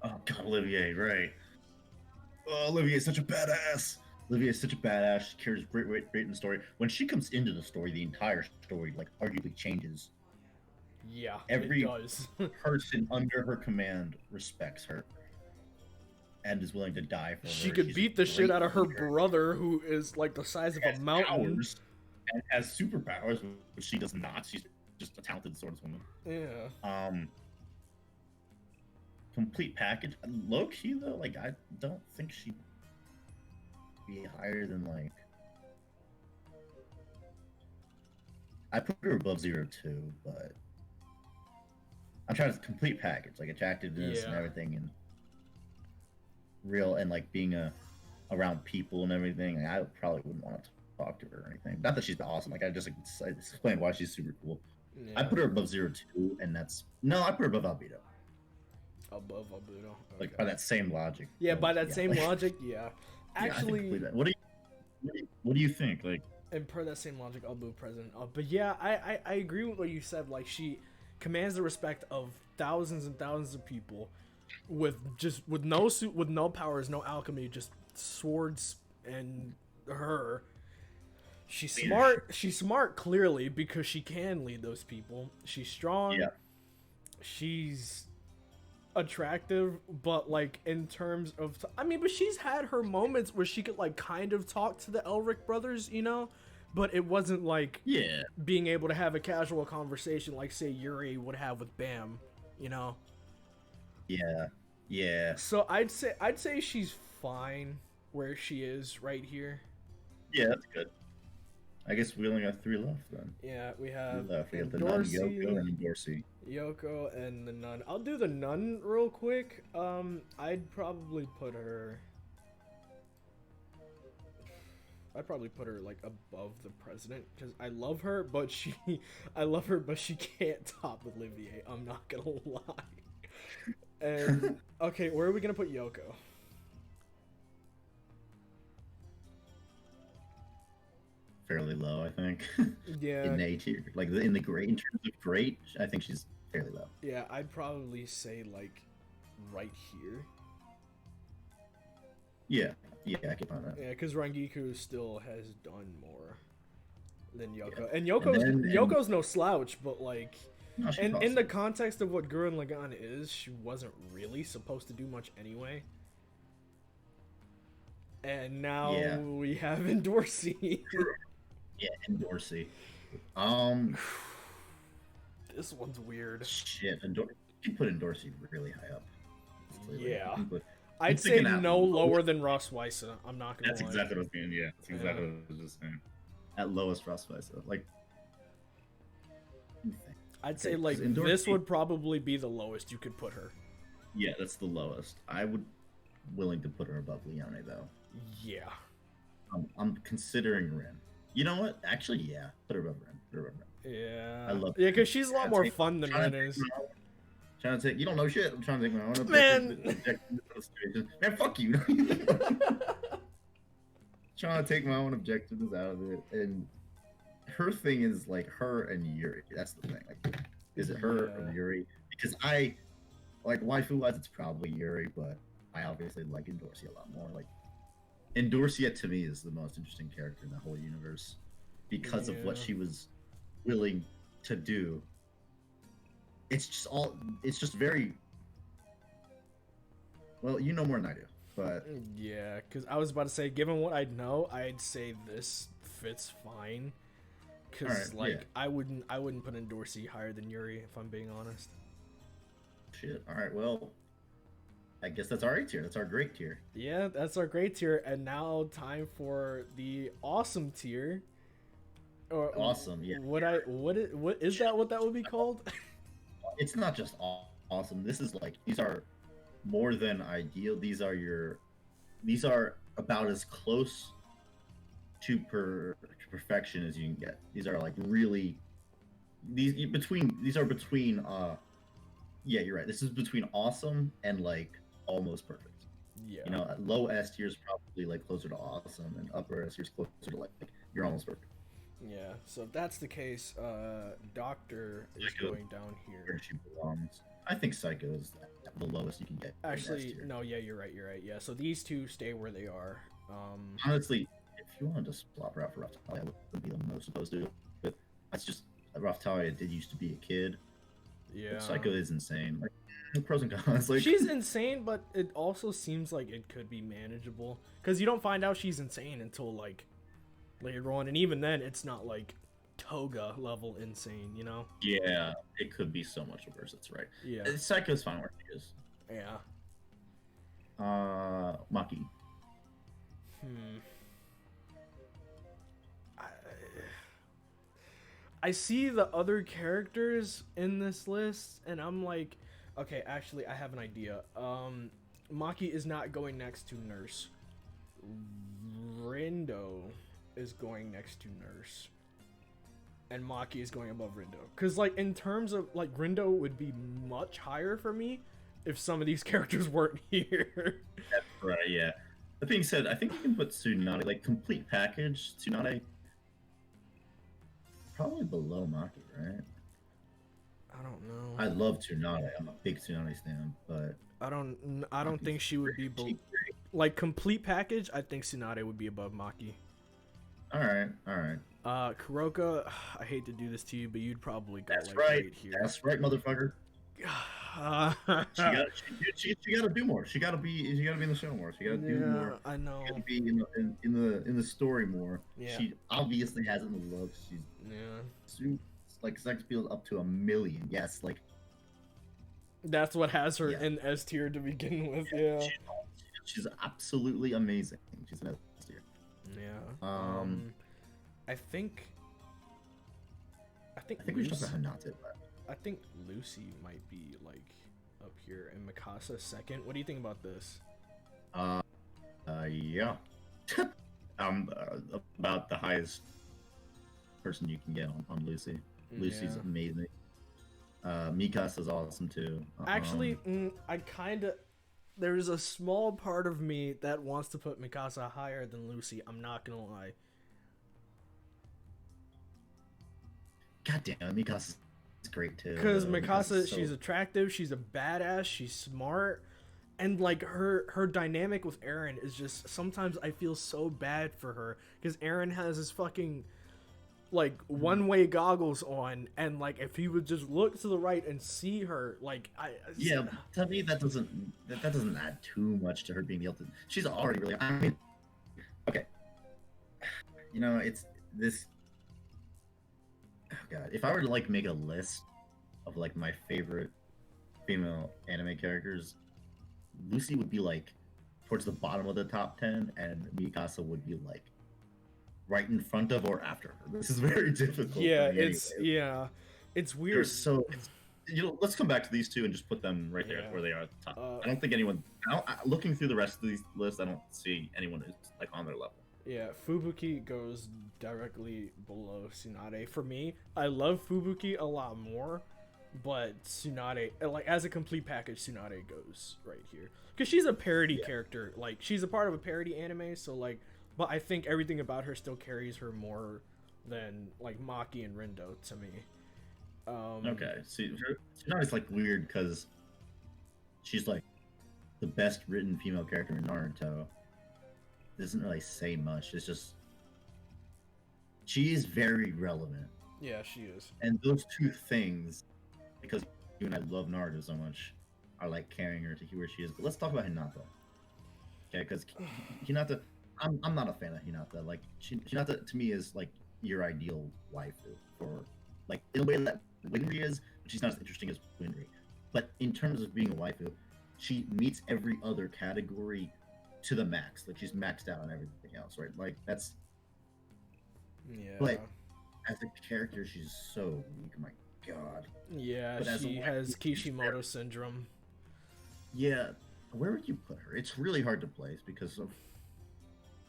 Oh God, Olivier, right? Oh, Olivier is such a badass. Olivia is such a badass. She carries great weight in the story. When she comes into the story, the entire story like arguably changes. Yeah, it Every does. person under her command respects her and is willing to die for She her. could She's a beat the shit great out of her leader. brother, who is like the size of a Has mountain. powers and has superpowers, which she does not. She's just a talented swordswoman. Yeah. Complete package. Low key though, like I don't think she'd be higher than like. I put her above 02, but I'm trying to complete package, like attractiveness and everything, and real and like being around people and everything. I probably wouldn't want to talk to her or anything. Not that she's awesome. Like I just explained why she's super cool. Yeah. I put her above 02, and that's no. I put her above Albedo. Above Albedo. Okay. Like by that same logic. Yeah, by that same logic. Yeah. Actually, yeah, what do you think? Like, and per that same logic, I'll move president up. But yeah, I agree with what you said. Like she commands the respect of thousands and thousands of people, with no powers, no alchemy, just swords and her. She's smart. She's smart clearly because she can lead those people. She's strong. Yeah. She's attractive, but like in terms of, but she's had her moments where she could like kind of talk to the Elric brothers, you know, but it wasn't like being able to have a casual conversation like say Yuri would have with Bam, you know. Yeah. So I'd say she's fine where she is right here. Yeah, that's good. I guess we only got 3 left then. Yeah, we have the nun, Yoko, and Dorsey. Yoko and the nun. I'll do the nun real quick. I'd probably put her like above the president because I love her, but she can't top Olivier. I'm not gonna lie. And okay, where are we gonna put Yoko? Fairly low, I think. Yeah. In A tier, like in terms of great, I think she's fairly low. Yeah, I'd probably say like right here. Yeah, I can find that. Yeah, because Rangiku still has done more than Yoko, and Yoko's no slouch, but like, no, in the context of what Gurren Lagann is, she wasn't really supposed to do much anyway. And now we have Dorsey. Yeah, and Dorsey. This one's weird. Shit, you can put Dorsey really high up. Yeah. I'd say no lower than Ross Weisse. I'm not gonna lie. That's exactly what I was saying. Yeah, that's exactly what I was just saying. At lowest, Ross Weisse. Like, I'd say like this would probably be the lowest you could put her. Yeah, that's the lowest. I would willing to put her above Leone though. Yeah. I'm considering Rin. You know what? Actually, yeah. Put her above Rin. Yeah. I love. Yeah, because she's a lot more fun than Rin is. Trying to take. You don't know shit. I'm trying to take my own objective. Man, fuck you. Trying to take my own objectives out of it, and her thing is like her and Yuri. That's the thing. Like, is it her or Yuri? Because I like waifu wise, it's probably Yuri, but I obviously like Dorsey a lot more. Like, Dorsey to me is the most interesting character in the whole universe because of what she was willing to do. It's just very well, you know more than I do, but yeah, because I was about to say, given what I know, I'd say this fits fine. Because I wouldn't put Dorsey higher than Yuri if I'm being honest. Shit. All right. Well, I guess that's our A tier. That's our great tier. Yeah, that's our great tier, and now time for the awesome tier. Or awesome. Yeah. What is that? What that would be called? It's not just awesome. This is like, these are more than ideal. These are about as close to perfection as you can get. These are like really these are between yeah, you're right. This is between awesome and like almost perfect. Yeah. You know, low S tier is probably like closer to awesome, and upper S tier is closer to like you're almost perfect. Yeah, so if that's the case, Doctor is going down here. Where she belongs. I think Psycho is the lowest you can get. In S Actually, tier. no, yeah, you're right. You're right. Yeah, so these two stay where they are. Honestly, if you wanted to swap her out for Rough Talia, I would be the most opposed to it. But that's just Rough Talia did used to be a kid. Yeah. But Psycho is insane. Like the pros and cons. Like She's insane, but it also seems like it could be manageable because you don't find out she's insane until like later on, and even then, it's not like Toga level insane, you know? yeah, it could be so much worse. That's right. Yeah. Psycho's fine where she is. Yeah. Maki. I see the other characters in this list, and I'm like, okay, actually, I have an idea. Maki is not going next to Nurse. Rindo is going next to Nurse. And Maki is going above Rindo. Because, like, in terms of, like, Rindo would be much higher for me if some of these characters weren't here. That's right, yeah. That being said, I think you can put Tsunade, like, complete package, Tsunade, probably below Maki, right? I don't know. I love Tsunade. I'm a big Tsunade stan, but I don't think she would be below. Like, complete package, I think Tsunade would be above Maki. Alright, alright. Kuroka, I hate to do this to you, but you'd probably go That's like right. right here. That's right, motherfucker. She gotta do more. She gotta be in the show more. She gotta do more. I know. She gotta be in the story more. Yeah. She obviously has it in the looks. She's like sex appeal up to 1 million. Yes, like That's what has her in S tier to begin with. Yeah. She's absolutely amazing. She's an S tier. Yeah. I think we should talk about Hinata. I think Lucy might be like up here and Mikasa second. What do you think about this? Yeah. About the highest person you can get on Lucy. Lucy's amazing. Mikasa's awesome too. Actually, I kind of there's a small part of me that wants to put Mikasa higher than Lucy. I'm not gonna lie. God damn, Mikasa's great too. Because Mikasa, she's attractive, she's a badass, she's smart, and like her dynamic with Eren is just sometimes I feel so bad for her because Eren has his fucking like one-way goggles on, and like if he would just look to the right and see her, like to me that doesn't add too much to her being able to. She's already really. I mean, okay, you know it's this. Oh god, if I were to like make a list of like my favorite female anime characters, Lucy would be like towards the bottom of the top 10, and Mikasa would be like right in front of or after her. This is very difficult. Yeah, it's weird. Let's come back to these two and just put them right there where they are at the top. I don't think anyone. Looking through the rest of these lists, I don't see anyone who's like on their level. Yeah, Fubuki goes directly below Tsunade. For me, I love Fubuki a lot more, but Tsunade, like as a complete package, Tsunade goes right here because she's a parody character. Like she's a part of a parody anime, so like, but I think everything about her still carries her more than like Maki and Rindo to me. Okay, see, Tsunade's like weird because she's like the best written female character in Naruto. Doesn't really say much. It's just she is very relevant. Yeah, she is. And those two things, because you and I love Naruto so much, are like carrying her to where she is. But let's talk about Hinata. Okay, because Hinata, I'm not a fan of Hinata. Like Hinata to me is like your ideal waifu for like in a way that Winry is, but she's not as interesting as Winry. But in terms of being a waifu, she meets every other category to the max. Like she's maxed out on everything else, right? Like that's but as a character she's so weak. My god. Yeah, she has Kishimoto syndrome. Yeah, where would you put her? It's really hard to place because of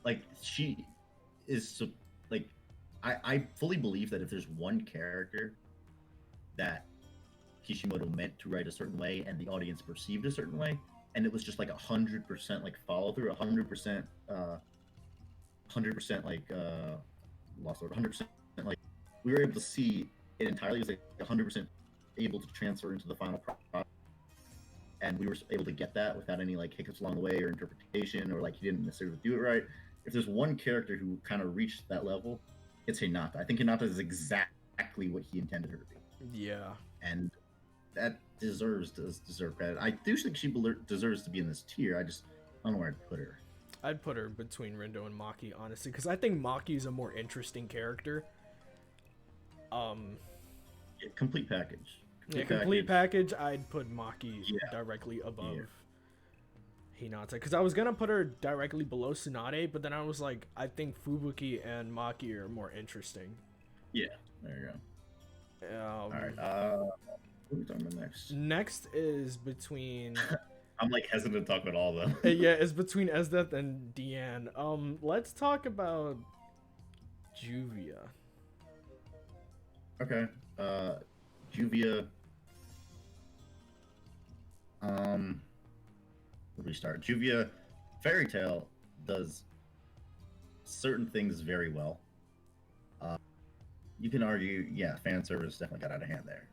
like she is so like I fully believe that if there's one character that Kishimoto meant to write a certain way and the audience perceived a certain way, and it was just like 100% like follow through, 100%, 100% like lost order, 100% like we were able to see it entirely as like 100% able to transfer into the final product. and we were able to get that without any like hiccups along the way or interpretation or like he didn't necessarily do it right. If there's one character who kind of reached that level, it's Hinata. I think Hinata is exactly what he intended her to be, Yeah. and that does deserve credit. I do think she deserves to be in this tier. I don't know where I'd put her. I'd put her between Rindo and Maki, honestly, because I think Maki is a more interesting character. Yeah, complete package. Complete package. I'd put Maki directly above Hinata, because I was gonna put her directly below Tsunade, but then I was like, I think Fubuki and Maki are more interesting. Yeah, there you go. All right. What are we talking about next? Next is between. I'm like hesitant to talk about all of them. Yeah, it's between Esdeath and Deanne. Let's talk about Juvia. Okay. Juvia. Where do we start? Juvia, Fairy Tail does certain things very well. You can argue, yeah, fan service definitely got out of hand there.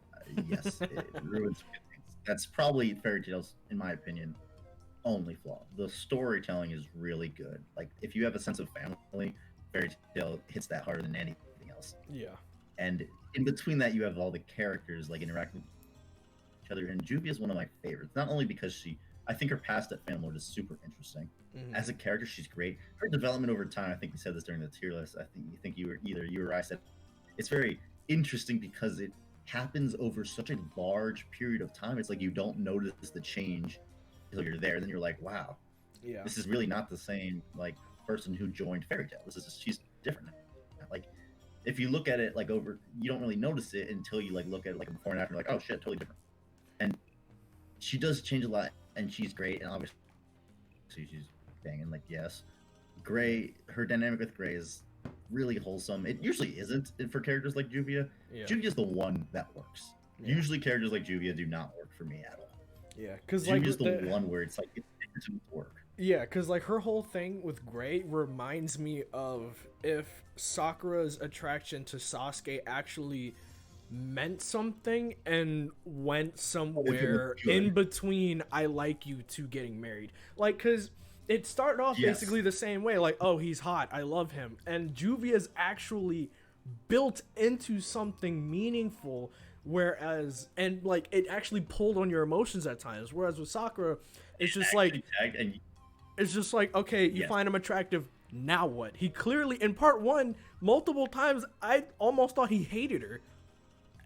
Yes, it ruins things. That's probably Fairy Tail's, in my opinion, only flaw. The storytelling is really good. Like, if you have a sense of family, Fairy Tail hits that harder than anything else. Yeah. And in between that, you have all the characters like interacting with each other. And Juvia is one of my favorites, not only because I think her past at Fanlord is super interesting. Mm-hmm. As a character, she's great. Her development over time, I think we said this during the tier list. I think you or I said it's very interesting because it happens over such a large period of time. It's like you don't notice the change until you're there. Then you're like, wow, this is really not the same like person who joined Fairy Tail. She's different now. Like, if you look at it like over, you don't really notice it until you like look at it like before and after. Like, oh shit, totally different. And she does change a lot, and she's great. And obviously, she's banging. Like, yes, Gray. Her dynamic with Gray is really wholesome. It usually isn't for characters like Juvia. Juvia's the one that works. Usually, characters like Juvia do not work for me at all. Yeah, because Juvia's the one where it's like it's to work. Yeah, because like her whole thing with Gray reminds me of if Sakura's attraction to Sasuke actually meant something and went somewhere in between I like you to getting married. Like, because it started off basically the same way. Like, oh, he's hot, I love him. And Juvia's actually built into something meaningful, whereas, and like, it actually pulled on your emotions at times. Whereas with Sakura, it's just like... It's just like, okay, you find him attractive, now what? He clearly, in part one, multiple times, I almost thought he hated her.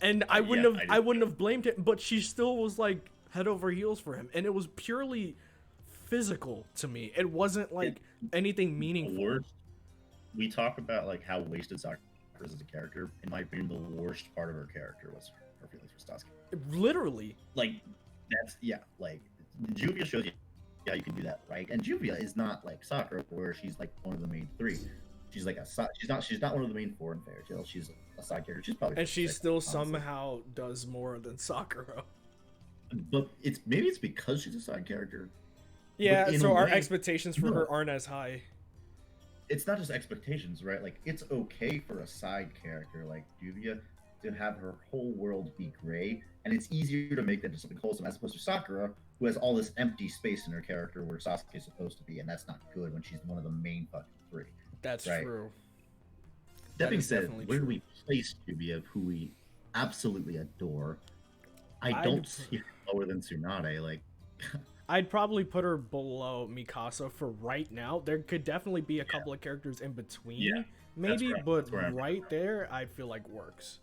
And I wouldn't have blamed him, but she still was like head over heels for him. And it was purely physical to me. It wasn't like anything meaningful. We talk about like how wasted Sakura is as a character. In my opinion, the worst part of her character was her feelings for Sasuke. Literally. Like, that's, like, Juvia shows you how you can do that, right? And Juvia is not like Sakura, where she's like one of the main three. She's like she's not one of the main four in Fairy Tail. She's a side character. She's probably, and she still somehow does more than Sakura. But maybe it's because she's a side character. Yeah, so our expectations for her aren't as high. It's not just expectations, right? Like, it's okay for a side character like Juvia to have her whole world be gray, and it's easier to make that into something wholesome as opposed to Sakura, who has all this empty space in her character where Sasuke is supposed to be, and that's not good when she's one of the main fucking three. That's true. That being said, where do we place Juvia, who we absolutely adore? I don't see her lower than Tsunade. Like, I'd probably put her below Mikasa for right now. There could definitely be a couple of characters in between, maybe, but right there, I feel like works.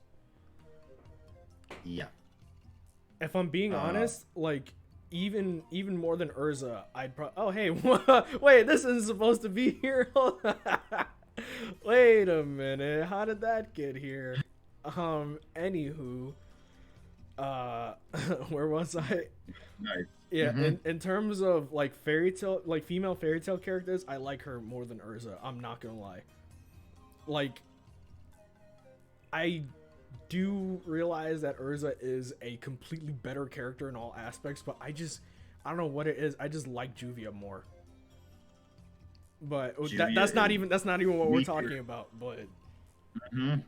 Yeah. If I'm being honest, like, even more than Urza, I'd probably... Oh, hey, wait, this isn't supposed to be here. Wait a minute, how did that get here? Anywho, where was I? Nice. Yeah, in terms of like female fairy tale characters, I like her more than Urza. I'm not gonna lie. Like, I do realize that Urza is a completely better character in all aspects, but I don't know what it is. I just like Juvia more. But that's not even what we're talking about. But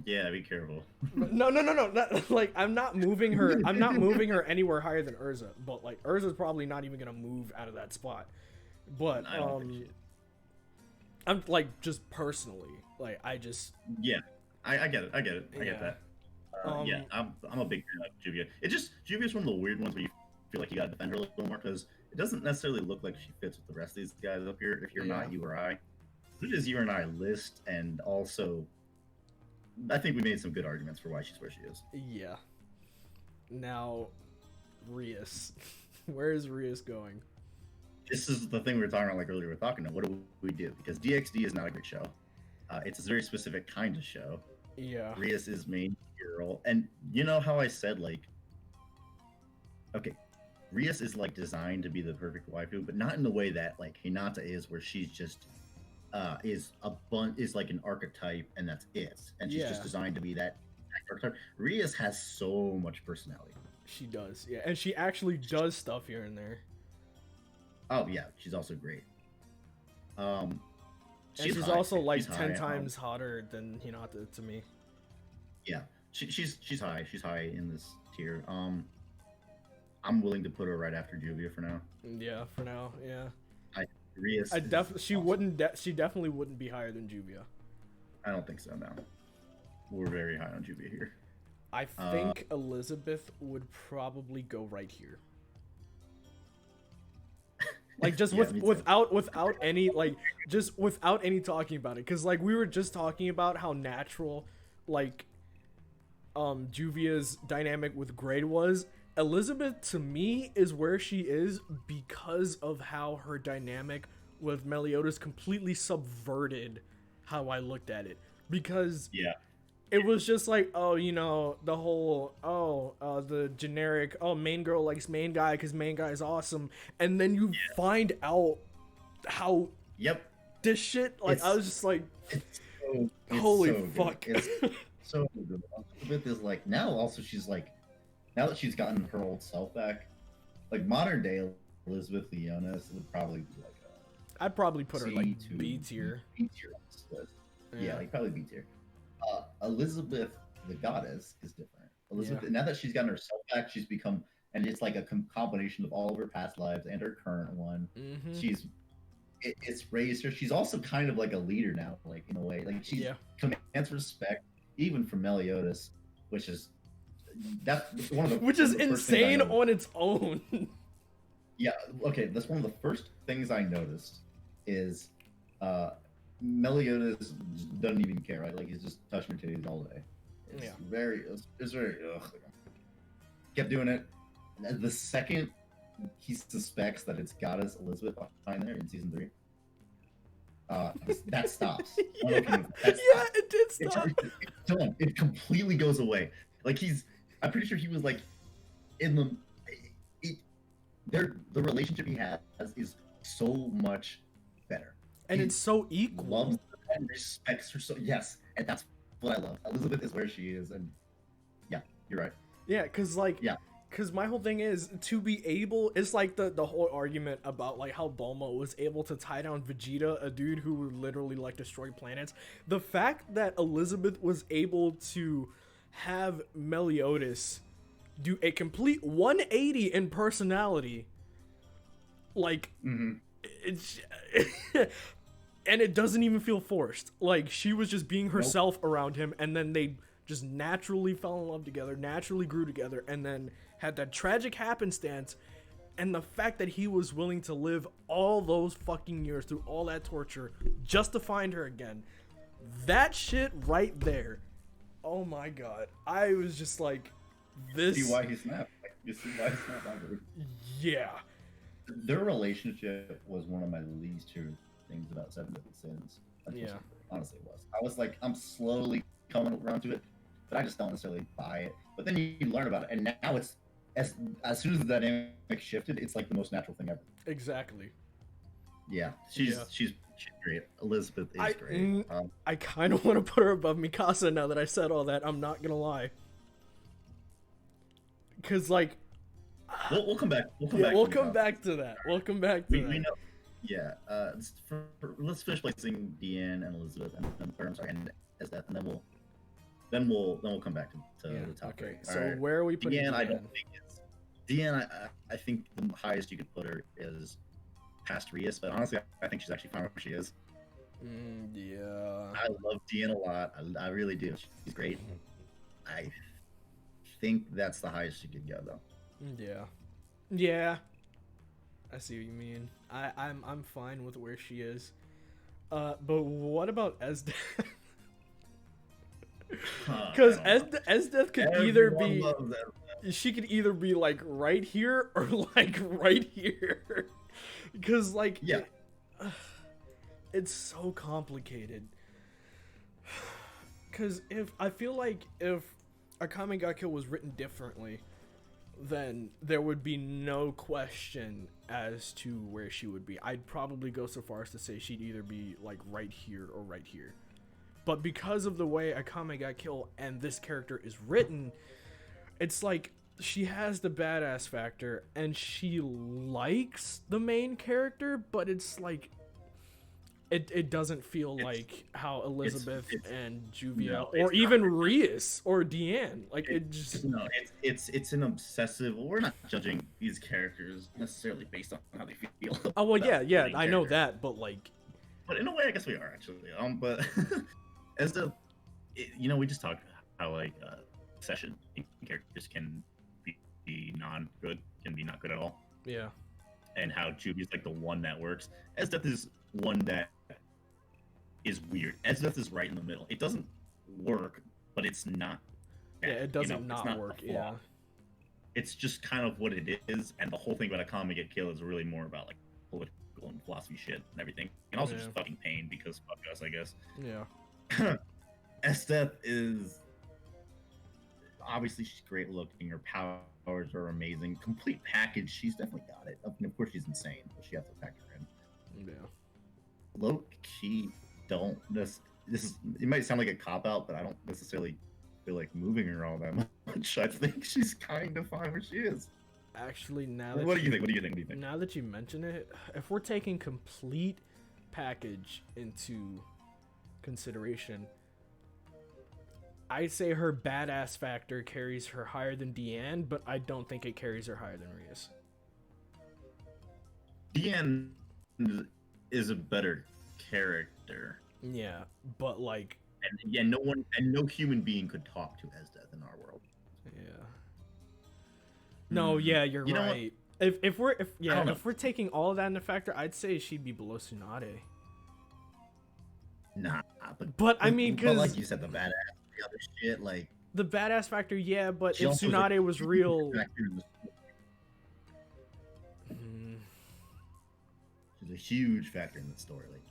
Yeah, be careful. No, no, no, no. Not, like I'm not moving her. I'm not moving her anywhere higher than Urza. But like Urza's probably not even gonna move out of that spot. But I don't think she. I'm like just personally, like I just Yeah, I get it. I get it. I get yeah. that. Yeah, I'm a big fan of Juvia. It just Juvia's one of the weird ones where you feel like you gotta defend her a little more because it doesn't necessarily look like she fits with the rest of these guys up here. If you're Yeah. not you or I, it is you and I list, and also I think we made some good arguments for why she's where she is. Yeah. Now, Rias. Where is Rias going? This is the thing we were talking about like earlier. We're talking about what do we do because DxD is not a great show. It's a very specific kind of show. Yeah. Rias is main girl, and you know how I said like, okay, Rias is like designed to be the perfect waifu, but not in the way that like Hinata is, where she's just is like an archetype and that's it, and she's just designed to be that archetype. Rias has so much personality. She does, yeah, and she actually does stuff here and there. Oh yeah, she's also great. And she's high. also like She's 10 high. times hotter than Hinata to me. Yeah, she's high. She's high in this tier. I'm willing to put her right after Juvia for now. Yeah, for now, yeah. Rias. She awesome. wouldn't. She definitely wouldn't be higher than Juvia. I don't think so. No, we're very high on Juvia here. I think Elizabeth would probably go right here. Like just Yeah, without any like just without any talking about it, because like we were just talking about how natural like Juvia's dynamic with Grade was. Elizabeth to me is where she is because of how her dynamic with Meliodas completely subverted how I looked at it, because it was just like, oh, you know, the whole the generic, oh, main girl likes main guy because main guy is awesome, and then you find out how this shit, like, I was just like, holy fuck. It's so good. Elizabeth is like, now also she's like, now that she's gotten her old self back, like modern day Elizabeth Leonis would probably be like I'd probably put her like C2, B tier. B tier on this list. Yeah, like probably B tier. Elizabeth the goddess is different. Elizabeth, now that she's gotten her self back, she's become, and it's like a combination of all of her past lives and her current one. It's raised her. She's also kind of like a leader now, like in a way. Like she commands respect even from Meliodas, which is one of the which is insane on its own. Yeah, okay, that's one of the first things I noticed is Meliodas doesn't even care, right? Like he's just touching her titties all day. It's very kept doing it. And the second he suspects that it's Goddess Elizabeth behind there in season 3, that stops. It did stop. It's done. It completely goes away. Like I'm pretty sure he was like in the relationship he has is so much better, and it's so equal. Loves her and respects her so and that's what I love. Elizabeth is where she is, and yeah, you're right. Yeah, because like because my whole thing is to be able, it's like the whole argument about like how Bulma was able to tie down Vegeta, a dude who would literally like destroy planets. The fact that Elizabeth was able to have Meliodas do a complete 180 in personality, like it's and it doesn't even feel forced. Like she was just being herself around him, and then they just naturally fell in love together, naturally grew together, and then had that tragic happenstance. And the fact that he was willing to live all those fucking years through all that torture just to find her again, that shit right there, oh my god, I was just like, this. You see why he snapped? You see why he snapped? Yeah. Their relationship was one of my least favorite things about Seven Deadly Sins. Honestly, it was. I was like, I'm slowly coming around to it, but I just don't necessarily buy it. But then you learn about it, and now it's as soon as the dynamic shifted, it's like the most natural thing ever. Exactly. Yeah, she's great. Elizabeth is great. I kind of want to put her above Mikasa now that I said all that. I'm not gonna lie. Cause like, we'll come back. We'll come back to that. We'll come back to that. We know. Yeah. Let's finish placing Deanne and Elizabeth and Esdeath, and then we'll then we'll come back to Yeah. the top Okay. three. So All right. where are we putting Deanne, I Deanne? don't think it's Deanne. I think the highest you could put her is past Rias, but honestly, I think she's actually fine where she is. Yeah. I love Deanne a lot. I really do. She's great. I think that's the highest she could go, though. Yeah. Yeah. I see what you mean. I'm fine with where she is. But what about Esdeath? Because Esdeath could either be she could either be like right here or like right here. Because like Yeah. it's so complicated. Because if I feel like if Akame ga Kill was written differently, then there would be no question as to where she would be. I'd probably go so far as to say she'd either be like right here or right here. But because of the way Akame ga Kill and this character is written, it's like she has the badass factor and she likes the main character, but it's like it doesn't feel like how Elizabeth and Juvia or even Rias or Deanne, like it just it's an obsessive. Well, we're not judging these characters necessarily based on how they feel. Oh well, yeah, I know that, but like, but in a way, I guess we are actually. But as we just talked how like session characters can be non-good, can be not good at all. Yeah. And how Juvia's like the one that works. Esdeath is one that is weird. Esdeath is right in the middle. It doesn't work, but it's not. Yeah, it doesn't not work. Yeah. It's just kind of what it is, and the whole thing about Akame ga Kill is really more about like political and philosophy shit and everything, and also just fucking pain because fuck us, I guess. Yeah. Esdeath is obviously she's great looking. Her powers are amazing. Complete package. She's definitely got it. I mean, of course, she's insane, but she has to factor in. Yeah. Low key, don't this is. It might sound like a cop out, but I don't necessarily feel like moving her all that much. I think she's kind of fine where she is. Actually, now what do you think? What do you think? Now that you mention it, if we're taking complete package into consideration, I say her badass factor carries her higher than Deanne, but I don't think it carries her higher than Rias. Deanne is a better character. Yeah, but like, and no human being could talk to Esdeath in our world. Yeah. No, yeah, you're right. If we're taking all of that into factor, I'd say she'd be below Tsunade. Nah, but I mean, because like you said, the badass, the other shit, like the badass factor, yeah. But if Tsunade was real, she's a huge factor in the story. Like,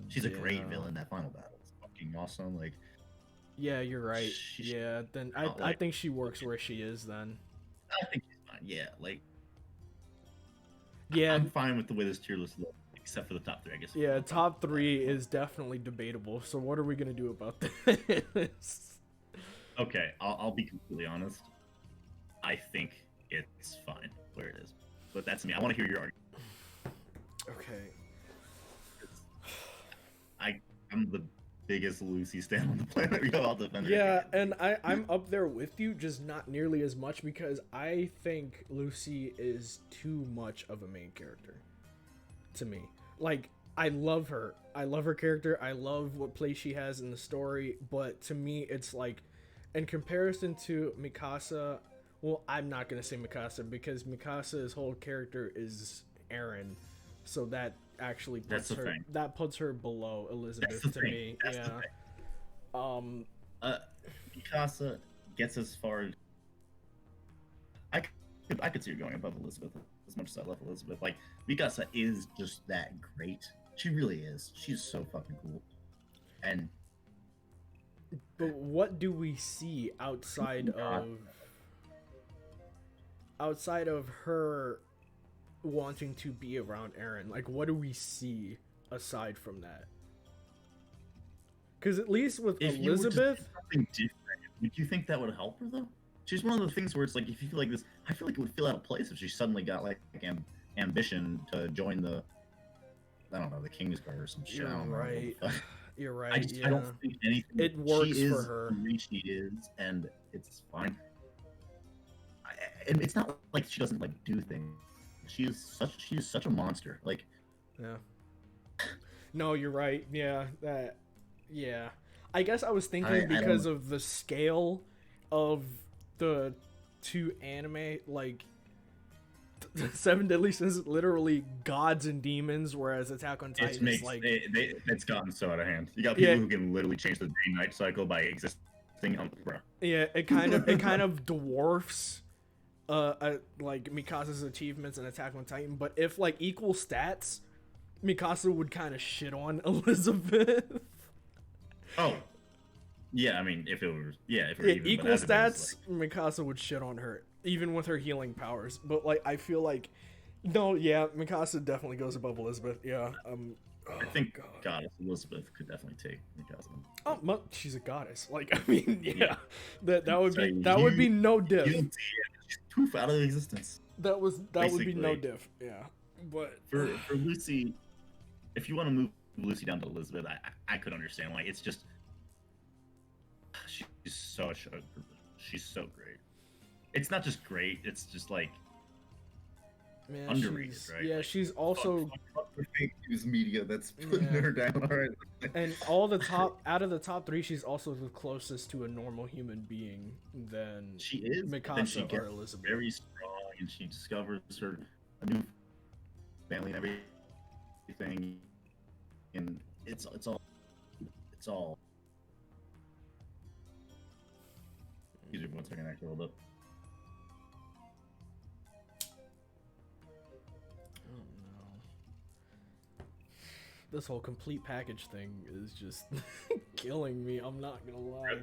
she's a great villain. That final battle is fucking awesome. Like, yeah, you're right. Yeah, then I think she works where she is. Then I think she's fine. Yeah, like, yeah, I'm fine with the way this tier list looks. Except for the top three, I guess. Yeah, top three is definitely debatable. So what are we gonna do about this? Okay, I'll be completely honest. I think it's fine where it is, but that's me. I want to hear your argument. Okay. I'm the biggest Lucy stan on the planet. We got all Defender. Yeah, and I'm up there with you, just not nearly as much because I think Lucy is too much of a main character. To me, like, I love her character, I love what place she has in the story, but to me it's like, in comparison to Mikasa, well, I'm not gonna say Mikasa because Mikasa's whole character is Eren, so that actually puts her below Elizabeth to me. Yeah. Mikasa gets as far as I could see her going above Elizabeth. As much as I love Elizabeth, like, Mikasa is just that great. She really is. She's so fucking cool. But what do we see outside of her wanting to be around Eren? Like, what do we see aside from that? Because at least with Elizabeth, something different, would you think that would help her though? She's one of the things where it's like, if you feel like this, I feel like it would feel out of place if she suddenly got like ambition to join the, I don't know, the King's Guard or some shit. You're right. you're I right. just I Yeah, don't think anything. it She works for is her. the way she is, and it's fine. And it's not like she doesn't like do things. She is such a monster. Like Yeah. No, you're right. Yeah, that. Yeah, I guess I was thinking I because don't. of the scale of the two anime, like Seven Deadly Sins is literally gods and demons, whereas Attack on It Titan is makes like, it's gotten so out of hand. You got yeah, people who can literally change the day-night cycle by existing. Bro. yeah, it kind of dwarfs like Mikasa's achievements in Attack on Titan. But if like equal stats, Mikasa would kind of shit on Elizabeth. Oh, yeah. I mean, if it was, yeah, if it were Yeah, even, but equal as it is, stats, Mikasa would shit on her, even with her healing powers. But like, I feel like, no, yeah, Mikasa definitely goes above Elizabeth. Yeah, oh I think god. Goddess Elizabeth could definitely take Mikasa. Oh, she's a goddess. Like, I mean, yeah, Yeah. that would So be that would be no diff. you she's poof out of existence. That would be no Basically. diff. Yeah, but For Lucy, if you want to move Lucy down to Elizabeth, I could understand. Like it's just she's she's so great. It's not just great; it's just like man, underrated, she's, right? yeah, Like, she's also, fuck the fake news media that's putting Yeah. her down. All right. and all the top out of the top three, she's also the closest to a normal human being than She is. But then she Mikasa or gets Elizabeth. very strong, and she discovers her a new family and everything, and it's all. Excuse me 1 second. Actually, hold up. Oh no. This whole complete package thing is just killing me. I'm not gonna lie.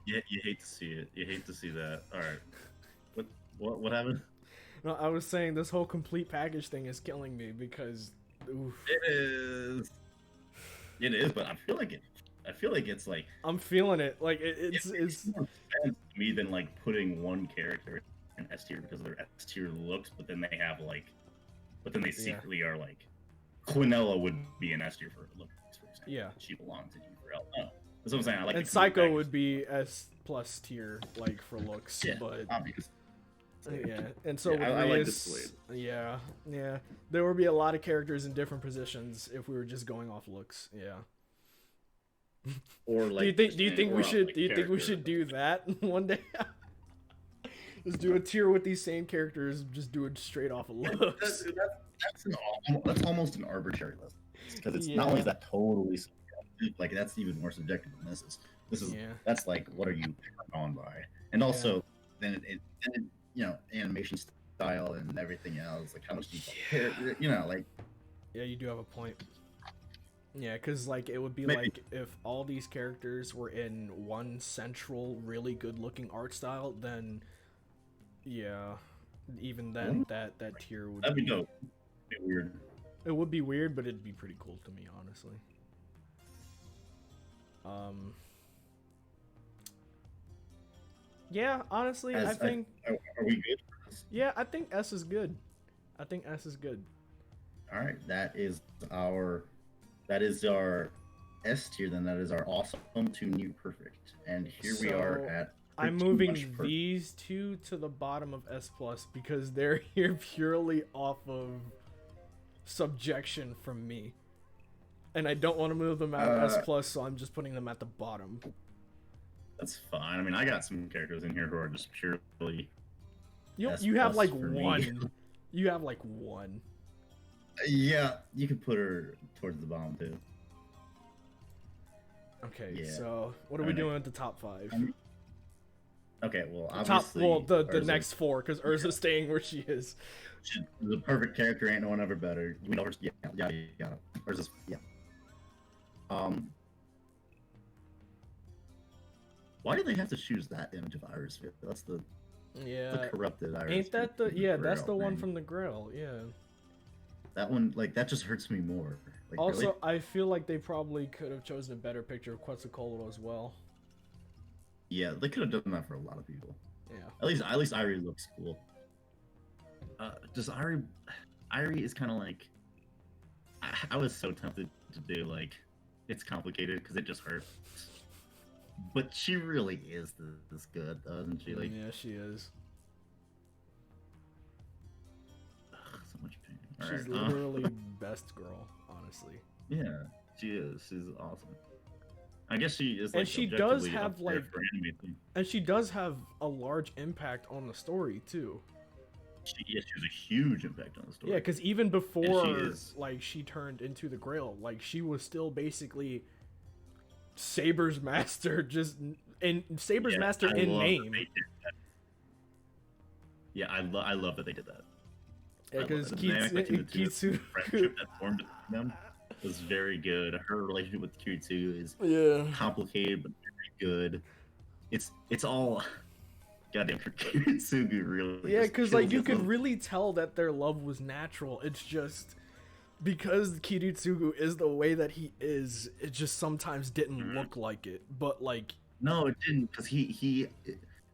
You hate to see it. You hate to see that. All right. What happened? No, I was saying this whole complete package thing is killing me because, oof, It is. It is, but I feel like it. I feel like it's like I'm feeling it. Like it makes more sense to me than like putting one character in S tier because of their S tier looks, but then they have like, but then they secretly are like, Quinella would be an S tier for her looks, for example. Yeah. She belongs in URL. Oh, that's what I'm saying. I like. and the Psycho package. would be S plus tier like for looks, Yeah, but obvious. yeah, and so Yeah, with I like Rias, this yeah, there would be a lot of characters in different positions if we were just going off looks. Yeah. Or like, Do you think we should do that one day? Just do a tier with these same characters, just do it straight off of looks. That's almost an arbitrary list because it's not only is that totally subjective, like that's even more subjective than this is Yeah. that's like what are you turned on by, and also then it you know animation style and everything else, like how much do you care, you know, like Yeah, you do have a point. Yeah, because like it would be Maybe. like if all these characters were in one central, really good-looking art style, then yeah, even then that tier would that'd be dope. It'd be weird. It would be weird, but it'd be pretty cool to me, honestly. Yeah, honestly, I think Are we good? yeah, I think S is good. I think S is good. All right, that is our S tier. Then that is our awesome to new perfect, and here we are So, at. I'm pretty moving much perfect. these two to the bottom of S plus because they're here purely off of subjection from me, and I don't want to move them out of S plus, so I'm just putting them at the bottom. That's fine. I mean, I got some characters in here who are just purely. You S you have plus like for me. one. You have like one. Yeah, you could put her towards the bottom too. Okay, Yeah. so what are we doing at the top five? Okay, well, Top, obviously. well, the Urza- next four, because Urza's staying where she is. the perfect character, ain't no one ever better. We know her. Yeah. Urza's, yeah. Why do they have to choose that image of Iris? That's the Yeah. corrupted Iris. Ain't that the that's the Grail one thing. from the Grail, yeah. That one, like, that just hurts me more. Like, Also, really? I feel like they probably could have chosen a better picture of Quetzalcoatl as well. Yeah, they could have done that for a lot of people. Yeah. At least Irie looks cool. Does Irie is kind of like I was so tempted to do like it's complicated because it just hurts. But she really is this good, isn't she? Like, yeah, she is. so much pain. She's literally best girl, honestly. Yeah, she is. She's awesome. I guess she is. Like, And she does have like, and she does have a large impact on the story too. She has a huge impact on the story. Yeah, because even before like she turned into the Grail, like she was still basically Saber's master, just in Saber's master in name. Yeah, I love that they did that. Yeah, because Kitsu friendship that formed between them was very good. Her relationship with Kitsu is complicated but very good. It's all goddamn Kitsugu really. Yeah, because like you could really tell that their love was natural. It's just because Kiritsugu is the way that he is, it just sometimes didn't look like it. But like, no, it didn't, because he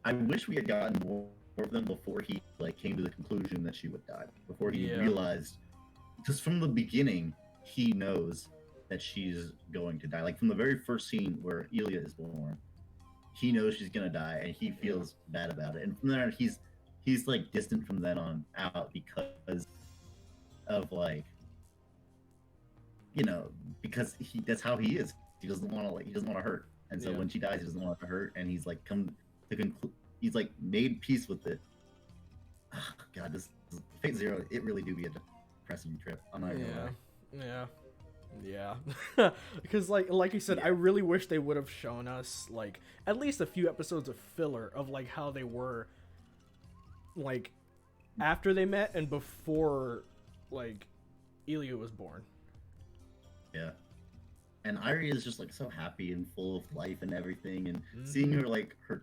I wish we had gotten more of them before he like came to the conclusion that she would die. Before he realized, because from the beginning he knows that she's going to die. Like from the very first scene where Ilya is born, he knows she's gonna die, and he feels bad about it. And from there, he's like distant from then on out because of like, you know, because that's how he is. He doesn't want to hurt, and so when she dies, he doesn't want to hurt, and he's like he's like made peace with it. Oh, God, this Fate Zero, it really do be a depressing trip. I'm not gonna lie. Yeah, because like you said, I really wish they would have shown us like at least a few episodes of filler of like how they were like after they met and before like Ilya was born. Yeah, and Irie is just like so happy and full of life and everything, and seeing her like her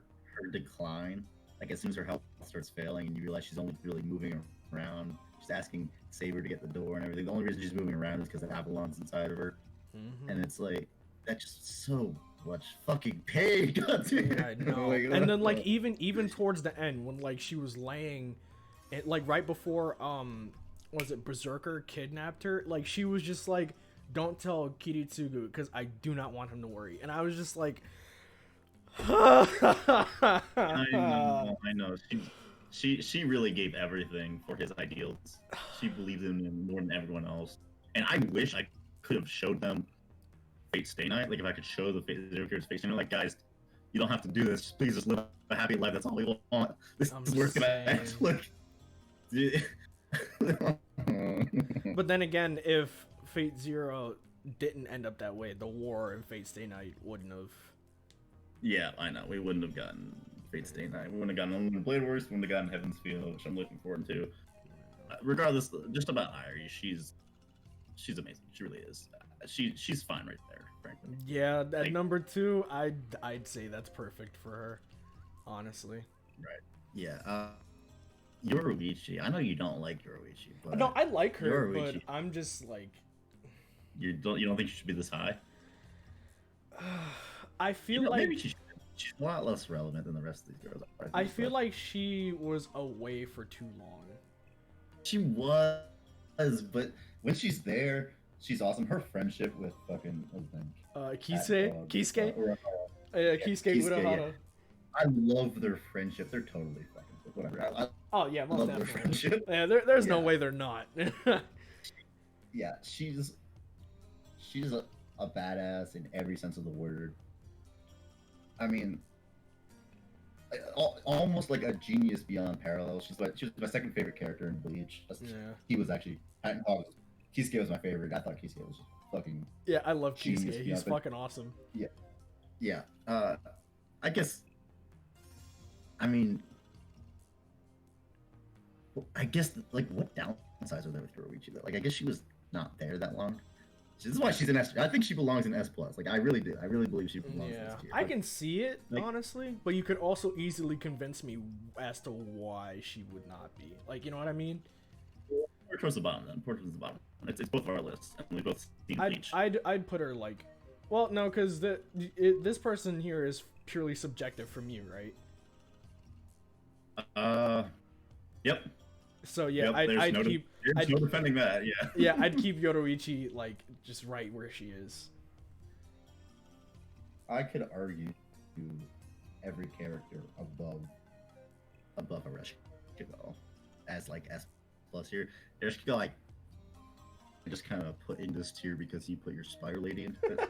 decline, like as soon as her health starts failing, and you realize she's only really moving around. She's asking Saber to get the door and everything. The only reason she's moving around is because Avalon's inside of her. And it's like, that's just so much fucking pain. Yeah, I know. Like, and then like even towards the end when like she was laying, it, like right before was it Berserker kidnapped her? Like she was just like, don't tell Kiritsugu because I do not want him to worry. And I was just like, I know. She really gave everything for his ideals. She believed in him more than everyone else. And I wish I could have showed them Fate Stay Night. Like if I could show the Zero characters Fate Stay Night, like guys, you don't have to do this. Please just live a happy life. That's all we want. This is worth it. Like, but then again, if Fate Zero didn't end up that way, the war and Fate Stay Night wouldn't have. Yeah, I know. We wouldn't have gotten Fate Stay Night. We wouldn't have gotten Unlimited Blade Wars. We wouldn't have gotten Heaven's Field, which I'm looking forward to. Regardless, just about Irie, she's amazing. She really is. She's fine right there, frankly. Yeah, at like, number 2, I'd say that's perfect for her, honestly. Right. Yeah. Yoruichi. I know you don't like Yoruichi, but no, I like her, Yoruichi, but I'm just like. You don't think she should be this high? I feel like maybe she's a lot less relevant than the rest of these girls. I feel like she was away for too long. She was, but when she's there, she's awesome. Her friendship with fucking Kisuke Urahara. Yeah. I love their friendship. They're totally fucking whatever. Oh yeah, most love definitely. Their friendship. Yeah, there's no way they're not. Yeah, she's a badass in every sense of the word. I mean, almost like a genius beyond parallel. She was my second favorite character in Bleach. He was actually. Kisuke was my favorite. I thought Kisuke was just fucking. Yeah, I love Kisuke. He's fucking awesome. Yeah, yeah. I guess. I mean, like what downsides are there with Yoruichi though? Like I guess she was not there that long. This is why she's in S. I think she belongs in S+. Like I really do. I really believe she belongs in S tier. I can see it, like, honestly, but you could also easily convince me as to why she would not be. Like, you know what I mean? Or towards the bottom then. Towards the bottom. It's both of our lists, and we both seen Bleach. I'd put her like, well, no, because this person here is purely subjective from you, right? Yep. So yeah, yep, I'd no defending that. Yeah. Yeah, I'd keep Yoruichi like just right where she is. I could argue every character above Ereshkigal as like S plus here. Ereshkigal, like, I just kind of put in this tier because you put your Spire Lady into it.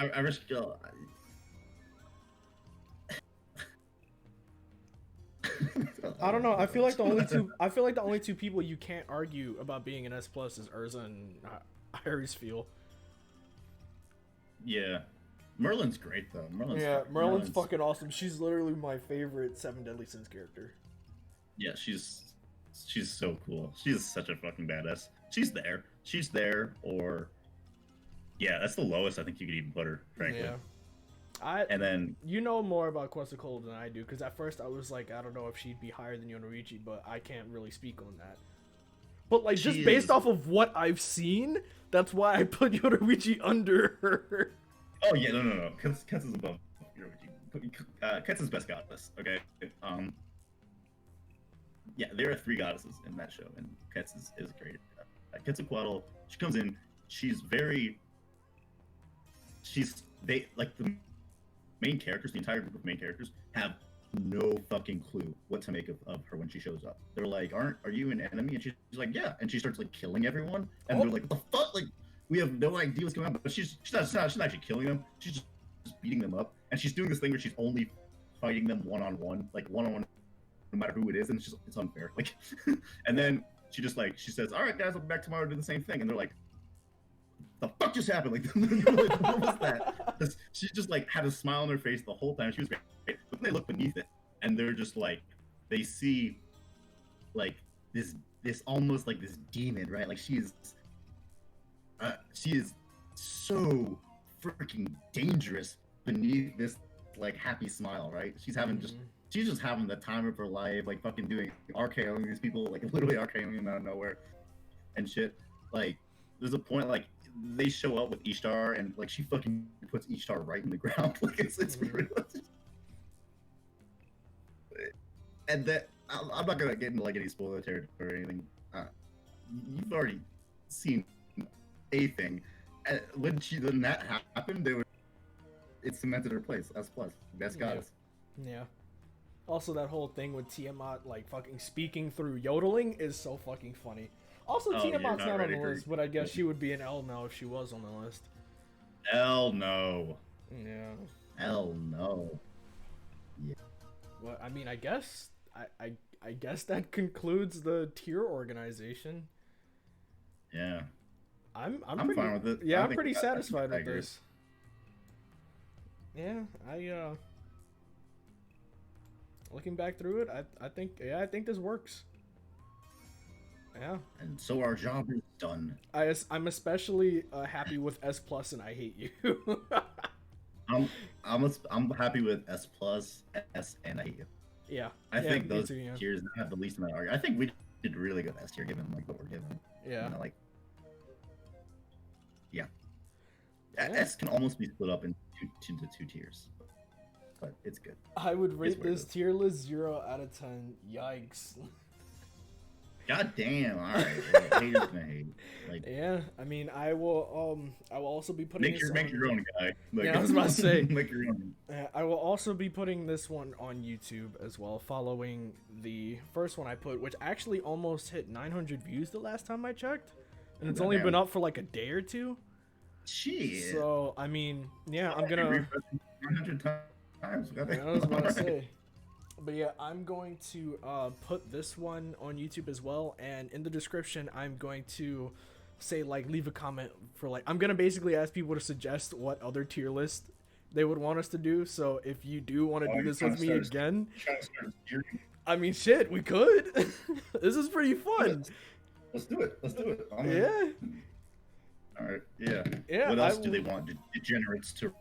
Ereshkigal. I don't know. I feel like the only two people you can't argue about being an S plus is Urza and Iris feel. Yeah, Merlin's great though. Merlin's fucking awesome. She's literally my favorite Seven Deadly Sins character. Yeah, she's so cool. She's such a fucking badass. She's there, or yeah, that's the lowest I think you could even put her, frankly. Yeah. And then you know more about Quetzalcoatl than I do, because at first I was like, I don't know if she'd be higher than Yoruichi, but I can't really speak on that. But like, just based off of what I've seen, that's why I put Yoruichi under her. Oh yeah, no. Ketz is above Yoruichi. Ketz is best goddess. Okay. Yeah, there are 3 goddesses in that show, and Ketz is great. Quetzalcoatl, she comes in. They like the main characters, the entire group of main characters have no fucking clue what to make of her when she shows up. They're like, are you an enemy? And she's like, yeah. And she starts like killing everyone. And they're like, what the fuck? Like, we have no idea what's going on. But she's not actually killing them. She's just beating them up. And she's doing this thing where she's only fighting them one-on-one, no matter who it is. And it's unfair. Like, and then she says, all right, guys, I'll be back tomorrow to do the same thing. And they're like, the fuck just happened? Like, what was that? She just like had a smile on her face the whole time. She was great. But then they look beneath it, and they're just like, they see like this almost like this demon, right? Like she is so freaking dangerous beneath this like happy smile, right? She's just having the time of her life, like fucking doing RKOing these people, like literally RKOing them out of nowhere and shit. Like, there's a point like they show up with Ishtar, and like she fucking puts Ishtar right in the ground. Like it's real. And that I'm not gonna get into like any spoiler territory or anything. You've already seen a thing. And when that happened, it cemented her place as plus best goddess. Yeah. Also, that whole thing with Tiamat like fucking speaking through yodeling is so fucking funny. Also, Tiamat's not on the list, but I guess she would be an L now if she was on the list. L no. Yeah. L no. Yeah. Well, I mean, I guess I guess that concludes the tier organization. Yeah. I'm pretty, fine with it. Yeah, I'm pretty satisfied with this. Yeah, looking back through it, I think this works. Yeah. And so our job is done. I'm especially happy with S plus and I hate you. I'm happy with S plus, S, and I hate you. Yeah. I think those tiers have the least amount of argument. I think we did really good S tier given like what we're given. Yeah. You know, like. Yeah. S can almost be split up into two tiers, but it's good. I would rate this tier list 0 out of 10. Yikes. God damn! All right, haters gonna hate. Like, yeah, I mean, I will also be putting make your own guy. Like, yeah, I was about to say make your own. I will also be putting this one on YouTube as well, following the first one I put, which actually almost hit 900 views the last time I checked, and it's only been up for like a day or two. Shit. So I mean, yeah, I'm gonna. 900 times. I was about to say. But yeah, I'm going to put this one on YouTube as well, and in the description I'm going to say like leave a comment for like I'm gonna basically ask people to suggest what other tier list they would want us to do. So if you do want to do this with me again, I mean shit, we could. This is pretty fun. Let's do it. Yeah. All right. Yeah. Yeah. What else do they want degenerates to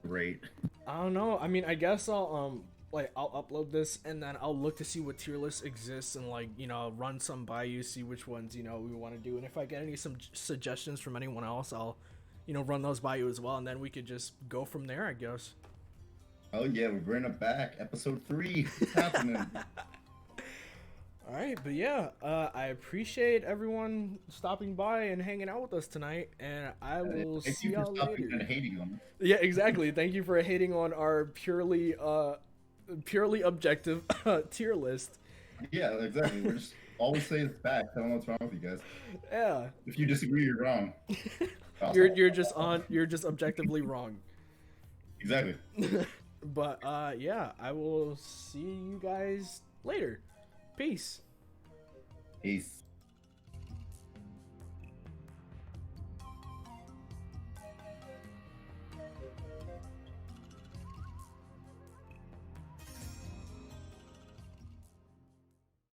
rate? I don't know. I mean, I guess I'll upload this and then I'll look to see what tier lists exists and like, you know, run some by you, see which ones, you know, we want to do. And if I get some suggestions from anyone else, I'll, you know, run those by you as well. And then we could just go from there, I guess. Oh yeah, we're bringing it back. Episode 3. What's happening? All right, but yeah, I appreciate everyone stopping by and hanging out with us tonight, and I will Thank see you for y'all stopping later. and hating on me. Yeah, exactly. Thank you for hating on our purely objective tier list. Yeah, exactly. We're just always say it's facts. I don't know what's wrong with you guys. Yeah. If you disagree, you're wrong. You're just objectively wrong. Exactly. But yeah, I will see you guys later. Peace. Peace.